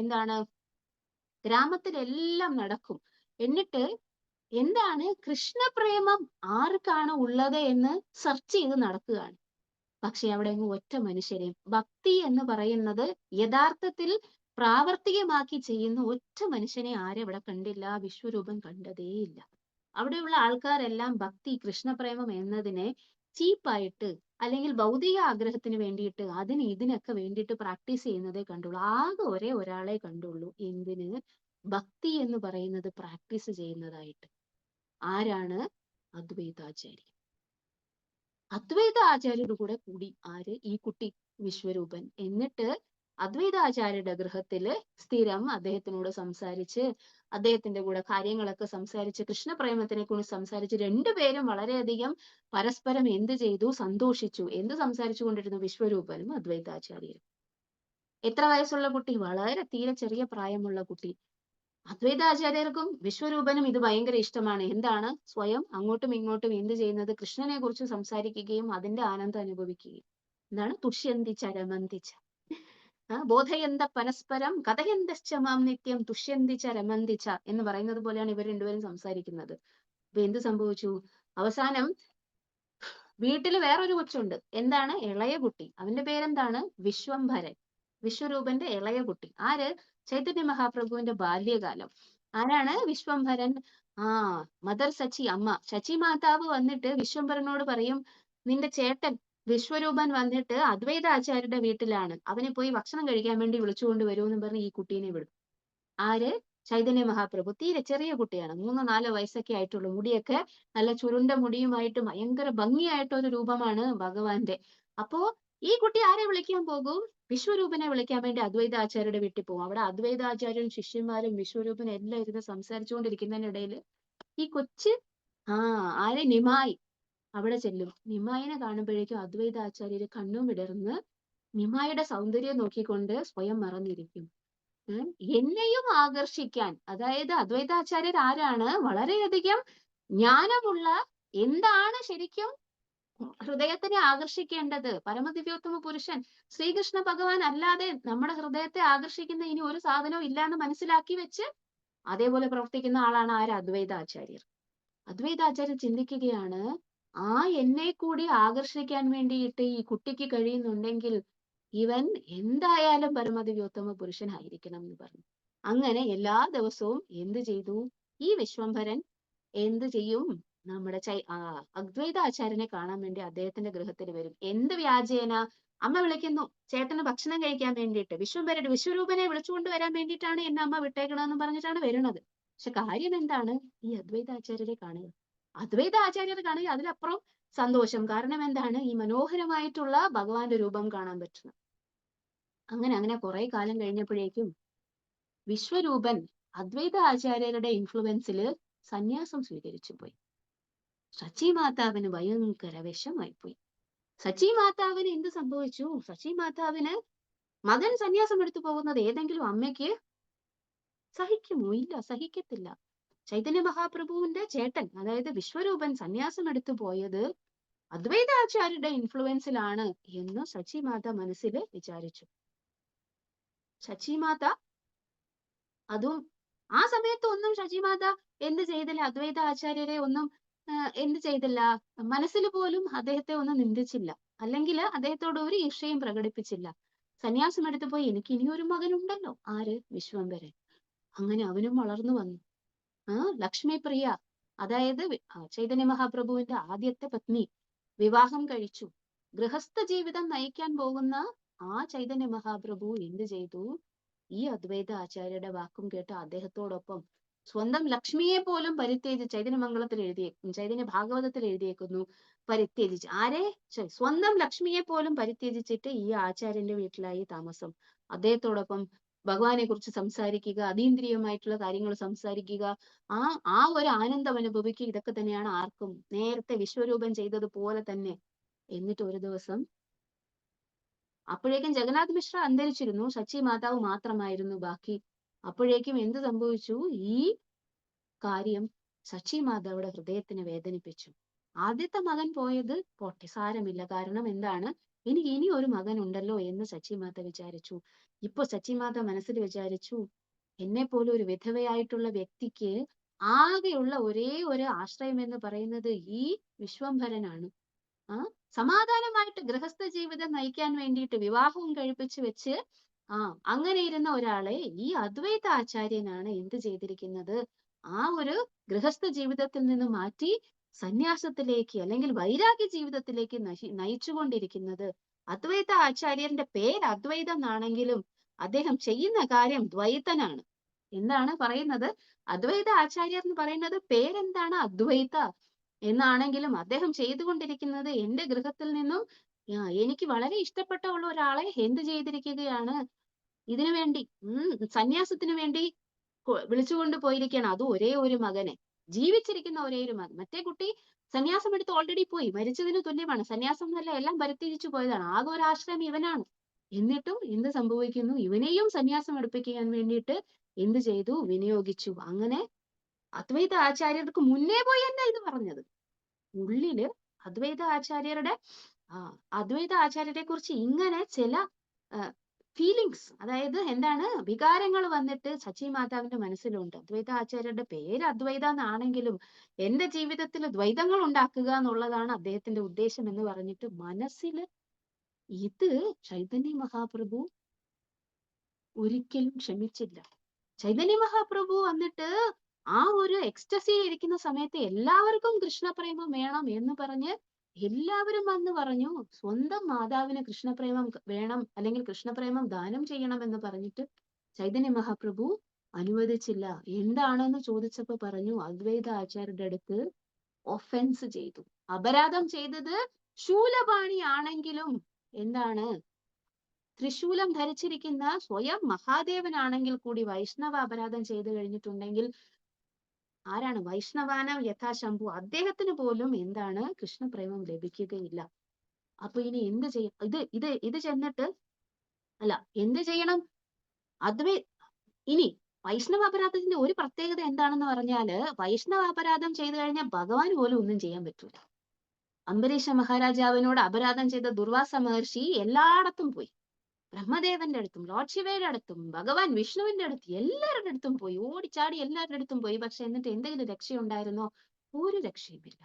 എന്താണ് ഗ്രാമത്തിലെല്ലാം നടക്കും. എന്നിട്ട് എന്താണ് കൃഷ്ണപ്രേമം ആർക്കാണ് ഉള്ളത് എന്ന് സെർച്ച് ചെയ്ത് നടക്കുകയാണ്. പക്ഷെ അവിടെ അങ്ങ് ഒറ്റ മനുഷ്യരെയും, ഭക്തി എന്ന് പറയുന്നത് യഥാർത്ഥത്തിൽ പ്രാവർത്തികമാക്കി ചെയ്യുന്ന ഒറ്റ മനുഷ്യനെ ആരെവിടെ കണ്ടില്ല? വിശ്വരൂപൻ കണ്ടതേയില്ല. അവിടെയുള്ള ആൾക്കാരെല്ലാം ഭക്തി, കൃഷ്ണപ്രേമം എന്നതിനെ ചീപ്പായിട്ട്, അല്ലെങ്കിൽ ഭൗതിക ആഗ്രഹത്തിന് വേണ്ടിയിട്ട്, ഇതിനൊക്കെ വേണ്ടിയിട്ട് പ്രാക്ടീസ് ചെയ്യുന്നതേ കണ്ടുള്ളൂ. ആകെ ഒരേ ഒരാളെ കണ്ടുള്ളൂ. എന്തിന്? ഭക്തി എന്ന് പറയുന്നത് പ്രാക്ടീസ് ചെയ്യുന്നതായിട്ട്. ആരാണ്? അദ്വൈതാചാര്യ. അദ്വൈത ആചാര്യരുടെ കൂടെ കൂടി ആര്? ഈ കുട്ടി വിശ്വരൂപൻ. എന്നിട്ട് അദ്വൈതാചാര്യരുടെ ഗൃഹത്തില് സ്ഥിരം അദ്ദേഹത്തിനോട് സംസാരിച്ച്, അദ്ദേഹത്തിന്റെ കൂടെ കാര്യങ്ങളൊക്കെ സംസാരിച്ച്, കൃഷ്ണപ്രേമത്തിനെ കുറിച്ച് സംസാരിച്ച്, രണ്ടുപേരും വളരെയധികം പരസ്പരം എന്ത് ചെയ്തു? സന്തോഷിച്ചു. എന്ത് സംസാരിച്ചു കൊണ്ടിരുന്നു? വിശ്വരൂപനും അദ്വൈതാചാര്യരും. എത്ര വയസ്സുള്ള കുട്ടി? വളരെ തീരെ ചെറിയ പ്രായമുള്ള കുട്ടി. അദ്വൈതാചാര്യർക്കും വിശ്വരൂപനും ഇത് ഭയങ്കര ഇഷ്ടമാണ്. എന്താണ്? സ്വയം അങ്ങോട്ടും ഇങ്ങോട്ടും എന്ത് ചെയ്യുന്നത്? കൃഷ്ണനെ കുറിച്ച് സംസാരിക്കുകയും അതിന്റെ ആനന്ദം അനുഭവിക്കുകയും. എന്താണ്? തുഷ്യന്തിച്ച രമന്തിച്ച. ബോധയന്ത പരസ്പരം കഥയന്തശ്ച മാം നിത്യം തുഷ്യന്തിച്ച രമന്തിച്ച എന്ന് പറയുന്നത് പോലെയാണ് ഇവർ രണ്ടുപേരും സംസാരിക്കുന്നത്. അപ്പൊ എന്ത് സംഭവിച്ചു? അവസാനം വീട്ടിൽ വേറൊരു കൊച്ചുണ്ട്. എന്താണ്? ഇളയ കുട്ടി. അവന്റെ പേരെന്താണ്? വിശ്വംഭരൻ. വിശ്വരൂപന്റെ ഇളയ കുട്ടി. ആര്? ചൈതന്യ മഹാപ്രഭുവിന്റെ ബാല്യകാലം. ആരാണ് വിശ്വംഭരൻ? മദർ സച്ചി, അമ്മ ശചി മാതാവ് വന്നിട്ട് വിശ്വംഭരനോട് പറയും, നിന്റെ ചേട്ടൻ വിശ്വരൂപൻ വന്നിട്ട് അദ്വൈതാചാര്യരുടെ വീട്ടിലാണ്, അവനെ പോയി ഭക്ഷണം കഴിക്കാൻ വേണ്ടി വിളിച്ചുകൊണ്ട് വരൂ എന്ന് പറഞ്ഞ് ഈ കുട്ടീനെ വിടും. ആര്? ചൈതന്യ മഹാപ്രഭു തീരെ ചെറിയ കുട്ടിയാണ്, 3-4 വയസ്സൊക്കെ ആയിട്ടുള്ളൂ. മുടിയൊക്കെ നല്ല ചുരുണ്ട മുടിയുമായിട്ട് ഭയങ്കര ഭംഗിയായിട്ട ഒരു രൂപമാണ് ഭഗവാന്റെ. അപ്പോ ഈ കുട്ടി ആരെ വിളിക്കാൻ പോകും? വിശ്വരൂപനെ വിളിക്കാൻ വേണ്ടി അദ്വൈത ആചാര്യരുടെ വീട്ടിൽ പോകും. അവിടെ അദ്വൈത ആചാര്യരും ശിഷ്യന്മാരും വിശ്വരൂപനും എല്ലാം ഇരുന്ന് സംസാരിച്ചുകൊണ്ടിരിക്കുന്നതിനിടയിൽ ഈ കൊച്ച് ആരെ നിമായി അവിടെ ചെല്ലും. നിമായിനെ കാണുമ്പോഴേക്കും അദ്വൈത ആചാര്യര് കണ്ണും വിടർന്ന് നിമായുടെ സൗന്ദര്യം നോക്കിക്കൊണ്ട് സ്വയം മറന്നിരിക്കും. എന്നെയും ആകർഷിക്കാൻ, അതായത് അദ്വൈതാചാര്യർ ആരാണ്? വളരെയധികം ജ്ഞാനമുള്ള, എന്താണ് ശരിക്കും ഹൃദയത്തിനെ ആകർഷിക്കേണ്ടത്? പരമദിവ്യോത്തമ പുരുഷൻ ശ്രീകൃഷ്ണ ഭഗവാൻ അല്ലാതെ നമ്മുടെ ഹൃദയത്തെ ആകർഷിക്കുന്ന ഇനി ഒരു സാധനവും ഇല്ല എന്ന് മനസ്സിലാക്കി വെച്ച് അതേപോലെ പ്രവർത്തിക്കുന്ന ആളാണ് ആര്? അദ്വൈതാചാര്യർ. അദ്വൈതാചാര്യർ ചിന്തിക്കുകയാണ്, എന്നെ കൂടി ആകർഷിക്കാൻ വേണ്ടിയിട്ട് ഈ കുട്ടിക്ക് കഴിയുന്നുണ്ടെങ്കിൽ ഇവൻ എന്തായാലും പരമദിവ്യോത്തമ പുരുഷനായിരിക്കണം എന്ന് പറഞ്ഞു. അങ്ങനെ എല്ലാ ദിവസവും എന്ത് ചെയ്തു? ഈ വിശ്വംഭരൻ എന്ത് ചെയ്യും? നമ്മുടെ അദ്വൈത ആചാര്യനെ കാണാൻ വേണ്ടി അദ്ദേഹത്തിന്റെ ഗൃഹത്തിൽ വരും. എന്ത് വ്യാജേന? അമ്മ വിളിക്കുന്നു ചേട്ടന് ഭക്ഷണം കഴിക്കാൻ വേണ്ടിയിട്ട്, വിശ്വരൂപനെ വിളിച്ചുകൊണ്ട് വരാൻ വേണ്ടിയിട്ടാണ് എന്നെ അമ്മ വിട്ടേക്കണമെന്ന് പറഞ്ഞിട്ടാണ് വരുന്നത്. പക്ഷെ കാര്യം എന്താണ്? ഈ അദ്വൈത ആചാര്യരെ കാണുക. അദ്വൈത ആചാര്യർ കാണുക, അതിലപ്പുറം സന്തോഷം. കാരണം എന്താണ്? ഈ മനോഹരമായിട്ടുള്ള ഭഗവാന്റെ രൂപം കാണാൻ പറ്റുന്നത്. അങ്ങനെ കുറെ കാലം കഴിഞ്ഞപ്പോഴേക്കും വിശ്വരൂപൻ അദ്വൈത ആചാര്യരുടെ ഇൻഫ്ലുവൻസിൽ സന്യാസം സ്വീകരിച്ചു പോയി. സച്ചി മാതാവിന് ഭയങ്കര വിഷമായി. സച്ചി മാതാവിന് എന്ത് സംഭവിച്ചു? സച്ചി മാതാവിന് മകൻ സന്യാസം എടുത്തു പോകുന്നത് ഏതെങ്കിലും അമ്മയ്ക്ക് സഹിക്കുമോ? ഇല്ല, സഹിക്കത്തില്ല. ചൈതന്യ മഹാപ്രഭുവിന്റെ ചേട്ടൻ, അതായത് വിശ്വരൂപൻ സന്യാസം എടുത്തു പോയത് അദ്വൈത ആചാര്യരുടെ ഇൻഫ്ലുവൻസിലാണ് എന്ന് സച്ചി മാത മനസ്സിൽ വിചാരിച്ചു. ശചിമാത അതും ആ സമയത്ത് ഒന്നും ശചിമാത എന്ത് ചെയ്തില്ല? അദ്വൈത ആചാര്യരെ ഒന്നും എന്ത് ചെയ്തില്ല? മനസ്സിൽ പോലും അദ്ദേഹത്തെ ഒന്നും നിന്ദിച്ചില്ല, അല്ലെങ്കിൽ അദ്ദേഹത്തോട് ഒരു ഈർഷ്യയും പ്രകടിപ്പിച്ചില്ല. സന്യാസം എടുത്തു പോയി. എനിക്ക് ഇനിയൊരു മകനുണ്ടല്ലോ, ആര്? വിശ്വംഭരൻ. അങ്ങനെ അവനും വളർന്നു വന്നു. ലക്ഷ്മി പ്രിയ, അതായത് ചൈതന്യ മഹാപ്രഭുവിന്റെ ആദ്യത്തെ പത്നി, വിവാഹം കഴിച്ചു. ഗൃഹസ്ഥ ജീവിതം നയിക്കാൻ പോകുന്ന ചൈതന്യ മഹാപ്രഭു എന്ത് ചെയ്തു? ഈ അദ്വൈത ആചാര്യരുടെ വാക്കും കേട്ട് അദ്ദേഹത്തോടൊപ്പം സ്വന്തം ലക്ഷ്മിയെ പോലും പരിത്യജിച്ച്, ചൈതന്യ ഭാഗവതത്തിൽ എഴുതിയേക്കുന്നു, പരിത്യജിച്ച് ആരെ? സ്വന്തം ലക്ഷ്മിയെ പോലും പരിത്യജിച്ചിട്ട് ഈ ആചാര്യന്റെ വീട്ടിലായി താമസം. അദ്ദേഹത്തോടൊപ്പം ഭഗവാനെ കുറിച്ച് സംസാരിക്കുക, അതീന്ദ്രിയമായിട്ടുള്ള കാര്യങ്ങൾ സംസാരിക്കുക, ആ ഒരു ആനന്ദം അനുഭവിക്കുക. ഇതൊക്കെ തന്നെയാണ് ആർക്കും നേരത്തെ വിശ്വരൂപൻ ചെയ്തതുപോലെ തന്നെ. എന്നിട്ട് ഒരു ദിവസം, അപ്പോഴേക്കും ജഗന്നാഥ് മിശ്ര അന്തരിച്ചിരുന്നു, സച്ചി മാതാവ് മാത്രമായിരുന്നു ബാക്കി. അപ്പോഴേക്കും എന്ത് സംഭവിച്ചു? ഈ കാര്യം സച്ചി മാതാവിടെ ഹൃദയത്തിനെ വേദനിപ്പിച്ചു. ആദ്യത്തെ മകൻ പോയത് പോട്ടെ, സാരമില്ല. കാരണം എന്താണ്? എനിക്ക് ഇനി ഒരു മകൻ ഉണ്ടല്ലോ എന്ന് സച്ചി മാത വിചാരിച്ചു. ഇപ്പൊ സച്ചി മാത മനസ്സിൽ വിചാരിച്ചു, എന്നെ പോലെ ഒരു വിധവയായിട്ടുള്ള വ്യക്തിക്ക് ആകെയുള്ള ഒരേ ഒരു ആശ്രയം എന്ന് പറയുന്നത് ഈ വിശ്വംഭരനാണ്. സമാധാനമായിട്ട് ഗൃഹസ്ഥ ജീവിതം നയിക്കാൻ വേണ്ടിയിട്ട് വിവാഹവും കഴിപ്പിച്ചു വെച്ച് അങ്ങനെ ഇരുന്ന ഒരാളെ ഈ അദ്വൈത ആചാര്യനാണ് എന്ത് ചെയ്തിരിക്കുന്നത്? ഒരു ഗൃഹസ്ഥ ജീവിതത്തിൽ നിന്ന് മാറ്റി സന്യാസത്തിലേക്ക്, അല്ലെങ്കിൽ വൈരാഗ്യ ജീവിതത്തിലേക്ക് നയിച്ചുകൊണ്ടിരിക്കുന്നത്. അദ്വൈത ആചാര്യന്റെ പേര് അദ്വൈതം എന്നാണെങ്കിലും അദ്ദേഹം ചെയ്യുന്ന കാര്യം ദ്വൈതനാണ്. എന്താണ് പറയുന്നത്? അദ്വൈത ആചാര്യർ എന്ന് പറയുന്നത് പേരെന്താണ്? അദ്വൈത എന്നാണെങ്കിലും അദ്ദേഹം ചെയ്തുകൊണ്ടിരിക്കുന്നത് എന്റെ ഗൃഹത്തിൽ നിന്നും എനിക്ക് വളരെ ഇഷ്ടപ്പെട്ട ഒരാളെ എന്ത് ചെയ്തിരിക്കുകയാണ്? ഇതിനു വേണ്ടി സന്യാസത്തിന് വേണ്ടി വിളിച്ചുകൊണ്ട് പോയിരിക്കുകയാണ്. അത് ഒരേ ഒരു മകനെ, ജീവിച്ചിരിക്കുന്ന ഒരേ ഒരു മകൻ. മറ്റേ കുട്ടി സന്യാസം എടുത്ത് ഓൾറെഡി പോയി, മരിച്ചതിന് തുല്യമാണ്. സന്യാസം എന്നല്ല, എല്ലാം പരിത്യജിച്ചു പോയതാണ്. ആകെ ഒരു ആശ്രയം ഇവനാണ്. എന്നിട്ടും എന്ത് സംഭവിക്കുന്നു? ഇവനെയും സന്യാസം എടുപ്പിക്കാൻ വേണ്ടിയിട്ട് എന്ത് ചെയ്തു? വിനിയോഗിച്ചു. അങ്ങനെ അദ്വൈത ആചാര്യർക്ക് മുന്നേ പോയി എന്താ ഇത് പറഞ്ഞത്? ഉള്ളില് അദ്വൈത ആചാര്യരെ കുറിച്ച് ഇങ്ങനെ ചില ഫീലിങ്സ്, അതായത് എന്താണ്, വികാരങ്ങൾ വന്നിട്ട് സച്ചി മാതാവിന്റെ മനസ്സിലുണ്ട്. അദ്വൈത ആചാര്യരുടെ പേര് അദ്വൈത എന്നാണെങ്കിലും എന്റെ ജീവിതത്തിൽ ദ്വൈതങ്ങൾ ഉണ്ടാക്കുക എന്നുള്ളതാണ് അദ്ദേഹത്തിന്റെ ഉദ്ദേശം എന്ന് പറഞ്ഞിട്ട് മനസ്സില് ഇത് ചൈതന്യ മഹാപ്രഭു ഒരിക്കലും ക്ഷമിച്ചില്ല. ചൈതന്യ മഹാപ്രഭു വന്നിട്ട് ഒരു എക്സ്റ്റസിയിൽ ഇരിക്കുന്ന സമയത്ത് എല്ലാവർക്കും കൃഷ്ണപ്രേമം വേണം എന്ന് പറഞ്ഞ് എല്ലാവരും വന്ന് പറഞ്ഞു, സ്വന്തം മാതാവിന് കൃഷ്ണപ്രേമം വേണം, അല്ലെങ്കിൽ കൃഷ്ണപ്രേമം ദാനം ചെയ്യണം എന്ന് പറഞ്ഞിട്ട് ചൈതന്യ മഹാപ്രഭു അനുവദിച്ചില്ല. എന്താണെന്ന് ചോദിച്ചപ്പോ പറഞ്ഞു അദ്വൈത ആചാര്യരുടെ അടുത്ത് ഒഫൻസ് ചെയ്തു. അപരാധം ചെയ്തത് ശൂലപാണി ആണെങ്കിലും എന്താണ് ത്രിശൂലം ധരിച്ചിരിക്കുന്ന സ്വയം മഹാദേവനാണെങ്കിൽ കൂടി വൈഷ്ണവ അപരാധം ചെയ്തു കഴിഞ്ഞിട്ടുണ്ടെങ്കിൽ ആരാണ് വൈഷ്ണവാനം യഥാശംഭു, അദ്ദേഹത്തിന് പോലും എന്താണ് കൃഷ്ണപ്രേമം ലഭിക്കുകയില്ല. അപ്പൊ ഇനി എന്ത് ചെയ്യും? ഇത് ചെന്നിട്ട് അല്ല എന്ത് ചെയ്യണം? അദ്വൈ ഇനി വൈഷ്ണവ അപരാധത്തിന്റെ ഒരു പ്രത്യേകത എന്താണെന്ന് പറഞ്ഞാല് വൈഷ്ണവ അപരാധം ചെയ്തു കഴിഞ്ഞാൽ ഭഗവാൻ പോലും ഒന്നും ചെയ്യാൻ പറ്റൂല. അംബരീഷ മഹാരാജാവിനോട് അപരാധം ചെയ്ത ദുർവാസ മഹർഷി എല്ലായിടത്തും പോയി. ബ്രഹ്മദേവന്റെ അടുത്തും ലോർഡ് ശിവയുടെ അടുത്തും ഭഗവാൻ വിഷ്ണുവിന്റെ അടുത്ത് എല്ലാവരുടെ അടുത്തും പോയി, ഓടിച്ചാടി എല്ലാവരുടെ അടുത്തും പോയി. പക്ഷെ എന്നിട്ട് എന്തെങ്കിലും രക്ഷയുണ്ടായിരുന്നോ? ഒരു രക്ഷയുമില്ല.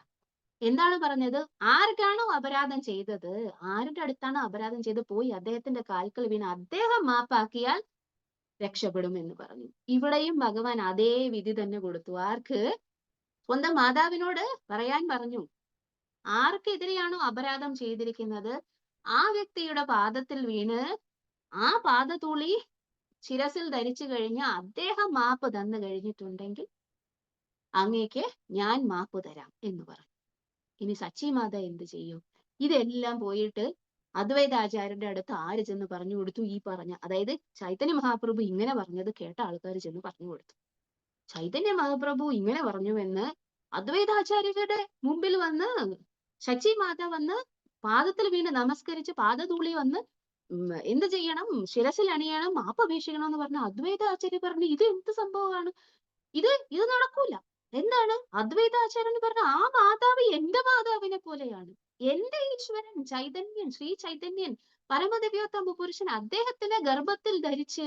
എന്താണ് പറഞ്ഞത്? ആർക്കാണോ അപരാധം ചെയ്തത്, ആരുടെ അടുത്താണോ അപരാധം ചെയ്ത് പോയി അദ്ദേഹത്തിന്റെ കാൽക്കൽ വീണ് അദ്ദേഹം മാപ്പാക്കിയാൽ രക്ഷപ്പെടും എന്ന് പറഞ്ഞു. ഇവിടെയും ഭഗവാൻ അതേ വിധി തന്നെ കൊടുത്തു. ആർക്ക്? സ്വന്തം മാതാവിനോട് പറയാൻ പറഞ്ഞു. ആർക്കെതിരെയാണോ അപരാധം ചെയ്തിരിക്കുന്നത് ആ വ്യക്തിയുടെ പാദത്തിൽ വീണ് ആ പാദതൂളി ശിരസിൽ ധരിച്ചു കഴിഞ്ഞ് അദ്ദേഹം മാപ്പ് തന്നു കഴിഞ്ഞിട്ടുണ്ടെങ്കിൽ അങ്ങേക്ക് ഞാൻ മാപ്പ് തരാം എന്ന് പറഞ്ഞു. ഇനി സച്ചിമാത എന്ത് ചെയ്യും? ഇതെല്ലാം പോയിട്ട് അദ്വൈതാചാര്യന്റെ അടുത്ത് ആര് ചെന്ന് പറഞ്ഞു കൊടുത്തു? ഈ പറഞ്ഞ, അതായത് ചൈതന്യ മഹാപ്രഭു ഇങ്ങനെ പറഞ്ഞത് കേട്ട ആൾക്കാർ ചെന്ന് പറഞ്ഞു കൊടുത്തു. ചൈതന്യ മഹാപ്രഭു ഇങ്ങനെ പറഞ്ഞുവെന്ന് അദ്വൈതാചാര്യരുടെ മുമ്പിൽ വന്ന് ശച്ചിമാത വന്ന് പാദത്തിൽ വീണ് നമസ്കരിച്ച് പാദധൂളി വന്ന് എന്ത് ചെയ്യണം? ശിരസിൽ അണിയണം, മാപ്പപേക്ഷിക്കണം എന്ന് പറഞ്ഞ അദ്വൈതാചാര്യ പറഞ്ഞു ഇത് എന്ത് സംഭവമാണ്? ഇത് നടക്കൂല. എന്താണ്? അദ്വൈതാചാര്യൻ പറഞ്ഞ ആ മാതാവ് എന്റെ മാതാവിനെ പോലെയാണ്. എന്റെ ഈശ്വരൻ ചൈതന്യൻ, ശ്രീ ചൈതന്യൻ പരമദിവ്യോത്തമ പുരുഷൻ, അദ്ദേഹത്തിന്റെ ഗർഭത്തിൽ ധരിച്ച്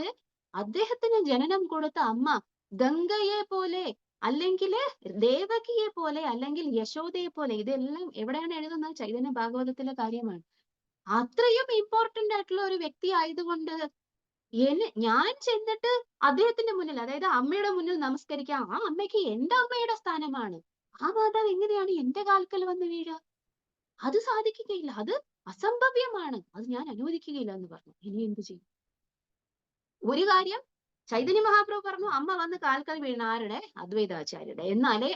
അദ്ദേഹത്തിന് ജനനം കൊടുത്ത അമ്മ ഗംഗയെ പോലെ അല്ലെങ്കിൽ ദേവകിയെ പോലെ അല്ലെങ്കിൽ യശോദയെ പോലെ, ഇതെല്ലാം എവിടെയാണ് എഴുതുന്നത്? ചൈതന്യ ഭാഗവതത്തിലെ കാര്യമാണ്. അത്രയും ഇമ്പോർട്ടന്റ് ആയിട്ടുള്ള ഒരു വ്യക്തി ആയതുകൊണ്ട് ഞാൻ ചെന്നിട്ട് അദ്ദേഹത്തിന്റെ മുന്നിൽ, അതായത് അമ്മയുടെ മുന്നിൽ നമസ്കരിക്കാം. ആ അമ്മയ്ക്ക് എന്റെ അമ്മയുടെ സ്ഥാനമാണ്. ആ മാതാവ് എങ്ങനെയാണ് എന്റെ കാൽക്കൽ വന്ന് വീഴുക? അത് സാധിക്കുകയില്ല, അത് അസംഭവ്യമാണ്, അത് ഞാൻ അനുവദിക്കുകയില്ല എന്ന് പറഞ്ഞു. ഇനി എന്ത് ചെയ്യും? ഒരു കാര്യം ചൈതന്യ മഹാപ്രഭു പറഞ്ഞു, അമ്മ വന്ന് കാൽക്കൽ വീണ ആരുടെ? അദ്വൈതാചാര്യരുടെ. എന്നാലേ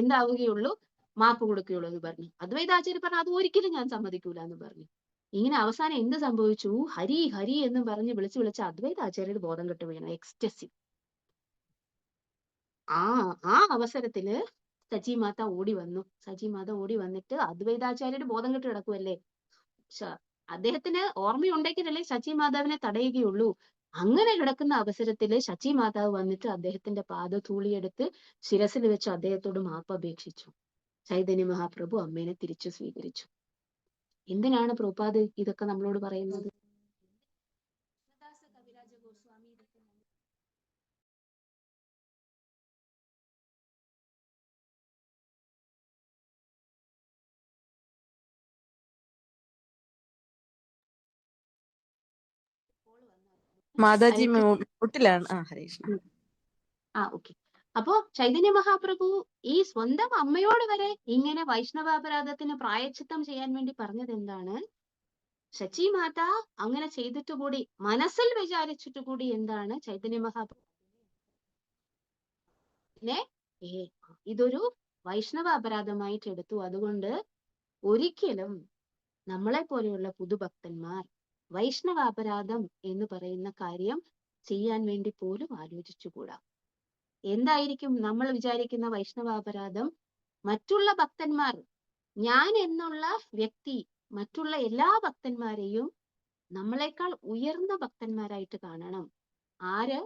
എന്താവുകയുള്ളൂ? മാപ്പ് കൊടുക്കുകയുള്ളൂ എന്ന് പറഞ്ഞു. അദ്വൈതാചാര്യ പറഞ്ഞു അത് ഒരിക്കലും ഞാൻ സമ്മതിക്കൂല എന്ന് പറഞ്ഞു. ഇങ്ങനെ അവസാനം എന്ത് സംഭവിച്ചു? ഹരി ഹരി എന്ന് പറഞ്ഞ് വിളിച്ച് അദ്വൈതാചാര്യർ ബോധം കെട്ട് വീണു. എക്സ്റ്റസി. ആ അവസരത്തില് സച്ചിമാത ഓടി വന്നു. സച്ചിമാത ഓടി വന്നിട്ട് അദ്വൈതാചാര്യർ ബോധം കെട്ട് കിടക്കുമല്ലേ, അദ്ദേഹത്തിന് ഓർമ്മയുണ്ടെങ്കിലല്ലേ ശച്ചി മാതാവിനെ തടയുകയുള്ളൂ. അങ്ങനെ കിടക്കുന്ന അവസരത്തില് ശച്ചി മാതാവ് വന്നിട്ട് അദ്ദേഹത്തിന്റെ പാദധൂളിയെടുത്ത് ശിരസിൽ വെച്ച് അദ്ദേഹത്തോട് മാപ്പ് അപേക്ഷിച്ചു. ചൈതന്യ മഹാപ്രഭു അമ്മേനെ തിരിച്ചു സ്വീകരിച്ചു. എന്തിനാണ് പ്രഭുപാദ് ഇതൊക്കെ നമ്മളോട് പറയുന്നത്? മാതാജി മ്യൂട്ടിലാണ്. ഹരേ കൃഷ്ണ. ഓക്കെ. അപ്പോ ചൈതന്യ മഹാപ്രഭു ഈ സ്വന്തം അമ്മയോട് വരെ ഇങ്ങനെ വൈഷ്ണവാപരാധത്തിന് പ്രായശ്ചിത്തം ചെയ്യാൻ വേണ്ടി പറഞ്ഞത് എന്താണ്? ശച്ചി മാത അങ്ങനെ ചെയ്തിട്ട് കൂടി, മനസ്സിൽ വിചാരിച്ചിട്ട് കൂടി എന്താണ് ചൈതന്യ മഹാപ്രഭു ഇതൊരു വൈഷ്ണവ അപരാധമായിട്ട് എടുത്തു. അതുകൊണ്ട് ഒരിക്കലും നമ്മളെ പോലെയുള്ള പുതുഭക്തന്മാർ വൈഷ്ണവാപരാധം എന്ന് പറയുന്ന കാര്യം ചെയ്യാൻ വേണ്ടി പോലും ആലോചിച്ചുകൂടാ. എന്തായിരിക്കും നമ്മൾ വിചാരിക്കുന്ന വൈഷ്ണവാപരാധം? മറ്റുള്ള ഭക്തന്മാർ, ഞാൻ എന്നുള്ള വ്യക്തി മറ്റുള്ള എല്ലാ ഭക്തന്മാരെയും നമ്മളെക്കാൾ ഉയർന്ന ഭക്തന്മാരായിട്ട് കാണണം. ആര്?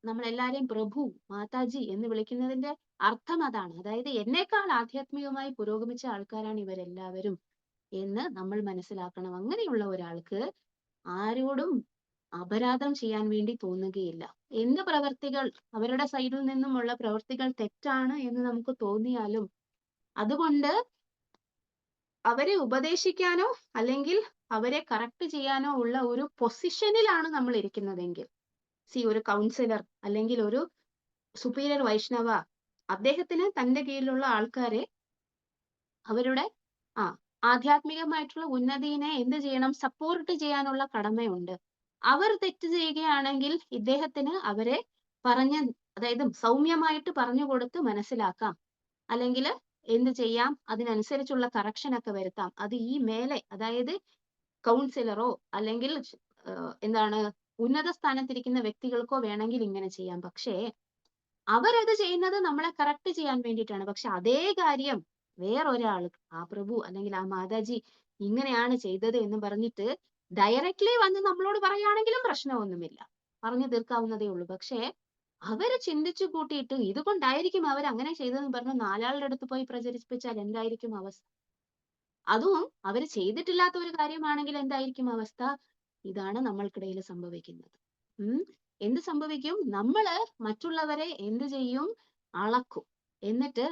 നമ്മളെല്ലാരെയും പ്രഭു, മാതാജി എന്ന് വിളിക്കുന്നതിന്റെ അർത്ഥം അതാണ്. അതായത് എന്നേക്കാൾ ആധ്യാത്മികമായി പുരോഗമിച്ച ആൾക്കാരാണ് ഇവരെല്ലാവരും എന്ന് നമ്മൾ മനസ്സിലാക്കണം. അങ്ങനെയുള്ള ഒരാൾക്ക് ആരോടും അപരാധം ചെയ്യാൻ വേണ്ടി തോന്നുകയില്ല. എന്ത് പ്രവർത്തികൾ അവരുടെ സൈഡിൽ നിന്നുമുള്ള പ്രവർത്തികൾ തെറ്റാണ് എന്ന് നമുക്ക് തോന്നിയാലും അതുകൊണ്ട് അവരെ ഉപദേശിക്കാനോ അല്ലെങ്കിൽ അവരെ കറക്റ്റ് ചെയ്യാനോ ഉള്ള ഒരു പൊസിഷനിലാണ് നമ്മൾ ഇരിക്കുന്നതെങ്കിൽ, ഒരു കൗൺസിലർ അല്ലെങ്കിൽ ഒരു സുപ്പീരിയർ വൈഷ്ണവ, അദ്ദേഹത്തിന് തന്റെ കീഴിലുള്ള ആൾക്കാരെ അവരുടെ ആധ്യാത്മികമായിട്ടുള്ള ഉന്നതിനെ എന്ത് ചെയ്യണം? സപ്പോർട്ട് ചെയ്യാനുള്ള കടമയുണ്ട്. അവർ തെറ്റ് ചെയ്യുകയാണെങ്കിൽ ഇദ്ദേഹത്തിന് അവരെ പറഞ്ഞ്, അതായത് സൗമ്യമായിട്ട് പറഞ്ഞു കൊടുത്ത് മനസ്സിലാക്കാം. അല്ലെങ്കിൽ എന്ത് ചെയ്യാം, അതിനനുസരിച്ചുള്ള കറക്ഷൻ ഒക്കെ വരുത്താം. അത് ഈ മേലെ, അതായത് കൗൺസിലറോ അല്ലെങ്കിൽ എന്താണ് ഉന്നത സ്ഥാനത്തിരിക്കുന്ന വ്യക്തികൾക്കോ വേണമെങ്കിൽ ഇങ്ങനെ ചെയ്യാം. പക്ഷേ അവരത് ചെയ്യുന്നത് നമ്മളെ കറക്റ്റ് ചെയ്യാൻ വേണ്ടിയിട്ടാണ്. പക്ഷെ അതേ കാര്യം വേറൊരാൾ, ആ പ്രഭു അല്ലെങ്കിൽ ആ മാതാജി ഇങ്ങനെയാണ് ചെയ്തത് എന്ന് പറഞ്ഞിട്ട് ഡയറക്റ്റ്ലി വന്ന് നമ്മളോട് പറയുകയാണെങ്കിലും പ്രശ്നമൊന്നുമില്ല, പറഞ്ഞു തീർക്കാവുന്നതേ ഉള്ളൂ. പക്ഷേ അവര് ചിന്തിച്ചു കൂട്ടിയിട്ട് ഇതുകൊണ്ടായിരിക്കും അവർ അങ്ങനെ ചെയ്തതെന്ന് പറഞ്ഞ് നാലാളുടെ അടുത്ത് പോയി പ്രചരിപ്പിച്ചാൽ എന്തായിരിക്കും അവസ്ഥ? അതും അവര് ചെയ്തിട്ടില്ലാത്ത ഒരു കാര്യമാണെങ്കിൽ എന്തായിരിക്കും അവസ്ഥ? ഇതാണ് നമ്മൾക്കിടയിൽ സംഭവിക്കുന്നത്. എന്ത് സംഭവിക്കും? നമ്മള് മറ്റുള്ളവരെ എന്ത് ചെയ്യും? അളക്കും. എന്നിട്ട്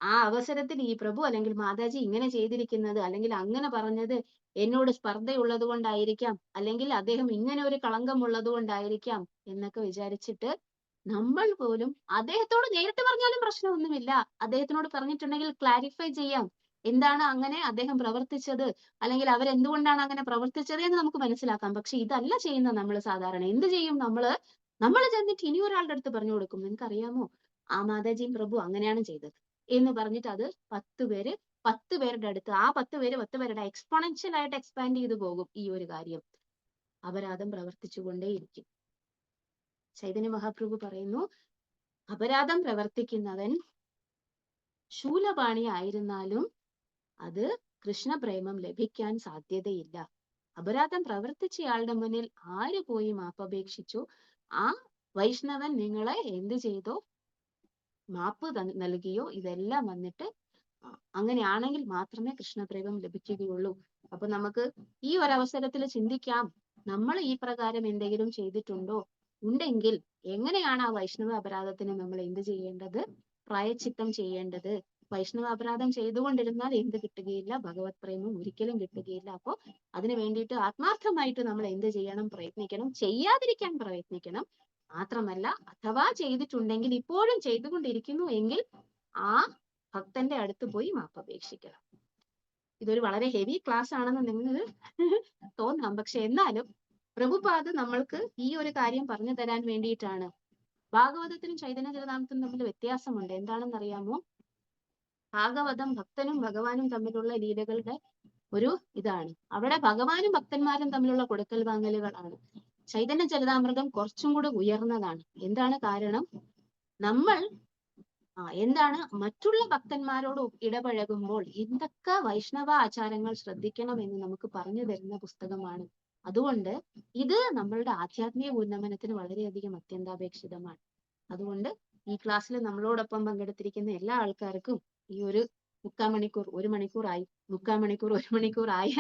ആ അവസരത്തിൽ ഈ പ്രഭു അല്ലെങ്കിൽ മാതാജി ഇങ്ങനെ ചെയ്തിരിക്കുന്നത്, അല്ലെങ്കിൽ അങ്ങനെ പറഞ്ഞത് എന്നോട് സ്പർദ്ധയുള്ളത് കൊണ്ടായിരിക്കാം, അല്ലെങ്കിൽ അദ്ദേഹം ഇങ്ങനെ ഒരു കളങ്കം ഉള്ളത് കൊണ്ടായിരിക്കാം എന്നൊക്കെ വിചാരിച്ചിട്ട് നമ്മൾ പോലും അദ്ദേഹത്തോട് നേരിട്ട് പറഞ്ഞാലും പ്രശ്നമൊന്നുമില്ല. അദ്ദേഹത്തിനോട് പറഞ്ഞിട്ടുണ്ടെങ്കിൽ ക്ലാരിഫൈ ചെയ്യാം. എന്താണ് അങ്ങനെ അദ്ദേഹം പ്രവർത്തിച്ചത്, അല്ലെങ്കിൽ അവരെന്തുകൊണ്ടാണ് അങ്ങനെ പ്രവർത്തിച്ചത് എന്ന് നമുക്ക് മനസ്സിലാക്കാം. പക്ഷെ ഇതല്ല ചെയ്യുന്ന നമ്മൾ സാധാരണ. എന്ത് ചെയ്യും? നമ്മൾ ചെന്നിട്ട് ഇനി ഒരാളുടെ അടുത്ത് പറഞ്ഞു കൊടുക്കും, നിനക്കറിയാമോ ആ മാതാജിയും പ്രഭു അങ്ങനെയാണ് ചെയ്തത് എന്ന് പറഞ്ഞിട്ട് അത് 10 പേരുടെ അടുത്ത്, ആ 10 പേരുടെ എക്സ്പോണൻഷ്യൽ ആയിട്ട് എക്സ്പാൻഡ് ചെയ്തു പോകും ഈ ഒരു കാര്യം. അപരാധം പ്രവർത്തിച്ചുകൊണ്ടേയിരിക്കും. ചൈതന്യ മഹാപ്രഭു പറയുന്നു, അപരാധം പ്രവർത്തിക്കുന്നവൻ ശൂലപാണി ആയിരുന്നാലും അത് കൃഷ്ണപ്രേമം ലഭിക്കാൻ സാധ്യതയില്ല. അപരാധം പ്രവർത്തിച്ചയാളുടെ മുന്നിൽ ആര് പോയി മാപ്പപേക്ഷിച്ചു, ആ വൈഷ്ണവൻ നിങ്ങളെ എന്ത് ചെയ്തോ, മാപ്പ് നൽകിയോ, ഇതെല്ലാം വന്നിട്ട് അങ്ങനെയാണെങ്കിൽ മാത്രമേ കൃഷ്ണപ്രേമം ലഭിക്കുകയുള്ളൂ. അപ്പൊ നമുക്ക് ഈ ഒരവസരത്തിൽ ചിന്തിക്കാം, നമ്മൾ ഈ പ്രകാരം എന്തെങ്കിലും ചെയ്തിട്ടുണ്ടോ? ഉണ്ടെങ്കിൽ എങ്ങനെയാണ് ആ വൈഷ്ണവ അപരാധത്തിന് നമ്മൾ എന്ത് ചെയ്യേണ്ടത്? പ്രായശ്ചിത്തം ചെയ്യേണ്ടത്? വൈഷ്ണവ അപരാധം ചെയ്തുകൊണ്ടിരുന്നാൽ എന്ത് കിട്ടുകയില്ല? ഭഗവത് പ്രേമം ഒരിക്കലും കിട്ടുകയില്ല. അപ്പോ അതിനു വേണ്ടിയിട്ട് ആത്മാർത്ഥമായിട്ട് നമ്മൾ എന്ത് ചെയ്യണം? പ്രയത്നിക്കണം, ചെയ്യാതിരിക്കാൻ പ്രയത്നിക്കണം. മാത്രമല്ല, അഥവാ ചെയ്തിട്ടുണ്ടെങ്കിൽ, ഇപ്പോഴും ചെയ്തുകൊണ്ടിരിക്കുന്നു എങ്കിൽ ആ ഭക്തന്റെ അടുത്ത് പോയി മാപ്പപേക്ഷിക്കണം. ഇതൊരു വളരെ ഹെവി ക്ലാസ് ആണെന്ന് നിങ്ങൾക്ക് തോന്നാം. പക്ഷെ എന്നാലും പ്രഭുപാദ് നമ്മൾക്ക് ഈ ഒരു കാര്യം പറഞ്ഞു തരാൻ വേണ്ടിയിട്ടാണ്. ഭാഗവതത്തിനും ചൈതന്യ ചരിതാമൃതത്തിനും തമ്മിൽ വ്യത്യാസമുണ്ട്. എന്താണെന്ന് അറിയാമോ? ഭാഗവതം ഭക്തനും ഭഗവാനും തമ്മിലുള്ള ലീലകളുടെ ഒരു ഇതാണ്. അവിടെ ഭഗവാനും ഭക്തന്മാരും തമ്മിലുള്ള കൊടുക്കൽ വാങ്ങലുകളാണ്. ചൈതന്യ ചരിതാമൃതം കുറച്ചും കൂടെ ഉയർന്നതാണ്. എന്താണ് കാരണം? നമ്മൾ എന്താണ് മറ്റുള്ള ഭക്തന്മാരോട് ഇടപഴകുമ്പോൾ എന്തൊക്കെ വൈഷ്ണവ ആചാരങ്ങൾ ശ്രദ്ധിക്കണം എന്ന് നമുക്ക് പറഞ്ഞു തരുന്ന പുസ്തകമാണ്. അതുകൊണ്ട് ഇത് നമ്മളുടെ ആധ്യാത്മിക ഉന്നമനത്തിന് വളരെയധികം അത്യന്താപേക്ഷിതമാണ്. അതുകൊണ്ട് ഈ ക്ലാസ്സിൽ നമ്മളോടൊപ്പം പങ്കെടുത്തിരിക്കുന്ന എല്ലാ ആൾക്കാർക്കും ഈ ഒരു 1 മണിക്കൂർ ആയ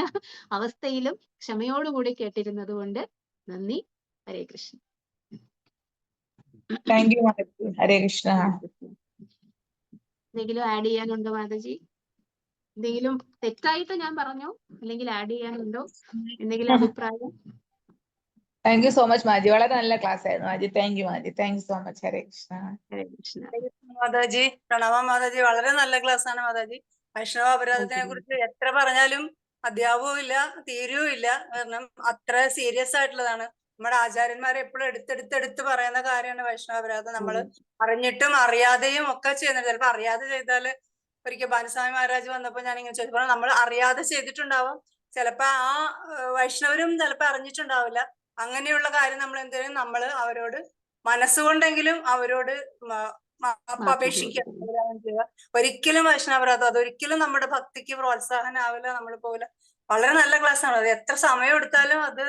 അവസ്ഥയിലും ക്ഷമയോടുകൂടി കേട്ടിരുന്നത് കൊണ്ട് നന്ദി. ഹരേ കൃഷ്ണ. Thank you Mataji. ഹരേ കൃഷ്ണ. എന്തെങ്കിലും ആഡ് ചെയ്യാനുണ്ടോ മാതാജി? എന്തെങ്കിലും തെറ്റായിട്ട് ഞാൻ പറഞ്ഞോ, അല്ലെങ്കിൽ ആഡ് ചെയ്യാനുണ്ടോ എന്തെങ്കിലും അഭിപ്രായം? Thank you so much Maji. വളരെ നല്ല ക്ലാസ് ആയിരുന്നു Maji. Thank you Maji. Thank you so much. Hare Krishna. Hare Krishna. Mataji, പ്രണാമം മാതാജി. വളരെ നല്ല ക്ലാസ് ആണ് മാതാജി. വൈഷ്ണവ അപരാധത്തിനെ കുറിച്ച് എത്ര പറഞ്ഞാലും അധ്യാപവും തീരുവില്ല. കാരണം അത്ര സീരിയസ് ആയിട്ടുള്ളതാണ്. നമ്മുടെ ആചാര്യന്മാരെ എപ്പോഴും എടുത്തെടുത്ത് പറയുന്ന കാര്യമാണ് വൈഷ്ണവ അപരാധം. നമ്മൾ അറിഞ്ഞിട്ടും അറിയാതെയും ഒക്കെ ചെയ്യുന്നുണ്ട്. ചിലപ്പോൾ അറിയാതെ ചെയ്താല്, ഒരിക്കൽ ഭാനുസ്വാമി മഹാരാജ് വന്നപ്പോൾ ഞാൻ ഇങ്ങനെ ചോദിച്ചപ്പോൾ നമ്മൾ അറിയാതെ ചെയ്തിട്ടുണ്ടാവാം. ചിലപ്പോ ആ വൈഷ്ണവരും ചിലപ്പോ അറിഞ്ഞിട്ടുണ്ടാവില്ല. അങ്ങനെയുള്ള കാര്യം നമ്മൾ എന്തെങ്കിലും നമ്മൾ അവരോട് മനസ്സുകൊണ്ടെങ്കിലും അവരോട് അപേക്ഷിക്കുക. ഒരിക്കലും വൈഷ്ണവരാധം അതൊരിക്കലും നമ്മുടെ ഭക്തിക്ക് പ്രോത്സാഹനമാവില്ല. നമ്മൾ പോകില്ല. വളരെ നല്ല ക്ലാസ് ആണ്. അത് എത്ര സമയം എടുത്താലും അത്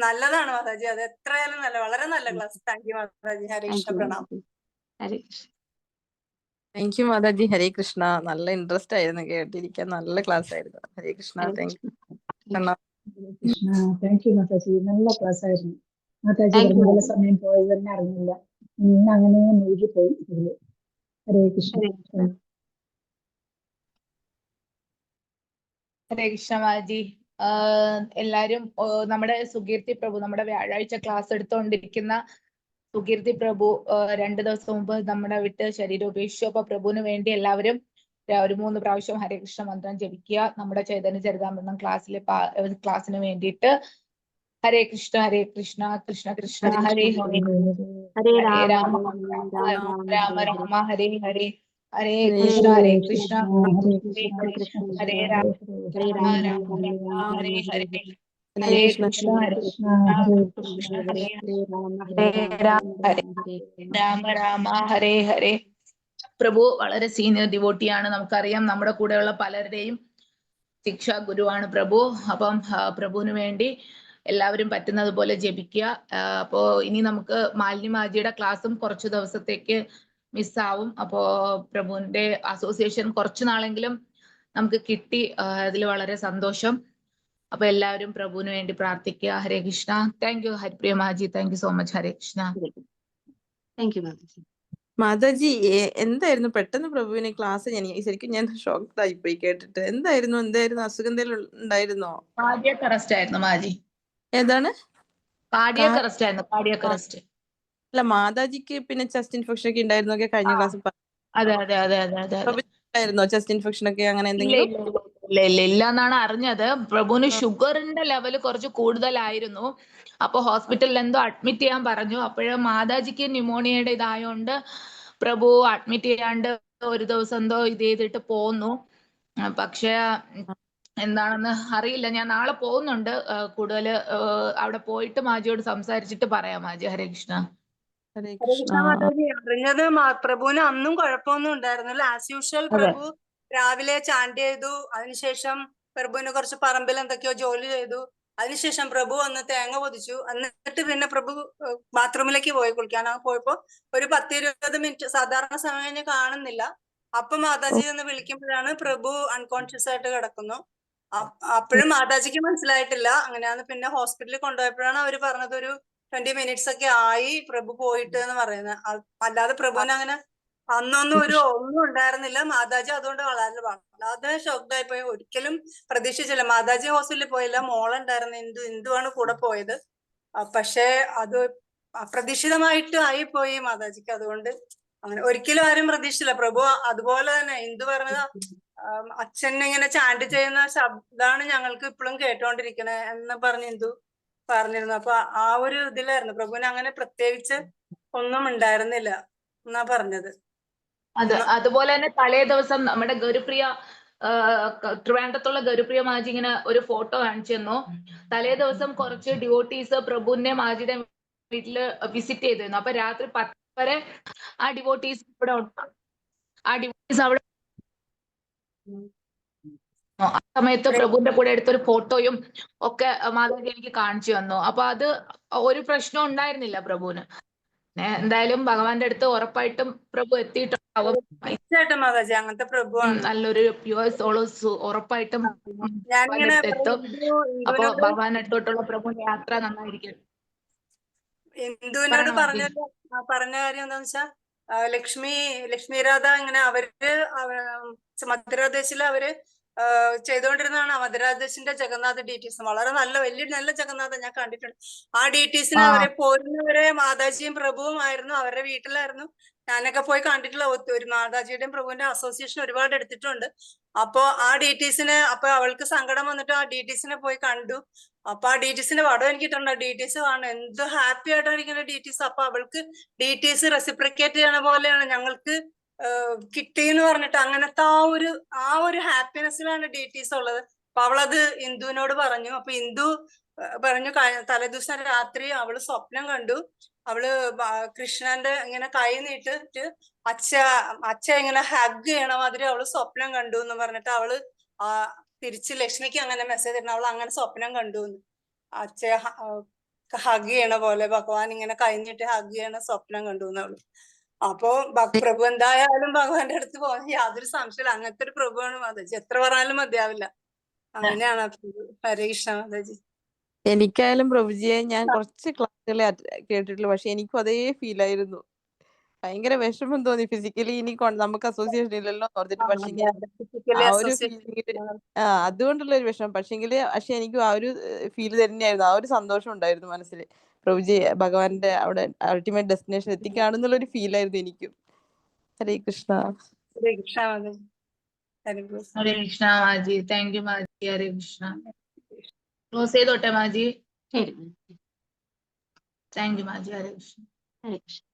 നല്ലതാണ് മാതാജി. അത് എത്രയായാലും വളരെ നല്ല class. Thank you Mataji. Hare Krishna. പ്രണാമം. ഹരേ കൃഷ്ണ. Thank you Mataji. ഹരേ കൃഷ്ണ. നല്ല ഇൻട്രസ്റ്റ് ആയിരുന്നു കേട്ടിരിക്കാൻ. നല്ല ക്ലാസ് ആയിരുന്നു. Hare Krishna. Thank you. Thank you Mataji. നല്ല ക്ലാസ് ആയിരുന്നു മാതാജി. പറഞ്ഞ സമയം പോയത് തന്നെ അറിഞ്ഞില്ല. ഇന്ന് അങ്ങനെ മുഴുകിപ്പോയി ഇതില്. ഹരേ കൃഷ്ണ. ഹരേ കൃഷ്ണ മാജി. എല്ലാരും നമ്മുടെ സുകീർത്തി പ്രഭു, നമ്മുടെ വ്യാഴാഴ്ച ക്ലാസ് എടുത്തുകൊണ്ടിരിക്കുന്ന സുകീർത്തി പ്രഭു 2 ദിവസം മുമ്പ് നമ്മുടെ വിട്ട് ശരീരം ഉപേക്ഷിച്ചു. അപ്പൊ പ്രഭുവിന് വേണ്ടി എല്ലാവരും ഒരു 3 പ്രാവശ്യം ഹരേ കൃഷ്ണ മന്ത്രം ജപിക്കുക. നമ്മുടെ ചൈതന്യ ചരിതാമൃതം ക്ലാസ്സിന് വേണ്ടിയിട്ട് ഹരേ കൃഷ്ണ കൃഷ്ണ കൃഷ്ണ ഹരേ ഹരേ ഹരേ ഹരേ രാമ രാമ രാമ രാമ രാമ ഹരേ ഹരേ ഹരേ ഹരേ കൃഷ്ണ ഹരേ കൃഷ്ണ ഹരേ ഹരേ കൃഷ്ണ ഹരേ കൃഷ്ണ ഹരേ കൃഷ്ണ രാമ ഹരേ രാമ രാമ രാമ രാമ രാമ ഹരേ ഹരേ ഹരേ ഹരേ കൃഷ്ണ കൃഷ്ണ കൃഷ്ണ ഹരേ ഹരേ കൃഷ്ണ കൃഷ്ണ ഹരേ ഹരേ രാമ ഹരേ രാമ ഹരേ ഹരേ രാമ രാമ ഹരേ ഹരേ. പ്രഭു വളരെ സീനിയർ ഡിവോട്ടിയാണ്. നമുക്കറിയാം നമ്മുടെ കൂടെയുള്ള പലരുടെയും ശിക്ഷാ ഗുരുവാണ് പ്രഭു. അപ്പം പ്രഭുവിന് വേണ്ടി എല്ലാവരും പറ്റുന്നത് പോലെ ജപിക്കുക. അപ്പോ ഇനി നമുക്ക് മാലിനി മാജിയുടെ ക്ലാസ്സും കുറച്ചു ദിവസത്തേക്ക് മിസ്സാവും. അപ്പോ പ്രഭുവിന്റെ അസോസിയേഷൻ കുറച്ചു നാളെങ്കിലും നമുക്ക് കിട്ടി. അതിൽ വളരെ സന്തോഷം. അപ്പൊ എല്ലാവരും പ്രഭുവിന് വേണ്ടി പ്രാർത്ഥിക്കുക. Hare Krishna. Thank you Haripriya Maji. Thank you so much. Hare Krishna. Thank you Mataji. Mataji എന്തായിരുന്നു പെട്ടെന്ന് പ്രഭുവിന് ക്ലാസ്? ശരിക്കും ഞാൻ ഷോക്ക്ഡ് ആയിപ്പോയി കേട്ടിട്ട്. എന്തായിരുന്നു അസുഖം എന്തെങ്കിലും ഉണ്ടായിരുന്നോ? കാർഡിയക് അറസ്റ്റ് ആയിരുന്നു മാജി. ഏതാണ്? കാർഡിയക് അറസ്റ്റ് ആയിരുന്നു. Cardiac arrest. അല്ല, മാതാജിക്ക് പിന്നെ ചെസ്റ്റ് ഇൻഫെക്ഷൻ ഒക്കെ ഉണ്ടായിരുന്നൊക്കെ കഴിഞ്ഞ ക്ലാസ് അതെ അതെ അതെ അതെ അതെ അതെ. ഉണ്ടായിരുന്നോ? ചെസ്റ്റ് ഇൻഫെക്ഷൻ ഒക്കെ അങ്ങനെ ഇല്ല എന്തെങ്കിലും? ഇല്ല ഇല്ല ഇല്ല ഇല്ല എന്നാണ് അറിഞ്ഞത്. പ്രഭുവിന് ഷുഗറിന്റെ ലെവൽ കുറച്ച് കൂടുതലായിരുന്നു. അപ്പൊ ഹോസ്പിറ്റലിൽ എന്തോ അഡ്മിറ്റ് ചെയ്യാൻ പറഞ്ഞു. അപ്പോഴ് മാതാജിക്ക് ന്യൂമോണിയയുടെ ഇതായോണ്ട് പ്രഭു അഡ്മിറ്റ് ചെയ്യാണ്ട് ഒരു ദിവസം എന്തോ ഇത് ചെയ്തിട്ട് പോന്നു. പക്ഷെ എന്താണെന്ന് അറിയില്ല. ഞാൻ നാളെ പോകുന്നുണ്ട്. കൂടുതൽ അവിടെ പോയിട്ട് മാജിയോട് സംസാരിച്ചിട്ട് പറയാം മാജി. ഹരേ കൃഷ്ണ. ഹരേ ഹരേ കൃഷ്ണ. കൃഷ്ണ മാതാജി. അറിഞ്ഞത് പ്രഭുവിന് അന്നും കുഴപ്പമൊന്നും ഉണ്ടായിരുന്നില്ല. ആസ് യൂഷ്വൽ അതെ. പ്രഭു രാവിലെ ചാൻഡ് ചെയ്തു. അതിനുശേഷം പ്രഭുവിന് കുറച്ച് പറമ്പിൽ എന്തൊക്കെയോ ജോലി ചെയ്തു. അതിനുശേഷം പ്രഭു വന്ന് തേങ്ങ പൊതിച്ചു. എന്നിട്ട് പിന്നെ പ്രഭു ബാത്റൂമിലേക്ക് പോയി കുളിക്കാൻ പോയപ്പോ ഒരു 10-20 മിനിറ്റ് സാധാരണ സമയം കഴിഞ്ഞ് കാണുന്നില്ല. അപ്പൊ മാതാജി എന്ന് വിളിക്കുമ്പോഴാണ് പ്രഭു അൺകോൺഷ്യസ് ആയിട്ട് കിടക്കുന്നു. അപ്പോഴും മാതാജിക്ക് മനസ്സിലായിട്ടില്ല. അങ്ങനെയാണ് പിന്നെ ഹോസ്പിറ്റലിൽ കൊണ്ടുപോയപ്പോഴാണ് അവര് പറഞ്ഞത് ഒരു 20 മിനിറ്റ്സ് ഒക്കെ ആയി പ്രഭു പോയിട്ട് എന്ന് പറയുന്നത്. അല്ലാതെ പ്രഭുവിന് അങ്ങനെ അന്നൊന്നും ഒന്നും ഉണ്ടായിരുന്നില്ല. മാതാജി അതുകൊണ്ട് വളരെ ഷോക്ക്ഡായി പോയി. ഒരിക്കലും പ്രതീക്ഷിച്ചില്ല. മാതാജി ഹോസ്പിറ്റലിൽ പോയില്ല, മോളുണ്ടായിരുന്നു, ഇന്ദുവാണ് കൂടെ പോയത്. പക്ഷേ അത് അപ്രതീക്ഷിതമായിട്ട് ആയിപ്പോയി മാതാജിക്ക്. അതുകൊണ്ട് അങ്ങനെ ഒരിക്കലും ആരും പ്രതീക്ഷിച്ചില്ല. പ്രഭു അതുപോലെ തന്നെ ഇന്ദു പറഞ്ഞത് അച്ഛൻ ഇങ്ങനെ ചാൻഡ് ചെയ്യുന്ന ശബ്ദമാണ് ഞങ്ങൾക്ക് ഇപ്പോഴും കേട്ടോണ്ടിരിക്കണേ എന്ന് പറഞ്ഞ് ഇന്ദു പറഞ്ഞിരുന്നു. അപ്പൊ ആ ഒരു ഇതിലായിരുന്നു. പ്രഭുവിന് അങ്ങനെ പ്രത്യേകിച്ച് ഒന്നും ഉണ്ടായിരുന്നില്ല എന്നാ പറഞ്ഞത്. അതുപോലെ തന്നെ തലേ ദിവസം നമ്മുടെ ഗൗരിപ്രിയ ട്രിവാൻഡ്രത്തുള്ള ഗൗരിപ്രിയ മാജി ഇങ്ങനെ ഒരു ഫോട്ടോ കാണിച്ചു തന്നു. തലേ ദിവസം കുറച്ച് ഡിവോട്ടീസ് പ്രഭുവിന്റെ മാജിയുടെ വീട്ടില് വിസിറ്റ് ചെയ്തിരുന്നു. അപ്പൊ രാത്രി 10 വരെ ആ ഡിവോട്ടീസ് അവിടെ അവിടെ ആ സമയത്ത് പ്രഭുവിന്റെ കൂടെ എടുത്തൊരു ഫോട്ടോയും ഒക്കെ മാതാജി എനിക്ക് കാണിച്ചു തന്നു. അപ്പൊ അത് ഒരു പ്രശ്നം ഉണ്ടായിരുന്നില്ല പ്രഭുവിന്. എന്തായാലും ഭഗവാന്റെ അടുത്ത് ഉറപ്പായിട്ടും പ്രഭു എത്തിയിട്ടുണ്ടാവും. തീർച്ചയായിട്ടും മാതാജി അങ്ങനത്തെ പ്രഭുവാണ്. നല്ലൊരു പ്യുവർ സോളോസ് ഉറപ്പായിട്ടും ഞാനിങ്ങനെ എത്തും. അപ്പൊ ഭഗവാൻ അടുത്തോട്ടുള്ള പ്രഭുവിന്റെ യാത്ര നന്നായിരിക്കും. ഇന്ദുവിനോട് പറഞ്ഞ കാര്യം എന്താന്ന് വെച്ചാ ലക്ഷ്മി രാധ ഇങ്ങനെ അവര് മധ്യപ്രദേശിൽ അവര് ചെയ്തുകൊണ്ടിരുന്നതാണ്. മധ്യപ്രദേശിന്റെ ജഗന്നാഥ് ഡീറ്റീസ് വളരെ നല്ല ജഗന്നാഥ ഞാൻ കണ്ടിട്ടുണ്ട്. ആ ഡീറ്റീസിന് അവരെ പോരുന്നവരെ മാതാജിയും പ്രഭുവും ആയിരുന്നു. അവരുടെ വീട്ടിലായിരുന്നു. ഞാനൊക്കെ പോയി കണ്ടിട്ടുള്ള ഒരു മാതാജിയുടെയും പ്രഭുവിന്റെ അസോസിയേഷൻ ഒരുപാട് എടുത്തിട്ടുണ്ട്. അപ്പൊ ആ ഡീറ്റീസിന് അപ്പൊ അവൾക്ക് സങ്കടം വന്നിട്ട് ആ ഡീറ്റീസിനെ പോയി കണ്ടു. അപ്പൊ ആ ഡീറ്റീസിന്റെ പടം എനിക്ക് ഇട്ടുണ്ട്. ഡീറ്റീസ് കാണും എന്ത് ഹാപ്പി ആയിട്ടാണ് ഇരിക്കുന്ന ഡീറ്റീസ്. അപ്പൊ അവൾക്ക് ഡീറ്റീസ് റെസിപ്രിക്കേറ്റ് ചെയ്യണ പോലെയാണ് ഞങ്ങൾക്ക് കിട്ടിയെന്ന് പറഞ്ഞിട്ട് അങ്ങനത്തെ ആ ഒരു ഹാപ്പിനെസ്സിലാണ് ഡീറ്റീസ് ഉള്ളത്. അപ്പൊ അവളത് ഇന്ദുവിനോട് പറഞ്ഞു. അപ്പൊ ഇന്ദു പറഞ്ഞു തലേദിവസം രാത്രി അവള് സ്വപ്നം കണ്ടു. അവള് കൃഷ്ണന്റെ ഇങ്ങനെ കൈ നീട്ടിട്ട് അച്ഛ ഇങ്ങനെ ഹഗ് ചെയ്യണ മാതിരി അവള് സ്വപ്നം കണ്ടു എന്ന് പറഞ്ഞിട്ട് അവള് തിരിച്ച് ലക്ഷ്മിക്ക് അങ്ങനെ മെസ്സേജ് ഇടണം. അവൾ അങ്ങനെ സ്വപ്നം കണ്ടു എന്ന്. അച്ഛ ഹഗ് ചെയ്യണ പോലെ ഭഗവാൻ ഇങ്ങനെ കഴിഞ്ഞിട്ട് ഹഗ് ചെയ്യണ സ്വപ്നം കണ്ടു എന്നവള്. അപ്പോ പ്രഭു എന്തായാലും ഭഗവാന്റെ അടുത്ത് പോകാൻ യാതൊരു സംശയമില്ല. അങ്ങനത്തെ ഒരു പ്രഭുവാണ് മാതാജി. എത്ര പറഞ്ഞാലും മതിയാവില്ല. അങ്ങനെയാണ് ഹരേ കൃഷ്ണ മാതാജി. എനിക്കായാലും പ്രഭുജിയെ ഞാൻ കുറച്ച് ക്ലാസ്സുകളെ കേട്ടിട്ടുള്ളൂ. പക്ഷെ എനിക്കും അതേ ഫീൽ ആയിരുന്നു. ഭയങ്കര വിഷമം തോന്നി. ഫിസിക്കലി ഇനി നമുക്ക് അസോസിയേഷൻ ഇല്ലല്ലോ ഓർത്തിട്ട്. പക്ഷെ ആ ഒരു ഫീലിംഗ് അതുകൊണ്ടുള്ള ഒരു വിഷമം. പക്ഷെ എനിക്കും ആ ഒരു ഫീൽ തന്നെയായിരുന്നു. ആ ഒരു സന്തോഷം ഉണ്ടായിരുന്നു മനസ്സിൽ. പ്രഭുജി ഭഗവാന്റെ അവിടെ അൾട്ടിമേറ്റ് ഡെസ്റ്റിനേഷൻ എത്തിക്കാണെന്നുള്ള ഒരു ഫീൽ ആയിരുന്നു എനിക്കും. Hare Krishna. Hare Krishna Mataji. Hare Krishna Maji. Thank you Maji. Hare Krishna. Close ചെയ്തോട്ടെ മാജി. ശരി. Thank you Maji. ഹരേ കൃഷ്ണ. ഹരേ കൃഷ്ണ.